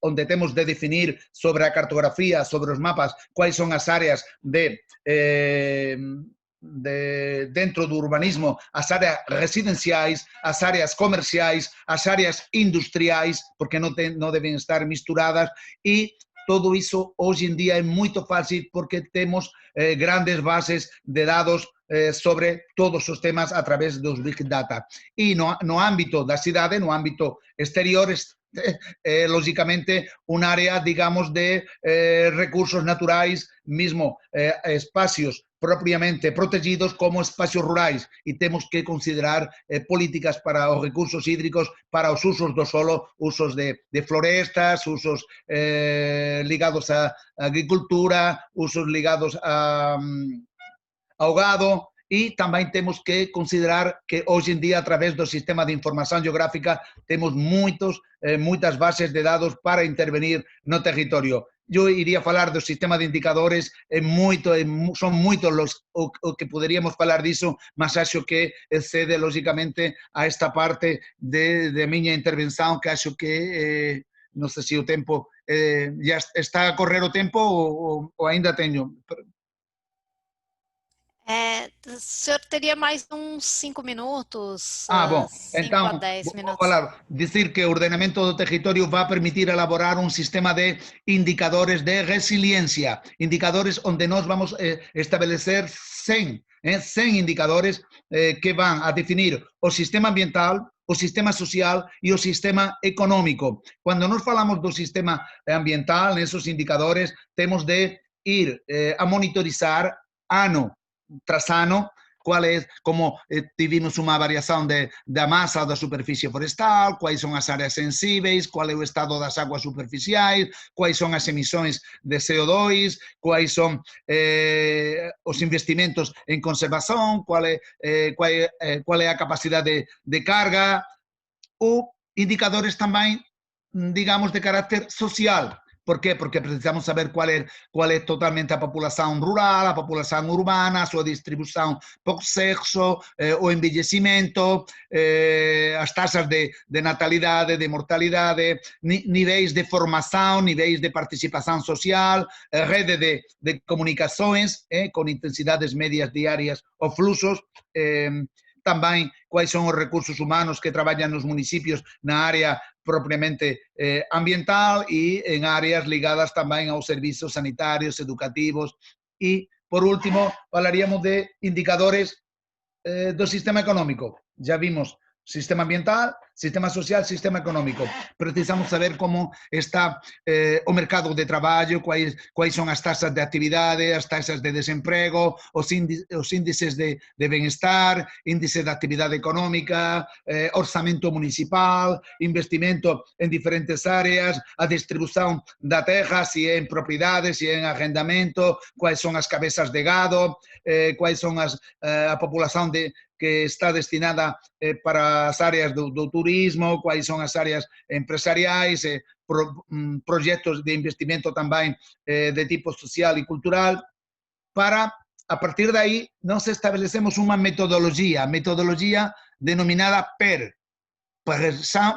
onde temos de definir sobre a cartografia, sobre os mapas, quais são as áreas dentro do urbanismo, as áreas residenciais, as áreas comerciais, as áreas industriais, porque não devem estar misturadas, e tudo isso hoje em dia é muito fácil porque temos grandes bases de dados sobre todos os temas através dos Big Data. E no âmbito da cidade, no âmbito exterior, lógicamente, uma área, digamos, de recursos naturais, mesmo espacios propiamente protegidos como espacios rurais, e temos que considerar políticas para os recursos hídricos, para os usos do solo, usos de florestas, usos ligados à agricultura, usos ligados ao gado. E também temos que considerar que hoje em dia, através do sistema de informação geográfica, temos muitas bases de dados para intervenir no território. Eu iria falar do sistema de indicadores, são muitos o que poderíamos falar disso, mas acho que excede, logicamente, a esta parte de minha intervenção, que acho que, não sei se o tempo, já está a correr o tempo ou ainda tenho... O senhor teria mais uns 5 minutos, bom, 5 a 10 minutos. Vou falar, dizer que o ordenamento do território vai permitir elaborar um sistema de indicadores de resiliência, indicadores onde nós vamos estabelecer 100 indicadores que vão a definir o sistema ambiental, o sistema social e o sistema econômico. Quando nós falamos do sistema ambiental, nesses indicadores, temos de ir a monitorizar ano tras ano, como tivemos uma variação da massa da superfície florestal, quais são as áreas sensíveis, qual é o estado das águas superficiais, quais são as emissões de CO2, quais são os investimentos em conservação, qual é a capacidade de carga, ou indicadores também, digamos, de caráter social. Por quê? Porque precisamos saber qual é totalmente a população rural, a população urbana, a sua distribuição por sexo, o envelhecimento, as taxas de natalidade, de mortalidade, níveis de formação, níveis de participação social, rede de comunicações, com intensidades médias diárias ou fluxos. também quais são os recursos humanos que trabalham nos municípios na área propriamente ambiental e em áreas ligadas também aos serviços sanitários, educativos. E, por último, falaríamos de indicadores do sistema económico. Já vimos sistema ambiental, sistema social, sistema económico. Precisamos saber como está o mercado de trabalho, quais são as taxas de atividade, as taxas de desemprego, os índices de bem-estar, índice de atividade económica, orçamento municipal, investimento em diferentes áreas, a distribuição da terra, se é em propriedade, se é em arrendamento, quais são as cabeças de gado, quais são a população que está destinada para as áreas do turismo, quais são as áreas empresariais, projetos de investimento também de tipo social e cultural, para, a partir daí, nós estabelecemos uma metodologia denominada PER,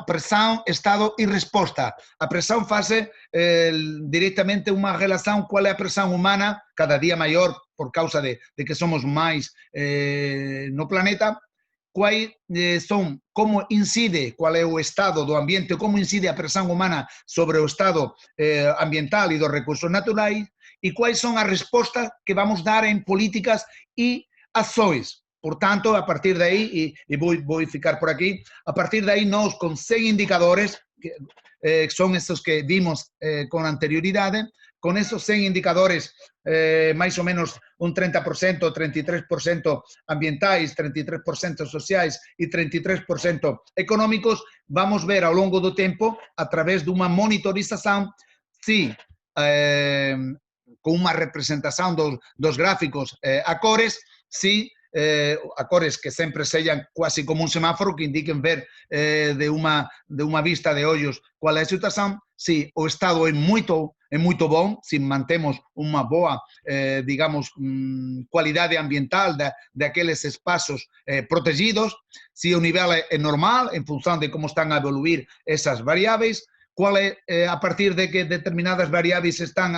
pressão, estado e resposta. A pressão faz diretamente uma relação qual é a pressão humana, cada dia maior por causa de que somos mais no planeta, quais são, como incide, qual é o estado do ambiente, como incide a pressão humana sobre o estado ambiental e dos recursos naturais, e quais são as respostas que vamos dar em políticas e ações. Portanto, a partir daí, e vou ficar por aqui, a partir daí nós com 100 indicadores, que são esses que vimos com anterioridade, com esses 100 indicadores, mais ou menos um 30%, 33% ambientais, 33% sociais e 33% econômicos, vamos ver ao longo do tempo, através de uma monitorização, se com uma representação dos gráficos a cores, se a cores que sempre sejam quase como um semáforo, que indiquem ver de uma vista de olhos qual é a situação, se o estado é muito bom, se mantemos uma boa, digamos, qualidade ambiental daqueles espaços protegidos, se o nível é normal, em função de como estão a evoluir essas variáveis, qual é, a partir de que determinadas variáveis estão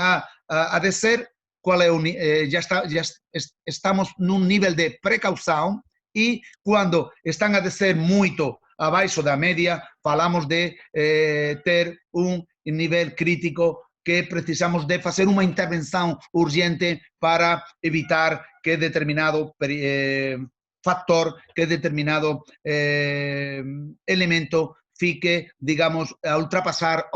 a descer, qual é já estamos num nível de precaução, e quando estão a descer muito abaixo da média, falamos de ter um nível crítico que precisamos de fazer uma intervenção urgente para evitar que determinado fator, que determinado elemento fique, digamos, a ultrapassar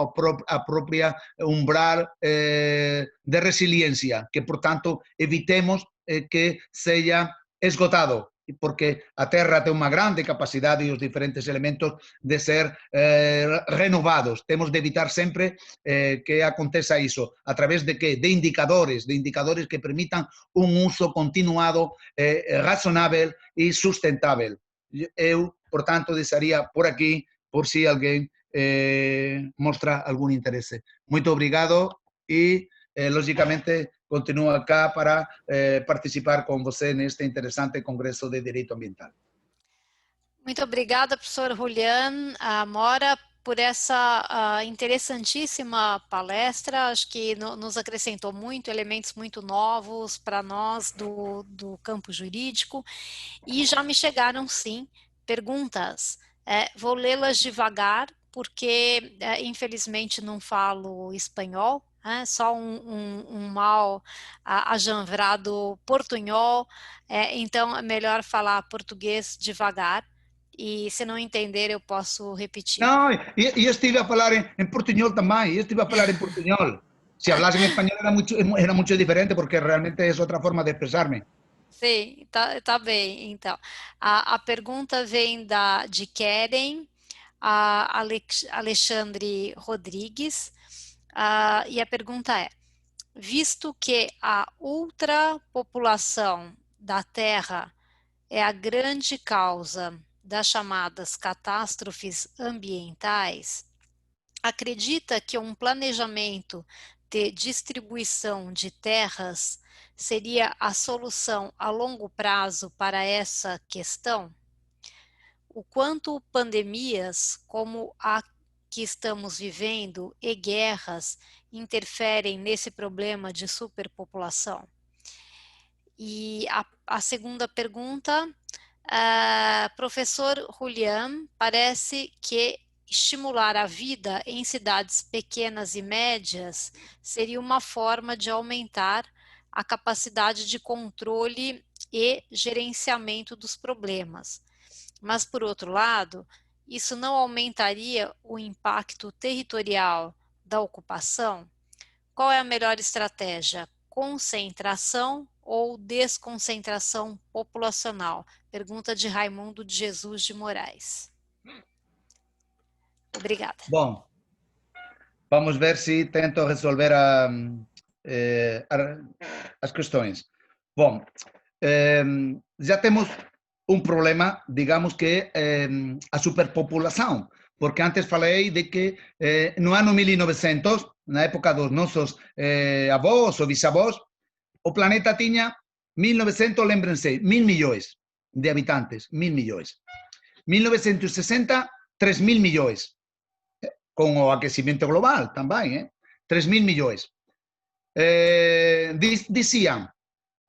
a própria umbral de resiliência, que, portanto, evitemos que seja esgotado, porque a Terra tem uma grande capacidade e os diferentes elementos de ser renovados. Temos de evitar sempre que aconteça isso, a través de quê? De indicadores que permitam um uso continuado, razonável e sustentável. Eu, portanto, deixaria por aqui, por si alguém mostra algum interesse. Muito obrigado e, logicamente, continuo acá para participar com você neste interessante Congresso de Direito Ambiental. Muito obrigada, professor Julian, Mora, por essa interessantíssima palestra. Acho que nos acrescentou muito, elementos muito novos para nós do campo jurídico, e já me chegaram, sim, perguntas. Vou lê-las devagar, porque infelizmente não falo espanhol, só um mal ajanvrado portunhol, então é melhor falar português devagar, e se não entender eu posso repetir. Não, eu estive a falar em portunhol também, eu estive a falar em portunhol. Se hablas em espanhol era muito diferente, porque realmente é outra forma de expressar-me. Sim, tá bem, então. A pergunta vem de Keren, Alexandre Rodrigues, e a pergunta é: visto que a ultrapopulação da Terra é a grande causa das chamadas catástrofes ambientais, acredita que um planejamento de distribuição de terras seria a solução a longo prazo para essa questão? O quanto pandemias como a que estamos vivendo e guerras interferem nesse problema de superpopulação? E a segunda pergunta Professor Julian, parece que estimular a vida em cidades pequenas e médias seria uma forma de aumentar a capacidade de controle e gerenciamento dos problemas. Mas, por outro lado, isso não aumentaria o impacto territorial da ocupação? Qual é a melhor estratégia? Concentração ou desconcentração populacional? Pergunta de Raimundo de Jesus de Moraes. Obrigada. Bom, vamos ver se tento resolver as questões. Bom, já temos um problema, digamos que a superpopulação, porque antes falei de que no ano 1900, na época dos nossos avós ou bisavós, o planeta tinha 1900, lembrem-se, 1.000 milhões de habitantes, 1.000 milhões. 1960, 3.000 milhões, com o aquecimento global também, 3.000 milhões. Diziam,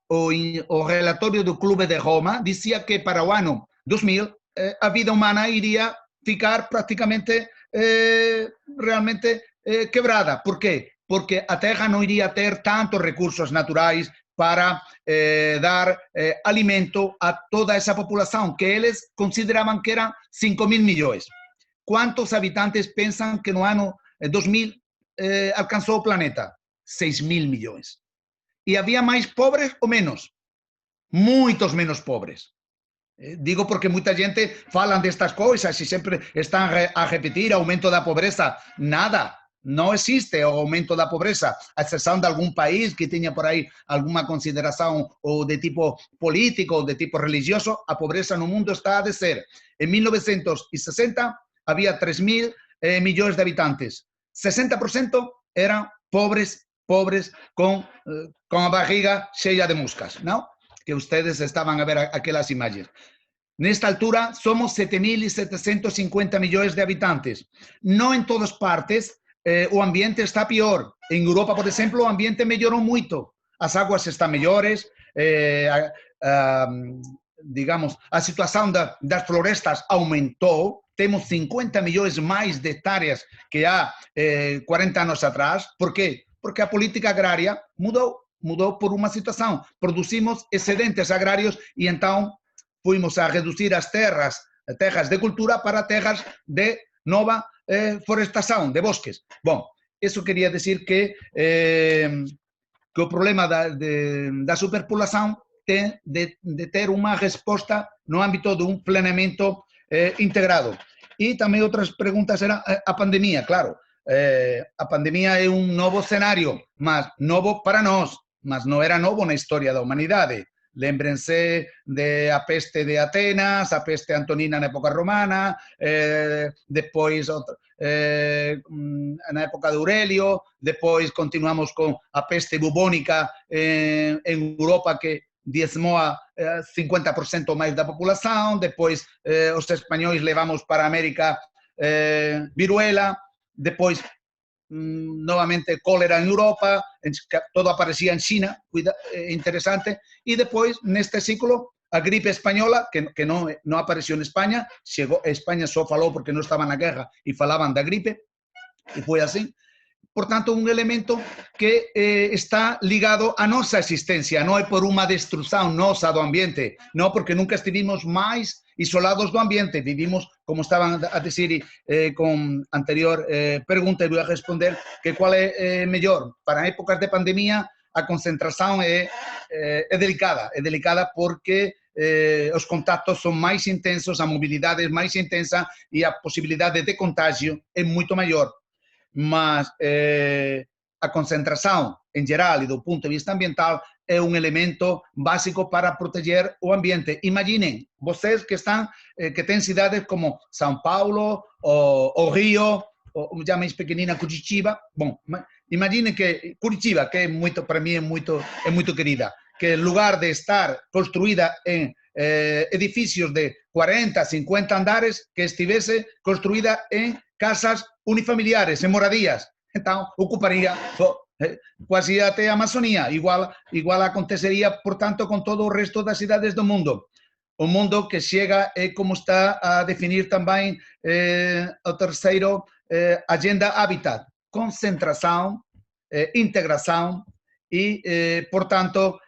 o relatório do Clube de Roma dizia que para o ano 2000 a vida humana iria ficar praticamente realmente quebrada. Por quê? Porque a Terra não iria ter tantos recursos naturais para dar alimento a toda essa população, que eles consideravam que eram 5.000 milhões. Quantos habitantes pensam que no ano 2000 alcançou o planeta? 6.000 milhões. E havia mais pobres ou menos? Muitos menos pobres. Digo porque muita gente fala destas coisas e sempre estão a repetir aumento da pobreza. Nada, não existe o aumento da pobreza, a exceção de algum país que tenha por aí alguma consideração ou de tipo político ou de tipo religioso. A pobreza no mundo está a descer. Em 1960 havia 3.000 milhões de habitantes. 60% eram pobres com a barriga cheia de moscas, não? Que ustedes estavam a ver aquelas imagens. Nesta altura, somos 7.750 milhões de habitantes. Não em todas partes o ambiente está pior. Em Europa, por exemplo, o ambiente melhorou muito. As águas estão melhores, digamos, a situação das florestas aumentou. Temos 50 milhões mais de hectares que há 40 anos atrás. Por quê? Porque a política agrária mudou por uma situação. Produzimos excedentes agrários e então fomos a reduzir as terras de cultura para terras de nova florestação, de bosques. Bom, isso queria dizer que o problema da superpopulação tem de ter uma resposta no âmbito de um planeamento integrado. E também outras perguntas era a pandemia, claro. A pandemia é um novo cenário, mas novo para nós, mas não era novo na história da humanidade. Lembrem-se da peste de Atenas, a peste antonina na época romana, depois na época de Aurélio, depois continuamos com a peste bubônica em Europa, que diezmou a 50% ou mais da população, depois os espanhóis levamos para a América viruela, depois novamente cólera em Europa, todo aparecia em China, interessante, e depois neste ciclo a gripe espanhola, que não apareceu em Espanha, chegou, a Espanha só falou porque não estava na guerra e falavam da gripe, e foi assim. Portanto, um elemento que está ligado à nossa existência, não é por uma destruição nossa do ambiente, não, porque nunca estivemos mais isolados do ambiente, vivimos, como estavam a dizer com a anterior pergunta, e vou responder que qual é melhor. Para épocas de pandemia, a concentração é delicada porque os contatos são mais intensos, a mobilidade é mais intensa e a possibilidade de contágio é muito maior. Mas a concentração, em geral, e do ponto de vista ambiental, é um elemento básico para proteger o ambiente. Imaginem, vocês que têm cidades como São Paulo, ou Rio, ou já mais pequenina, Curitiba. Bom, imaginem que Curitiba, que para mim é muito querida, que em lugar de estar construída em edifícios de 40, 50 andares, que estivesse construída em casas unifamiliares, em moradias. Então, ocuparia quase até a Amazônia. Igual aconteceria, portanto, com todo o resto das cidades do mundo. O mundo que chega é como está a definir também o terceiro Agenda Habitat, concentração, integração e, portanto,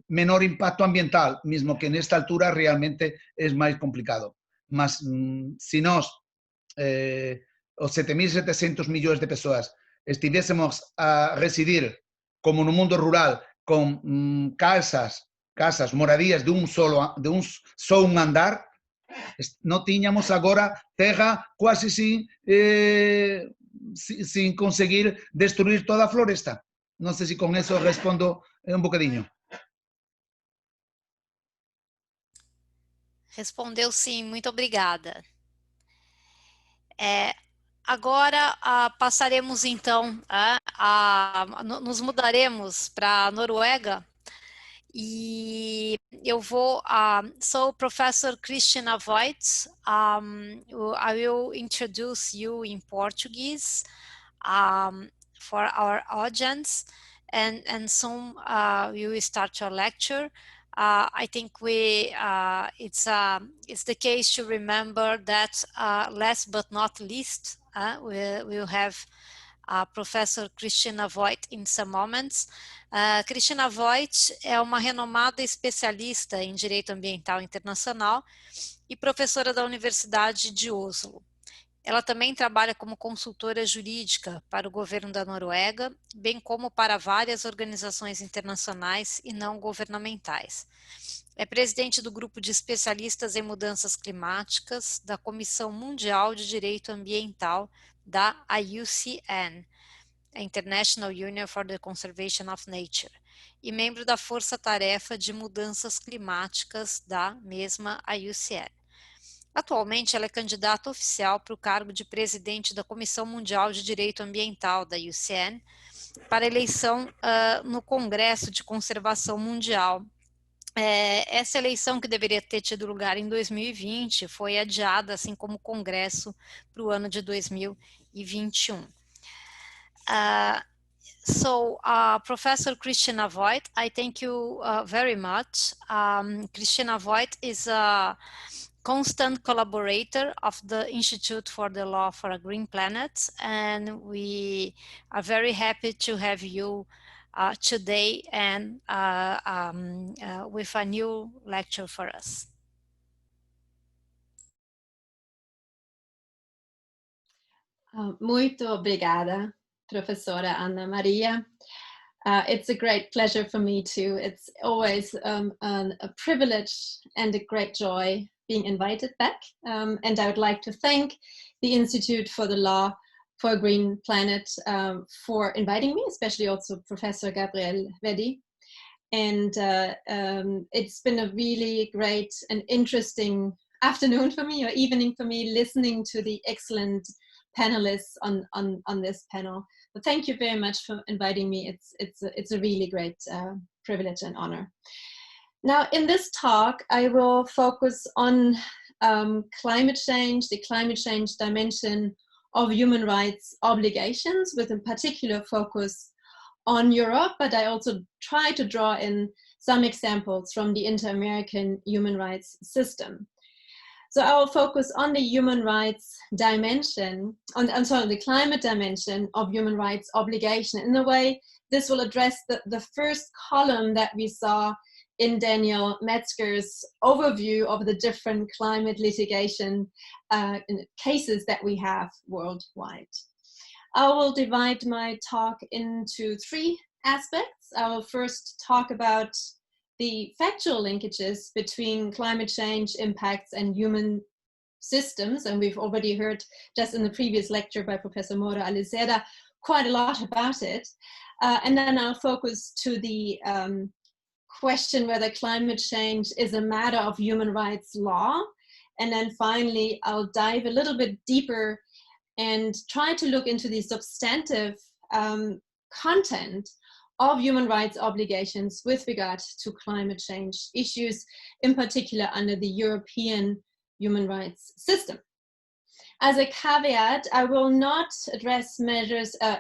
menor impacto ambiental, mesmo que nesta altura realmente é mais complicado. Mas se nós, os 7.700 milhões de pessoas, estivéssemos a residir como no mundo rural com casas, moradías de só um andar, não tínhamos agora terra quase sem conseguir destruir toda a floresta. Não sei se com isso respondo um bocadinho. Respondeu sim, muito obrigada. Agora passaremos então, nos mudaremos para a Noruega e eu vou, so Professor Christina Voigt, I will introduce you in Portuguese for our audience, and soon we will start your lecture. I think it's the case to remember that last but not least, we'll have Professor Christina Voigt in some moments. Christina Voigt é uma renomada especialista em Direito Ambiental Internacional e professora da Universidade de Oslo. Ela também trabalha como consultora jurídica para o governo da Noruega, bem como para várias organizações internacionais e não governamentais. É presidente do grupo de especialistas em mudanças climáticas da Comissão Mundial de Direito Ambiental da IUCN, a International Union for the Conservation of Nature, e membro da Força-Tarefa de Mudanças Climáticas da mesma IUCN. Atualmente, ela é candidata oficial para o cargo de presidente da Comissão Mundial de Direito Ambiental da IUCN para eleição no Congresso de Conservação Mundial. Essa eleição, que deveria ter tido lugar em 2020, foi adiada, assim como o Congresso, para o ano de 2021. So, Professor Christina Voigt, I thank you very much. Christina Voigt is a constant collaborator of the Institute for the Law for a Green Planet, and we are very happy to have you today and with a new lecture for us. Muito obrigada, Professora Ana Maria. It's a great pleasure for me too. It's always a privilege and a great joy being invited back. And I would like to thank the Institute for the Law for a Green Planet for inviting me, especially also Professor Gabriel Wedi. And it's been a really great and interesting afternoon for me, or evening for me, listening to the excellent panelists on this panel. But thank you very much for inviting me. It's a really great privilege and honor. Now, in this talk, I will focus on climate change, the climate change dimension of human rights obligations, with a particular focus on Europe, but I also try to draw in some examples from the inter-American human rights system. So I will focus on the human rights dimension, the climate dimension of human rights obligation. In a way, this will address the first column that we saw in Daniel Mezger's overview of the different climate litigation cases that we have worldwide. I will divide my talk into three aspects. I will first talk about the factual linkages between climate change impacts and human systems, and we've already heard just in the previous lecture by Professor Mora Aliseda quite a lot about it. And then I'll focus to the question whether climate change is a matter of human rights law. And then finally, I'll dive a little bit deeper and try to look into the substantive content of human rights obligations with regard to climate change issues, in particular under the European human rights system. As a caveat, I will not address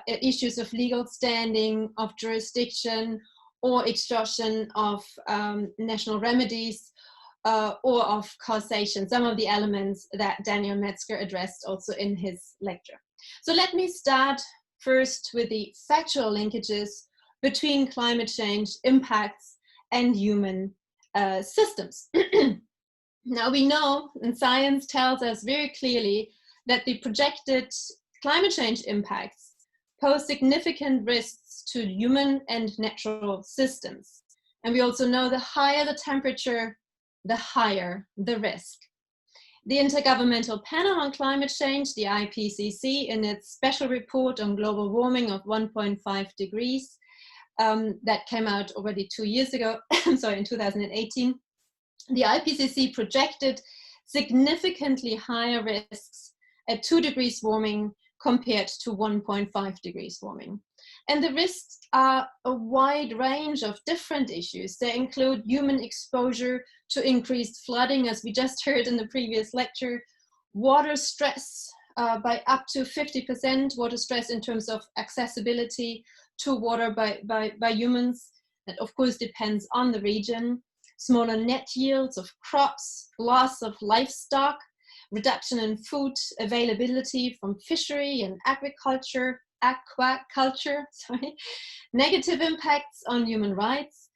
issues of legal standing, of jurisdiction, or extortion of national remedies, or of causation, some of the elements that Daniel Mezger addressed also in his lecture. So let me start first with the factual linkages between climate change impacts and human systems. Now we know, and science tells us very clearly, that the projected climate change impacts pose significant risks to human and natural systems. And we also know the higher the temperature, the higher the risk. The Intergovernmental Panel on Climate Change, the IPCC, in its special report on global warming of 1.5 degrees, that came out already 2 years ago, sorry, in 2018, the IPCC projected significantly higher risks at 2 degrees warming compared to 1.5 degrees warming. And the risks are a wide range of different issues. They include human exposure to increased flooding, as we just heard in the previous lecture, water stress by up to 50%, water stress in terms of accessibility to water by humans. That of course depends on the region. Smaller net yields of crops, loss of livestock, reduction in food availability from fishery and aquaculture, negative impacts on human rights,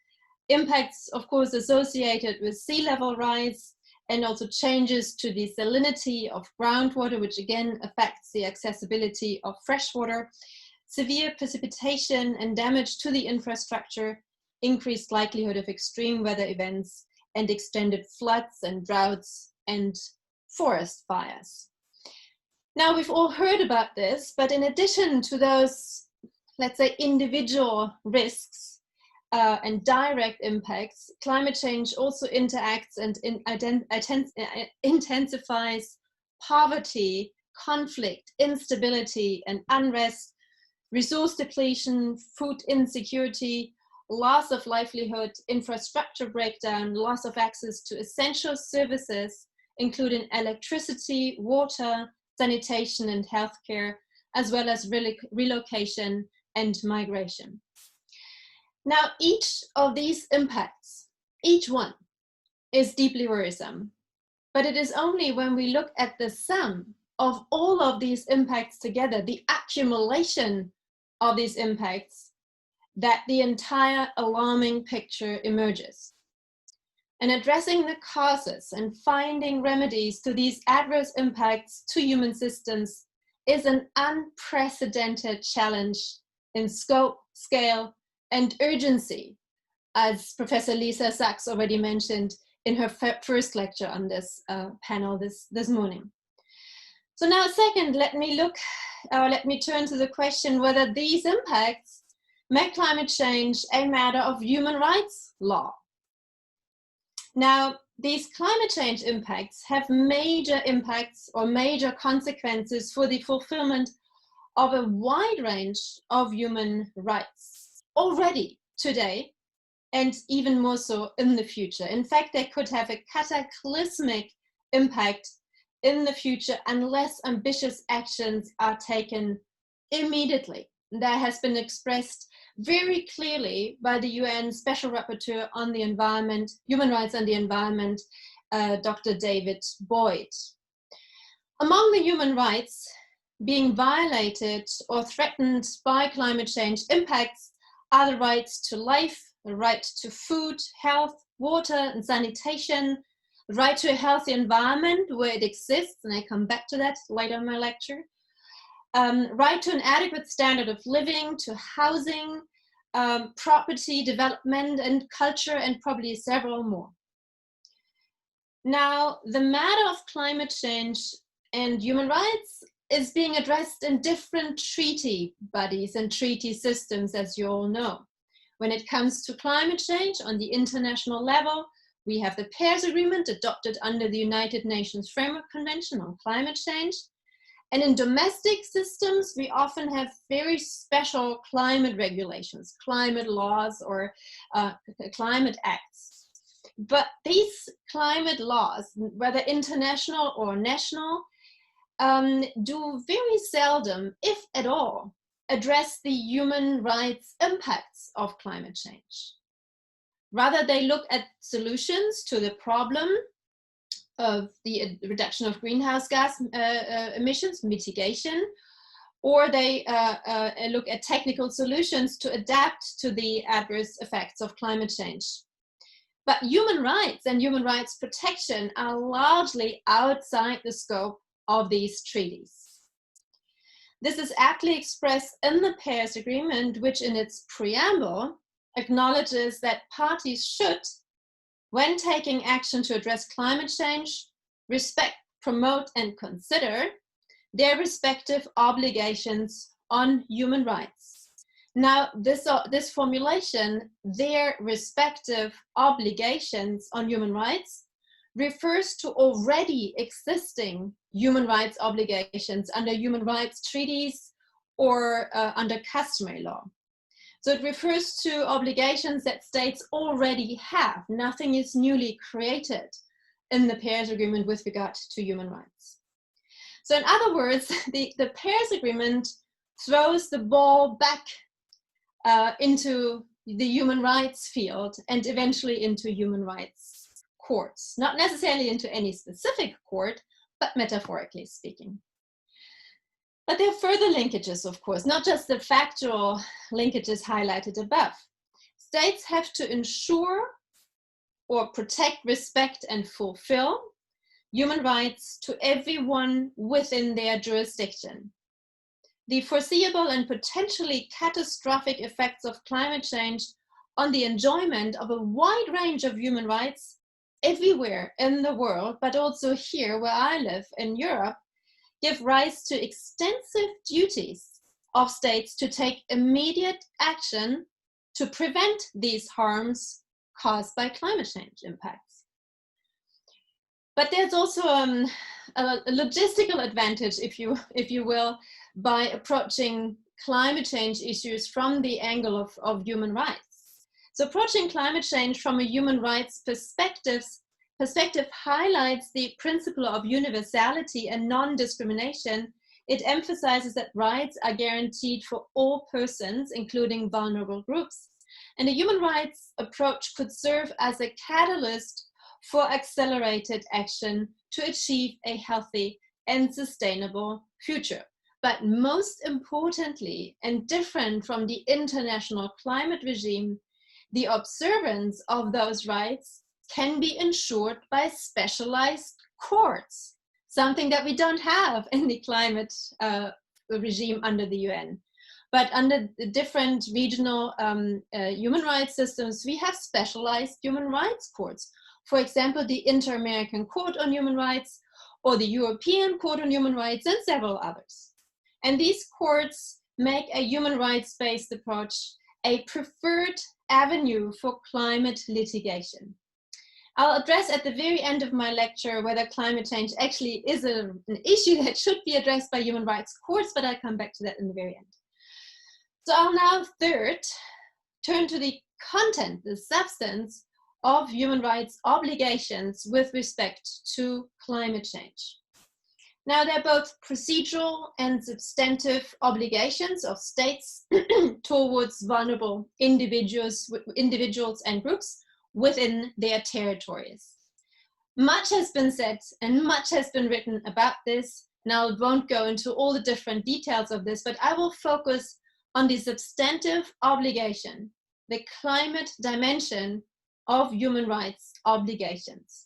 impacts of course associated with sea level rise, and also changes to the salinity of groundwater, which again affects the accessibility of fresh water, severe precipitation and damage to the infrastructure, increased likelihood of extreme weather events, and extended floods and droughts and forest fires. Now, we've all heard about this, but in addition to those, let's say, individual risks and direct impacts, climate change also interacts and intensifies poverty, conflict, instability, and unrest, resource depletion, food insecurity, loss of livelihood, infrastructure breakdown, loss of access to essential services, including electricity, water, sanitation, and healthcare, as well as relocation and migration. Now, each of these impacts, each one, is deeply worrisome, but it is only when we look at the sum of all of these impacts together, the accumulation of these impacts, that the entire alarming picture emerges. And addressing the causes and finding remedies to these adverse impacts to human systems is an unprecedented challenge in scope, scale, and urgency, as Professor Lisa Sachs already mentioned in her first lecture on this panel this morning. So now second, let me turn to the question whether these impacts make climate change a matter of human rights law. Now, these climate change impacts have major impacts or major consequences for the fulfillment of a wide range of human rights already today, and even more so in the future. In fact, they could have a cataclysmic impact in the future unless ambitious actions are taken immediately. That has been expressed very clearly by the UN Special Rapporteur on the Environment, Human Rights and the Environment, Dr. David Voigt. Among the human rights being violated or threatened by climate change impacts are the rights to life, the right to food, health, water, and sanitation, the right to a healthy environment where it exists, and I come back to that later in my lecture, right to an adequate standard of living, to housing, property, development, and culture, and probably several more. Now, the matter of climate change and human rights is being addressed in different treaty bodies and treaty systems, as you all know. When it comes to climate change on the international level, we have the Paris Agreement adopted under the United Nations Framework Convention on Climate Change. And in domestic systems, we often have very special climate regulations, climate laws, or climate acts. But these climate laws, whether international or national, do very seldom, if at all, address the human rights impacts of climate change. Rather, they look at solutions to the problem of the reduction of greenhouse gas emissions, mitigation, or they look at technical solutions to adapt to the adverse effects of climate change. But human rights and human rights protection are largely outside the scope of these treaties. This is aptly expressed in the Paris Agreement, which in its preamble acknowledges that parties should, when taking action to address climate change, respect, promote, and consider their respective obligations on human rights. Now, this formulation, their respective obligations on human rights, refers to already existing human rights obligations under human rights treaties or under customary law. So it refers to obligations that states already have. Nothing is newly created in the Paris Agreement with regard to human rights. So in other words, the Paris Agreement throws the ball back into the human rights field and eventually into human rights courts. Not necessarily into any specific court, but metaphorically speaking. But there are further linkages, of course, not just the factual linkages highlighted above. States have to ensure or protect, respect, and fulfill human rights to everyone within their jurisdiction. The foreseeable and potentially catastrophic effects of climate change on the enjoyment of a wide range of human rights everywhere in the world, but also here where I live in Europe, give rise to extensive duties of states to take immediate action to prevent these harms caused by climate change impacts. But there's also a logistical advantage, if you will, by approaching climate change issues from the angle of human rights. So approaching climate change from a human rights perspective highlights the principle of universality and non-discrimination. It emphasizes that rights are guaranteed for all persons, including vulnerable groups. And a human rights approach could serve as a catalyst for accelerated action to achieve a healthy and sustainable future. But most importantly, and different from the international climate regime, the observance of those rights can be ensured by specialized courts, something that we don't have in the climate regime under the UN. But under the different regional human rights systems, we have specialized human rights courts. For example, the Inter-American Court on Human Rights, or the European Court on Human Rights, and several others. And these courts make a human rights-based approach a preferred avenue for climate litigation. I'll address at the very end of my lecture whether climate change actually is an issue that should be addressed by human rights courts, but I'll come back to that in the very end. So I'll now turn to the content, the substance of human rights obligations with respect to climate change. Now, they're both procedural and substantive obligations of states towards vulnerable individuals and groups within their territories. Much has been said and much has been written about this. Now, I won't go into all the different details of this, but I will focus on the substantive obligation, the climate dimension of human rights obligations.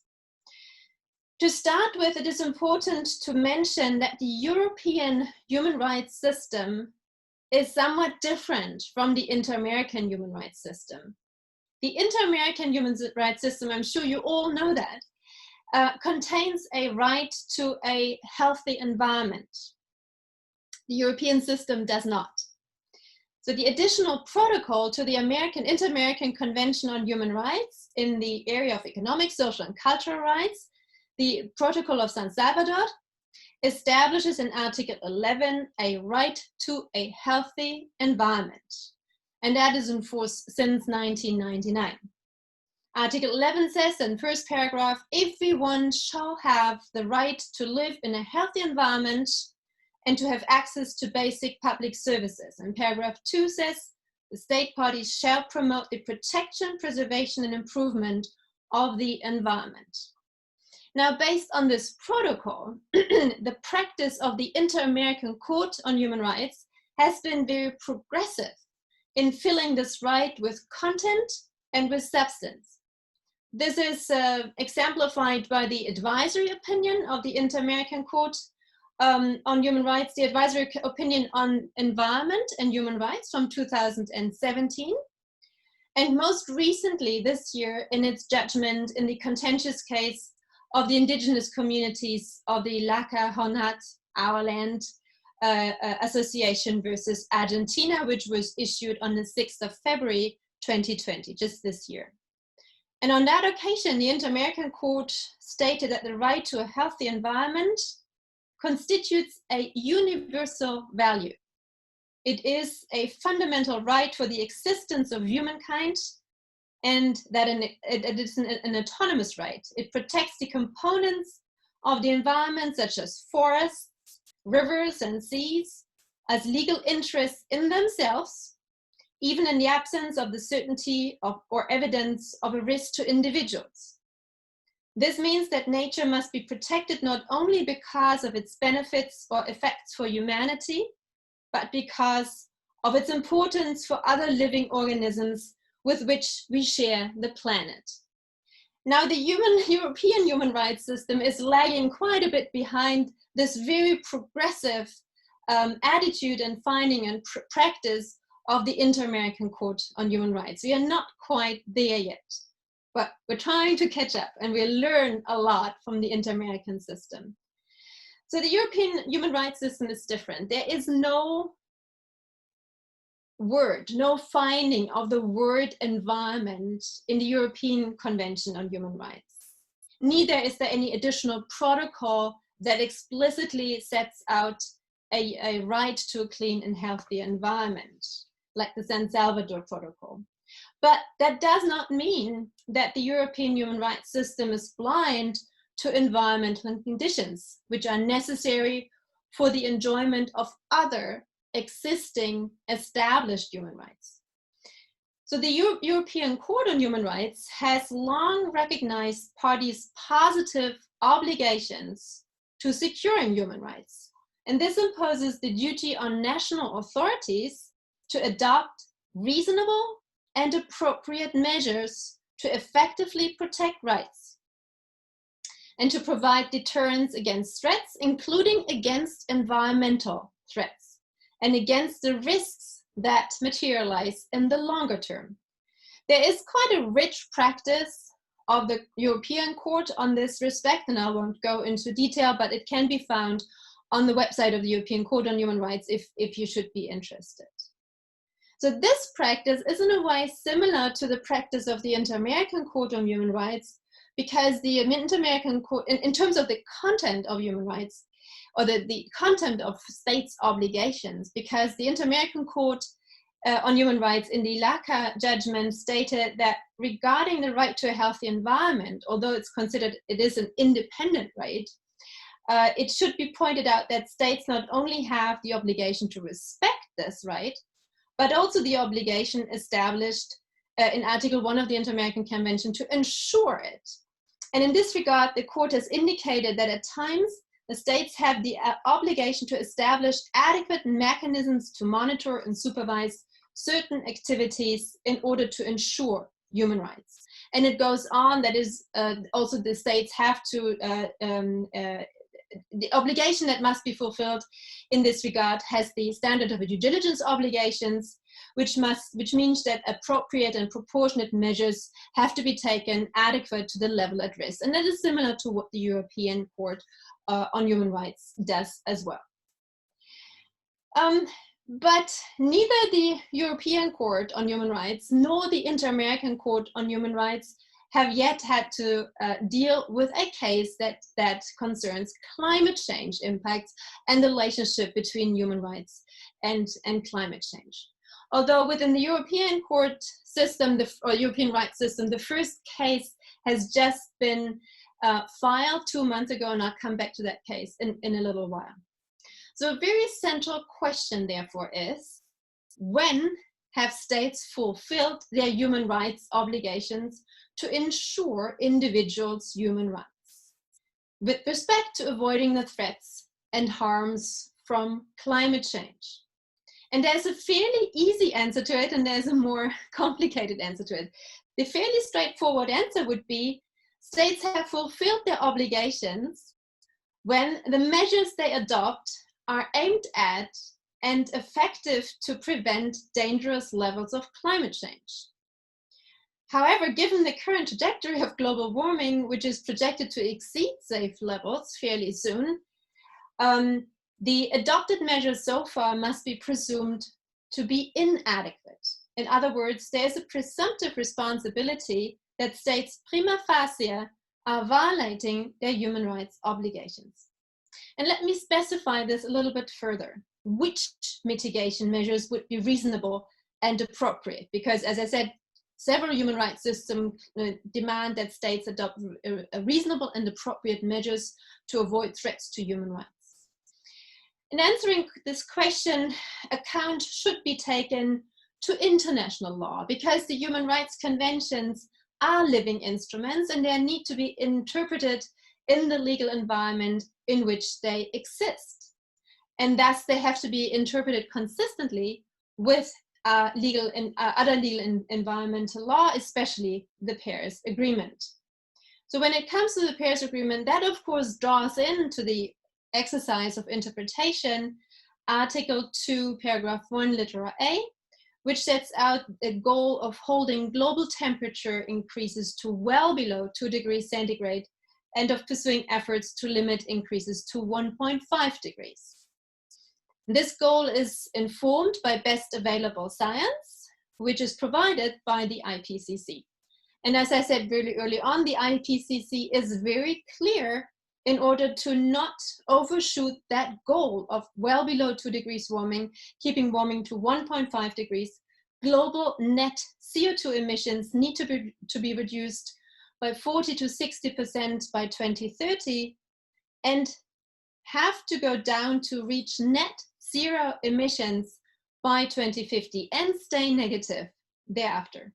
To start with, it is important to mention that the European human rights system is somewhat different from the Inter-American human rights system. The Inter-American human rights system, I'm sure you all know that, contains a right to a healthy environment. The European system does not. So the additional protocol to the Inter-American Convention on Human Rights in the area of economic, social, and cultural rights, the Protocol of San Salvador, establishes in Article 11 a right to a healthy environment. And that is in force since 1999. Article 11 says in first paragraph, everyone shall have the right to live in a healthy environment and to have access to basic public services. And paragraph 2 says, the state parties shall promote the protection, preservation, and improvement of the environment. Now, based on this protocol, the practice of the Inter-American Court on Human Rights has been very progressive in filling this right with content and with substance. This is exemplified by the advisory opinion of the Inter-American Court on Human Rights, the advisory opinion on environment and human rights from 2017. And most recently this year, in its judgment in the contentious case of the indigenous communities of the Laka Honat, Our Land Association versus Argentina, which was issued on the 6th of February 2020, just this year. And on that occasion, the Inter-American Court stated that the right to a healthy environment constitutes a universal value. It is a fundamental right for the existence of humankind, and that it is an autonomous right. It protects the components of the environment, such as forests, rivers, and seas, as legal interests in themselves, even in the absence of the certainty of or evidence of a risk to individuals. This means that nature must be protected not only because of its benefits or effects for humanity, but because of its importance for other living organisms with which we share the planet. Now, the European human rights system is lagging quite a bit behind this very progressive attitude and finding and practice of the Inter-American Court on Human Rights. We are not quite there yet, but we're trying to catch up, and we learn a lot from the Inter-American system. So the European human rights system is different. There is no finding of the word environment in the European Convention on Human Rights. Neither is there any additional protocol that explicitly sets out a right to a clean and healthy environment, like the San Salvador Protocol. But that does not mean that the European human rights system is blind to environmental conditions, which are necessary for the enjoyment of other existing established human rights. So the European Court on Human Rights has long recognized parties' positive obligations to securing human rights. And this imposes the duty on national authorities to adopt reasonable and appropriate measures to effectively protect rights and to provide deterrence against threats, including against environmental threats and against the risks that materialize in the longer term. There is quite a rich practice of the European Court on this respect, and I won't go into detail, but it can be found on the website of the European Court on Human Rights if you should be interested. So this practice is in a way similar to the practice of the Inter-American Court on Human Rights, because the Inter-American Court, in terms of the content of human rights, or the content of states' obligations, because the Inter-American Court on Human Rights in the LACA judgment stated that regarding the right to a healthy environment, although it's considered it is an independent right, it should be pointed out that states not only have the obligation to respect this right, but also the obligation established in Article 1 of the Inter-American Convention to ensure it. And in this regard, the court has indicated that at times the states have the obligation to establish adequate mechanisms to monitor and supervise certain activities in order to ensure human rights. And it goes on, that is also the states have to, the obligation that must be fulfilled in this regard has the standard of due diligence obligations, which means that appropriate and proportionate measures have to be taken adequate to the level at risk. And that is similar to what the European Court on Human Rights does as well. But neither the European Court on Human Rights nor the Inter-American Court on Human Rights have yet had to deal with a case that concerns climate change impacts and the relationship between human rights and climate change. Although within the European court system, or European rights system, the first case has just been filed 2 months ago, and I'll come back to that case in a little while. So a very central question, therefore, is when have states fulfilled their human rights obligations to ensure individuals' human rights with respect to avoiding the threats and harms from climate change? And there's a fairly easy answer to it, and there's a more complicated answer to it. The fairly straightforward answer would be states have fulfilled their obligations when the measures they adopt are aimed at and effective to prevent dangerous levels of climate change. However, given the current trajectory of global warming, which is projected to exceed safe levels fairly soon, the adopted measures so far must be presumed to be inadequate. In other words, there's a presumptive responsibility that states prima facie are violating their human rights obligations. And let me specify this a little bit further. Which mitigation measures would be reasonable and appropriate? Because, as I said, several human rights systems demand that states adopt reasonable and appropriate measures to avoid threats to human rights. In answering this question, account should be taken to international law, because the human rights conventions are living instruments and they need to be interpreted in the legal environment in which they exist. And thus they have to be interpreted consistently with other legal environmental law, especially the Paris Agreement. So when it comes to the Paris Agreement, that of course draws into the exercise of interpretation Article 2, paragraph 1, litera A, which sets out a goal of holding global temperature increases to well below 2 degrees centigrade and of pursuing efforts to limit increases to 1.5 degrees. This goal is informed by best available science, which is provided by the IPCC. And as I said really early on, the IPCC is very clear in order to not overshoot that goal of well below 2 degrees warming, keeping warming to 1.5 degrees, global net CO2 emissions need to be reduced by 40 to 60% by 2030 and have to go down to reach net zero emissions by 2050 and stay negative thereafter.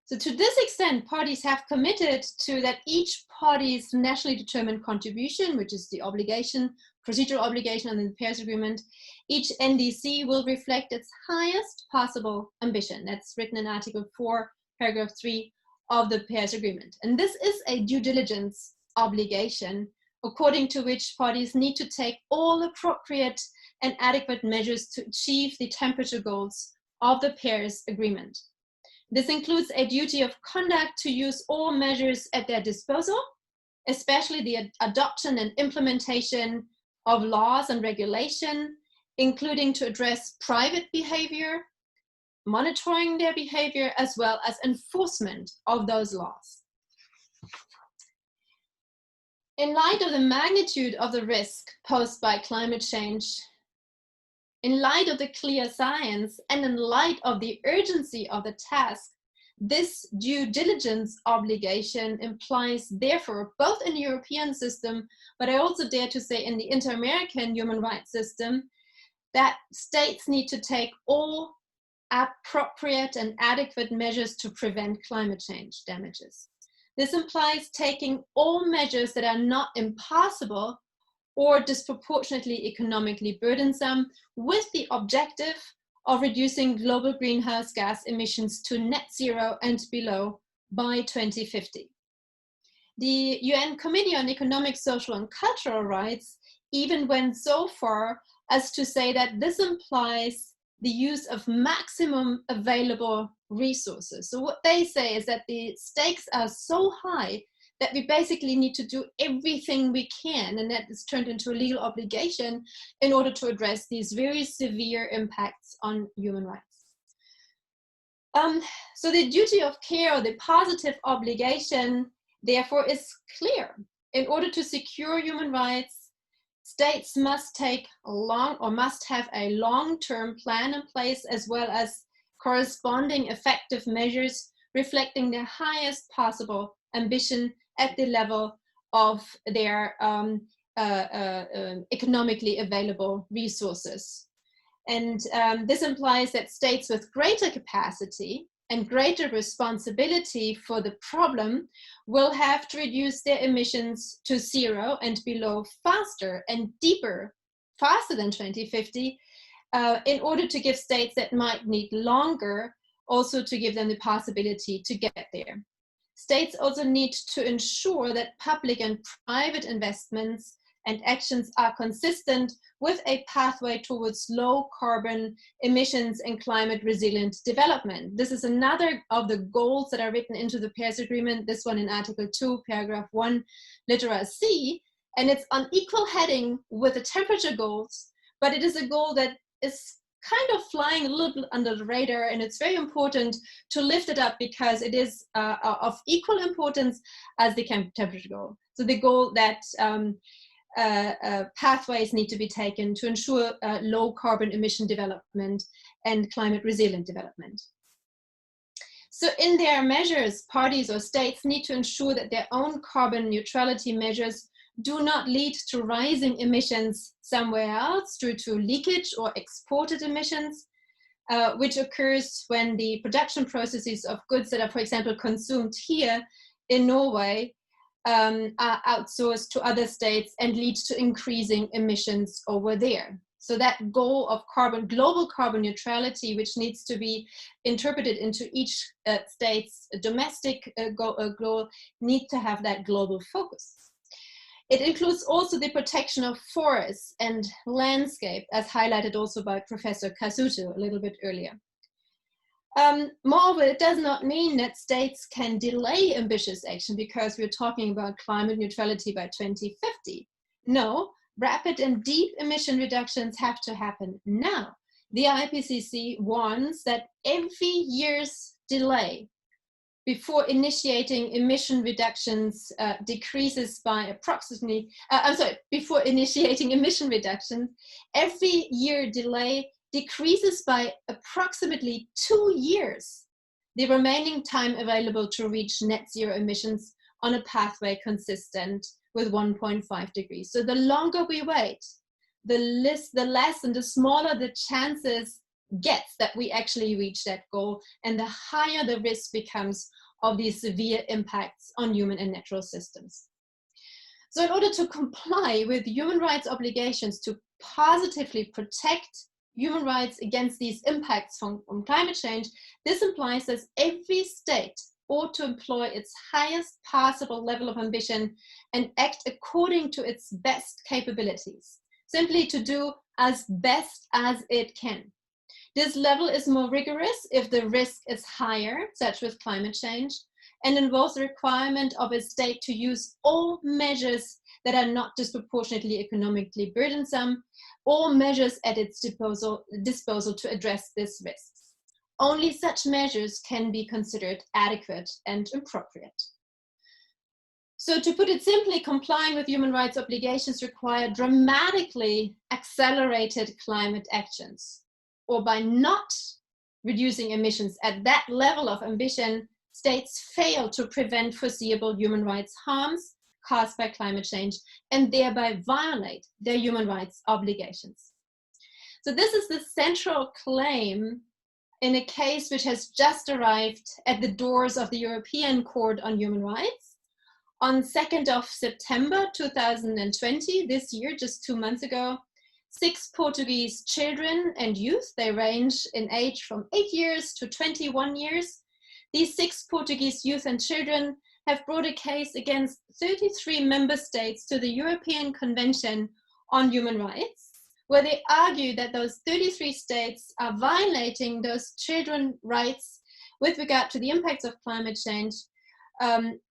So to this extent, parties have committed to that each party's nationally determined contribution, which is the obligation, procedural obligation under the Paris Agreement, each NDC will reflect its highest possible ambition. That's written in Article 4, paragraph 3 of the Paris Agreement. And this is a due diligence obligation, according to which parties need to take all appropriate and adequate measures to achieve the temperature goals of the Paris Agreement. This includes a duty of conduct to use all measures at their disposal, especially the adoption and implementation of laws and regulation, including to address private behavior, monitoring their behavior, as well as enforcement of those laws. In light of the magnitude of the risk posed by climate change, in light of the clear science, and in light of the urgency of the task, this due diligence obligation implies, therefore, both in the European system, but I also dare to say in the inter-American human rights system, that states need to take all appropriate and adequate measures to prevent climate change damages. This implies taking all measures that are not impossible or disproportionately economically burdensome, with the objective of reducing global greenhouse gas emissions to net zero and below by 2050. The UN Committee on Economic, Social and Cultural Rights even went so far as to say that this implies the use of maximum available resources. So what they say is that the stakes are so high that we basically need to do everything we can, and that is turned into a legal obligation in order to address these very severe impacts on human rights. So the duty of care, or the positive obligation, therefore, is clear. In order to secure human rights, states must take must have a long-term plan in place, as well as corresponding effective measures reflecting their highest possible ambition at the level of their economically available resources. And this implies that states with greater capacity and greater responsibility for the problem will have to reduce their emissions to zero and below faster and deeper, faster than 2050, in order to give states that might need longer, also to give them the possibility to get there. States also need to ensure that public and private investments and actions are consistent with a pathway towards low carbon emissions and climate resilient development. This is another of the goals that are written into the Paris Agreement, this one in Article 2, paragraph 1, litera C, and it's on equal heading with the temperature goals, but it is a goal that is kind of flying a little bit under the radar, and it's very important to lift it up because it is of equal importance as the temperature goal. So the goal that pathways need to be taken to ensure low carbon emission development and climate resilient development. So in their measures, parties or states need to ensure that their own carbon neutrality measures do not lead to rising emissions somewhere else due to leakage or exported emissions, which occurs when the production processes of goods that are, for example, consumed here in Norway are outsourced to other states and lead to increasing emissions over there. So that goal of global carbon neutrality, which needs to be interpreted into each state's domestic goal, need to have that global focus. It includes also the protection of forests and landscape, as highlighted also by Professor Cassuto a little bit earlier. Moreover, it does not mean that states can delay ambitious action because we're talking about climate neutrality by 2050. No, rapid and deep emission reductions have to happen now. The IPCC warns that every year's delay before initiating emission reductions decreases by approximately, before initiating emission reductions, every year delay decreases by approximately 2 years the remaining time available to reach net zero emissions on a pathway consistent with 1.5 degrees. So the longer we wait, the less and the smaller the chances gets that we actually reach that goal, and the higher the risk becomes of these severe impacts on human and natural systems. So in order to comply with human rights obligations to positively protect human rights against these impacts from climate change, this implies that every state ought to employ its highest possible level of ambition and act according to its best capabilities, simply to do as best as it can. This level is more rigorous if the risk is higher, such as climate change, and involves the requirement of a state to use all measures that are not disproportionately economically burdensome, or measures at its disposal to address this risk. Only such measures can be considered adequate and appropriate. So to put it simply, complying with human rights obligations require dramatically accelerated climate actions. Or by not reducing emissions at that level of ambition, states fail to prevent foreseeable human rights harms caused by climate change and thereby violate their human rights obligations. So this is the central claim in a case which has just arrived at the doors of the European Court on Human Rights. On 2nd of September 2020, this year, just 2 months ago, 6 Portuguese children and youth, they range in age from 8 years to 21 years. These 6 Portuguese youth and children have brought a case against 33 member states to the European Convention on Human Rights, where they argue that those 33 states are violating those children's rights with regard to the impacts of climate change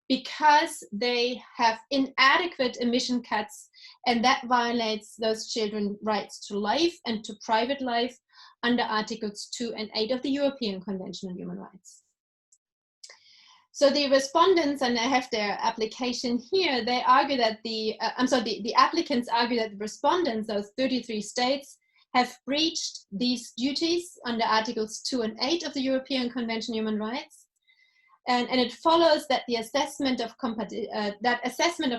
because they have inadequate emission cuts, and that violates those children's rights to life and to private life under Articles 2 and 8 of the European Convention on Human Rights. So the respondents, and I have their application here, they argue that the applicants argue that the respondents, those 33 states, have breached these duties under Articles 2 and 8 of the European Convention on Human Rights. And it follows that the assessment of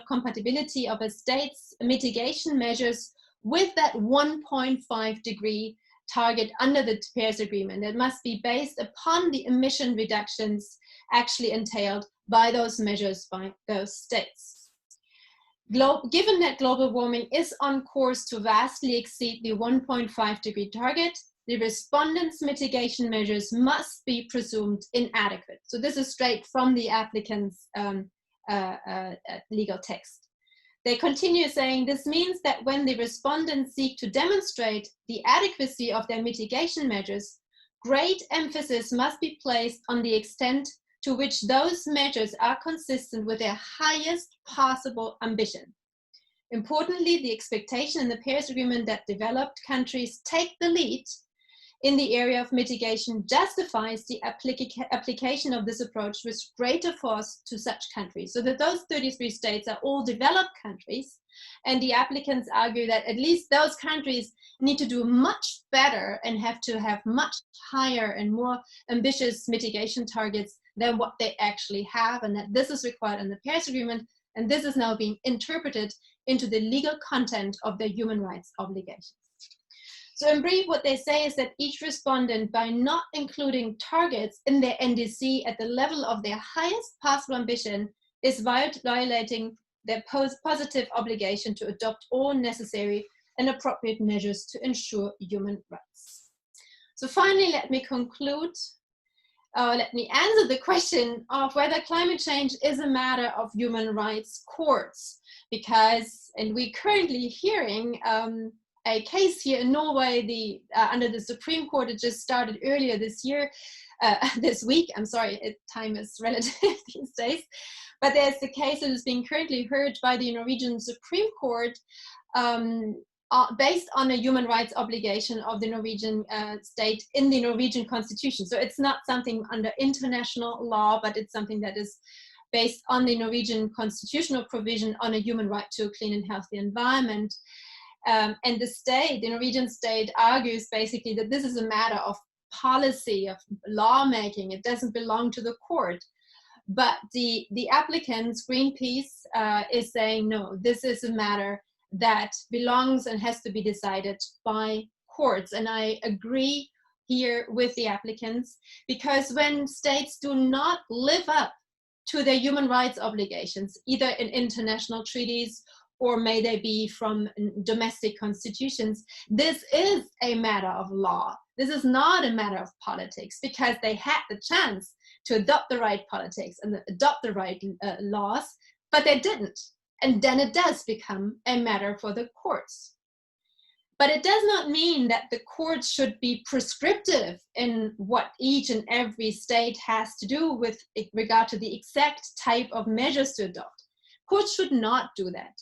compatibility of a state's mitigation measures with that 1.5 degree target under the Paris Agreement. It must be based upon the emission reductions actually entailed by those measures by those states. Given that global warming is on course to vastly exceed the 1.5 degree target, the respondents' mitigation measures must be presumed inadequate. So this is straight from the applicant's legal text. They continue saying this means that when the respondents seek to demonstrate the adequacy of their mitigation measures, great emphasis must be placed on the extent to which those measures are consistent with their highest possible ambition. Importantly, the expectation in the Paris Agreement that developed countries take the lead in the area of mitigation justifies the application of this approach with greater force to such countries. So that those 33 states are all developed countries, and the applicants argue that at least those countries need to do much better and have to have much higher and more ambitious mitigation targets than what they actually have, and that this is required in the Paris Agreement, and this is now being interpreted into the legal content of their human rights obligations. So in brief, what they say is that each respondent, by not including targets in their NDC at the level of their highest possible ambition, is violating their positive obligation to adopt all necessary and appropriate measures to ensure human rights. So finally, let me conclude. Let me answer the question of whether climate change is a matter of human rights courts, because, and we're currently hearing a case here in Norway, under the Supreme Court. It just started earlier this year, this week. I'm sorry, time is relative these days. But there's the case that is being currently heard by the Norwegian Supreme Court based on a human rights obligation of the Norwegian state in the Norwegian constitution. So it's not something under international law, but it's something that is based on the Norwegian constitutional provision on a human right to a clean and healthy environment. And the Norwegian state argues basically that this is a matter of policy, of lawmaking. It doesn't belong to the court. But the applicants, Greenpeace, is saying, no, this is a matter that belongs and has to be decided by courts. And I agree here with the applicants, because when states do not live up to their human rights obligations, either in international treaties or may they be from domestic constitutions, this is a matter of law. This is not a matter of politics, because they had the chance to adopt the right politics and adopt the right laws, but they didn't. And then it does become a matter for the courts. But it does not mean that the courts should be prescriptive in what each and every state has to do with regard to the exact type of measures to adopt. Courts should not do that.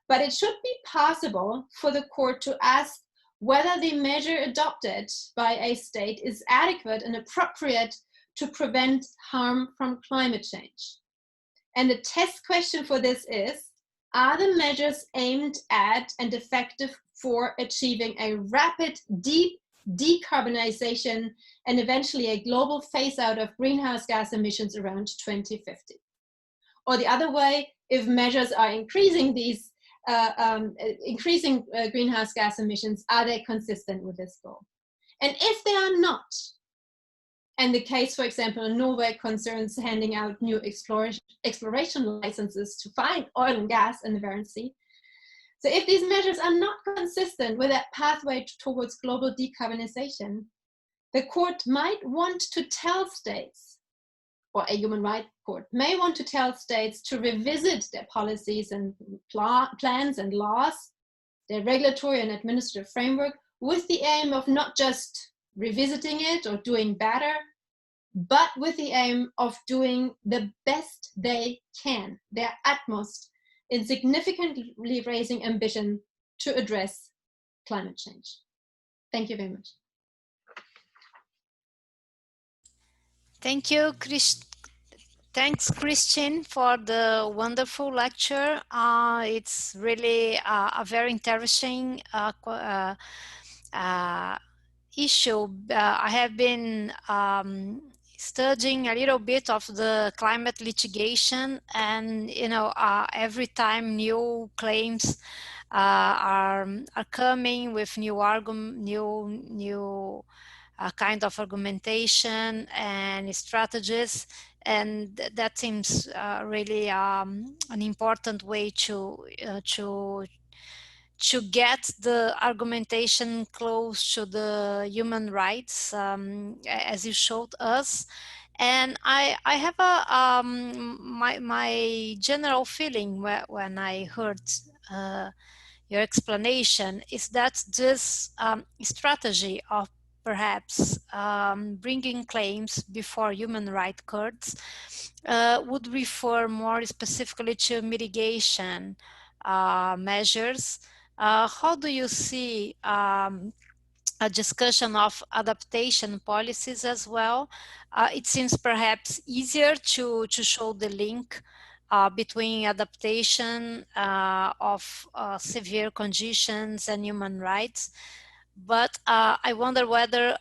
But it should be possible for the court to ask whether the measure adopted by a state is adequate and appropriate to prevent harm from climate change. And the test question for this is, are the measures aimed at and effective for achieving a rapid, deep decarbonization and eventually a global phase out of greenhouse gas emissions around 2050? Or the other way, if measures are increasing these greenhouse gas emissions, are they consistent with this goal? And if they are not, and the case, for example, in Norway concerns handing out new exploration licenses to find oil and gas in the Barents Sea. So if these measures are not consistent with that pathway towards global decarbonization, the court might want to tell states, or a human rights court may want to tell states to revisit their policies and plans and laws, their regulatory and administrative framework, with the aim of not just revisiting it or doing better, but with the aim of doing the best they can, their utmost, in significantly raising ambition to address climate change. Thank you very much. Thank you, Thanks, Christine, for the wonderful lecture. It's really a very interesting issue. I have been studying a little bit of the climate litigation, and every time new claims are coming with new kind of argumentation and strategies, and that seems really an important way to get the argumentation close to the human rights, as you showed us. And I have my general feeling when I heard your explanation is that this strategy of perhaps bringing claims before human rights courts would refer more specifically to mitigation measures. How do you see a discussion of adaptation policies as well? It seems perhaps easier to show the link between adaptation of severe conditions and human rights. But I wonder whether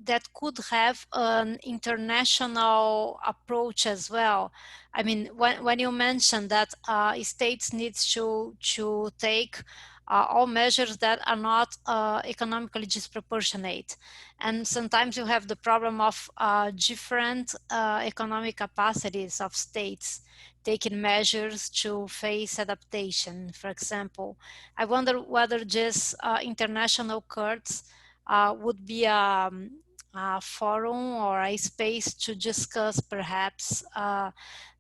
that could have an international approach as well. I mean, when you mentioned that states need to take all measures that are not economically disproportionate. And sometimes you have the problem of different economic capacities of states taking measures to face adaptation, for example. I wonder whether just international courts would be a forum or a space to discuss perhaps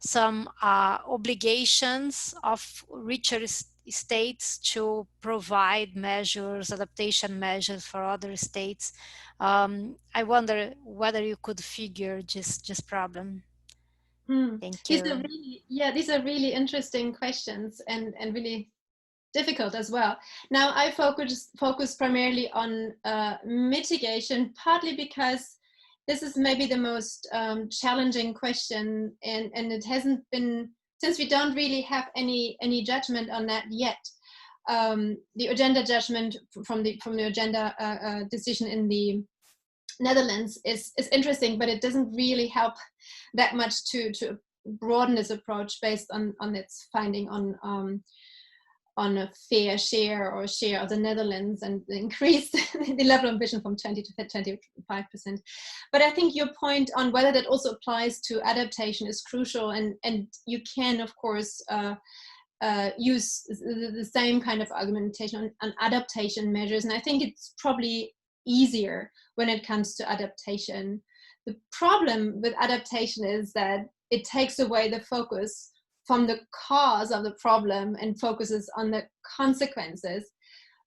some obligations of richer states to provide measures, adaptation measures for other states. I wonder whether you could figure this problem. Thank you. These are really interesting questions and really difficult as well. Now I focus primarily on mitigation, partly because this is maybe the most challenging question, and it hasn't been, since we don't really have any judgment on that yet. The agenda judgment from the agenda decision in the Netherlands is interesting, but it doesn't really help that much to broaden this approach based on its finding on a fair share or share of the Netherlands and increase the level of ambition from 20 to 25%. But I think your point on whether that also applies to adaptation is crucial, and you can, of course, use the same kind of argumentation on adaptation measures. And I think it's probably easier when it comes to adaptation. The problem with adaptation is that it takes away the focus from the cause of the problem and focuses on the consequences.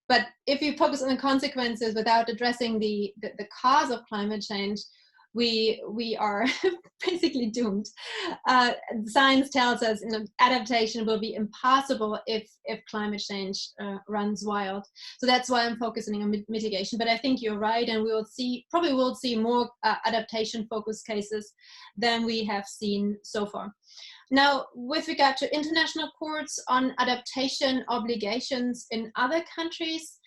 But if you focus on the consequences without addressing the cause of climate change, we are basically doomed. Science tells us adaptation will be impossible if climate change runs wild. So that's why I'm focusing on mitigation. But I think you're right, and we will probably will see more adaptation-focused cases than we have seen so far. Now, with regard to international courts on adaptation obligations in other countries,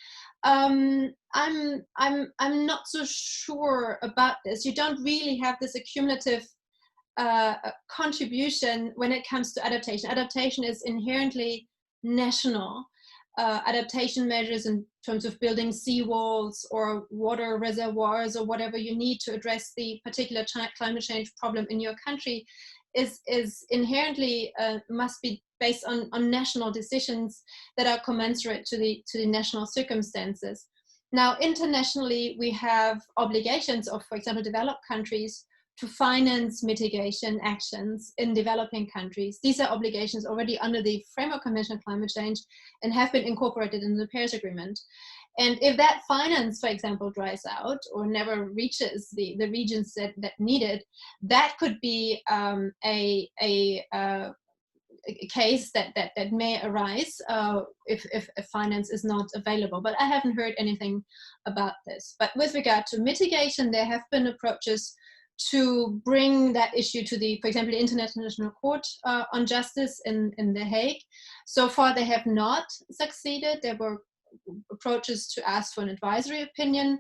I'm not so sure about this. You don't really have this accumulative contribution when it comes to adaptation. Adaptation is inherently national. Adaptation measures in terms of building seawalls or water reservoirs or whatever you need to address the particular climate change problem in your country is inherently must be based on national decisions that are commensurate to the national circumstances. Now, internationally, we have obligations of, for example, developed countries to finance mitigation actions in developing countries. These are obligations already under the Framework Convention on Climate Change and have been incorporated in the Paris Agreement. And if that finance, for example, dries out or never reaches the regions that need it, that could be a case that may arise if finance is not available. But I haven't heard anything about this. But with regard to mitigation, there have been approaches to bring that issue to for example, the International Court on Justice in The Hague. So far, they have not succeeded. There were approaches to ask for an advisory opinion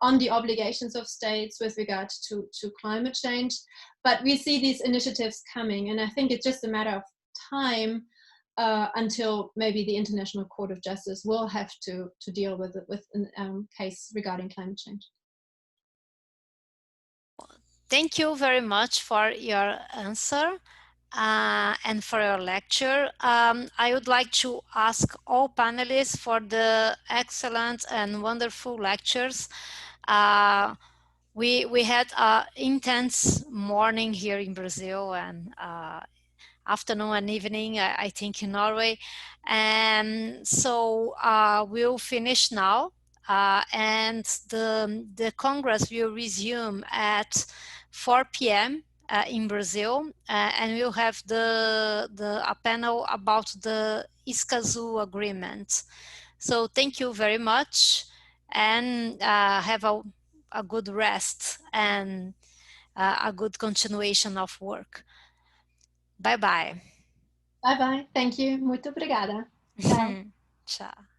on the obligations of states with regard to climate change. But we see these initiatives coming, and I think it's just a matter of time until maybe the International Court of Justice will have to deal with a case regarding climate change. Thank you very much for your answer and for your lecture. I would like to ask all panelists for the excellent and wonderful lectures. We had an intense morning here in Brazil and afternoon and evening, I think, in Norway. And so we'll finish now. And the Congress will resume at 4 p.m. In Brazil, and we'll have a panel about the Escazú agreement. So thank you very much, and have a good rest and a good continuation of work. Bye bye. Bye bye. Thank you. Muito obrigada. Ciao. Ciao.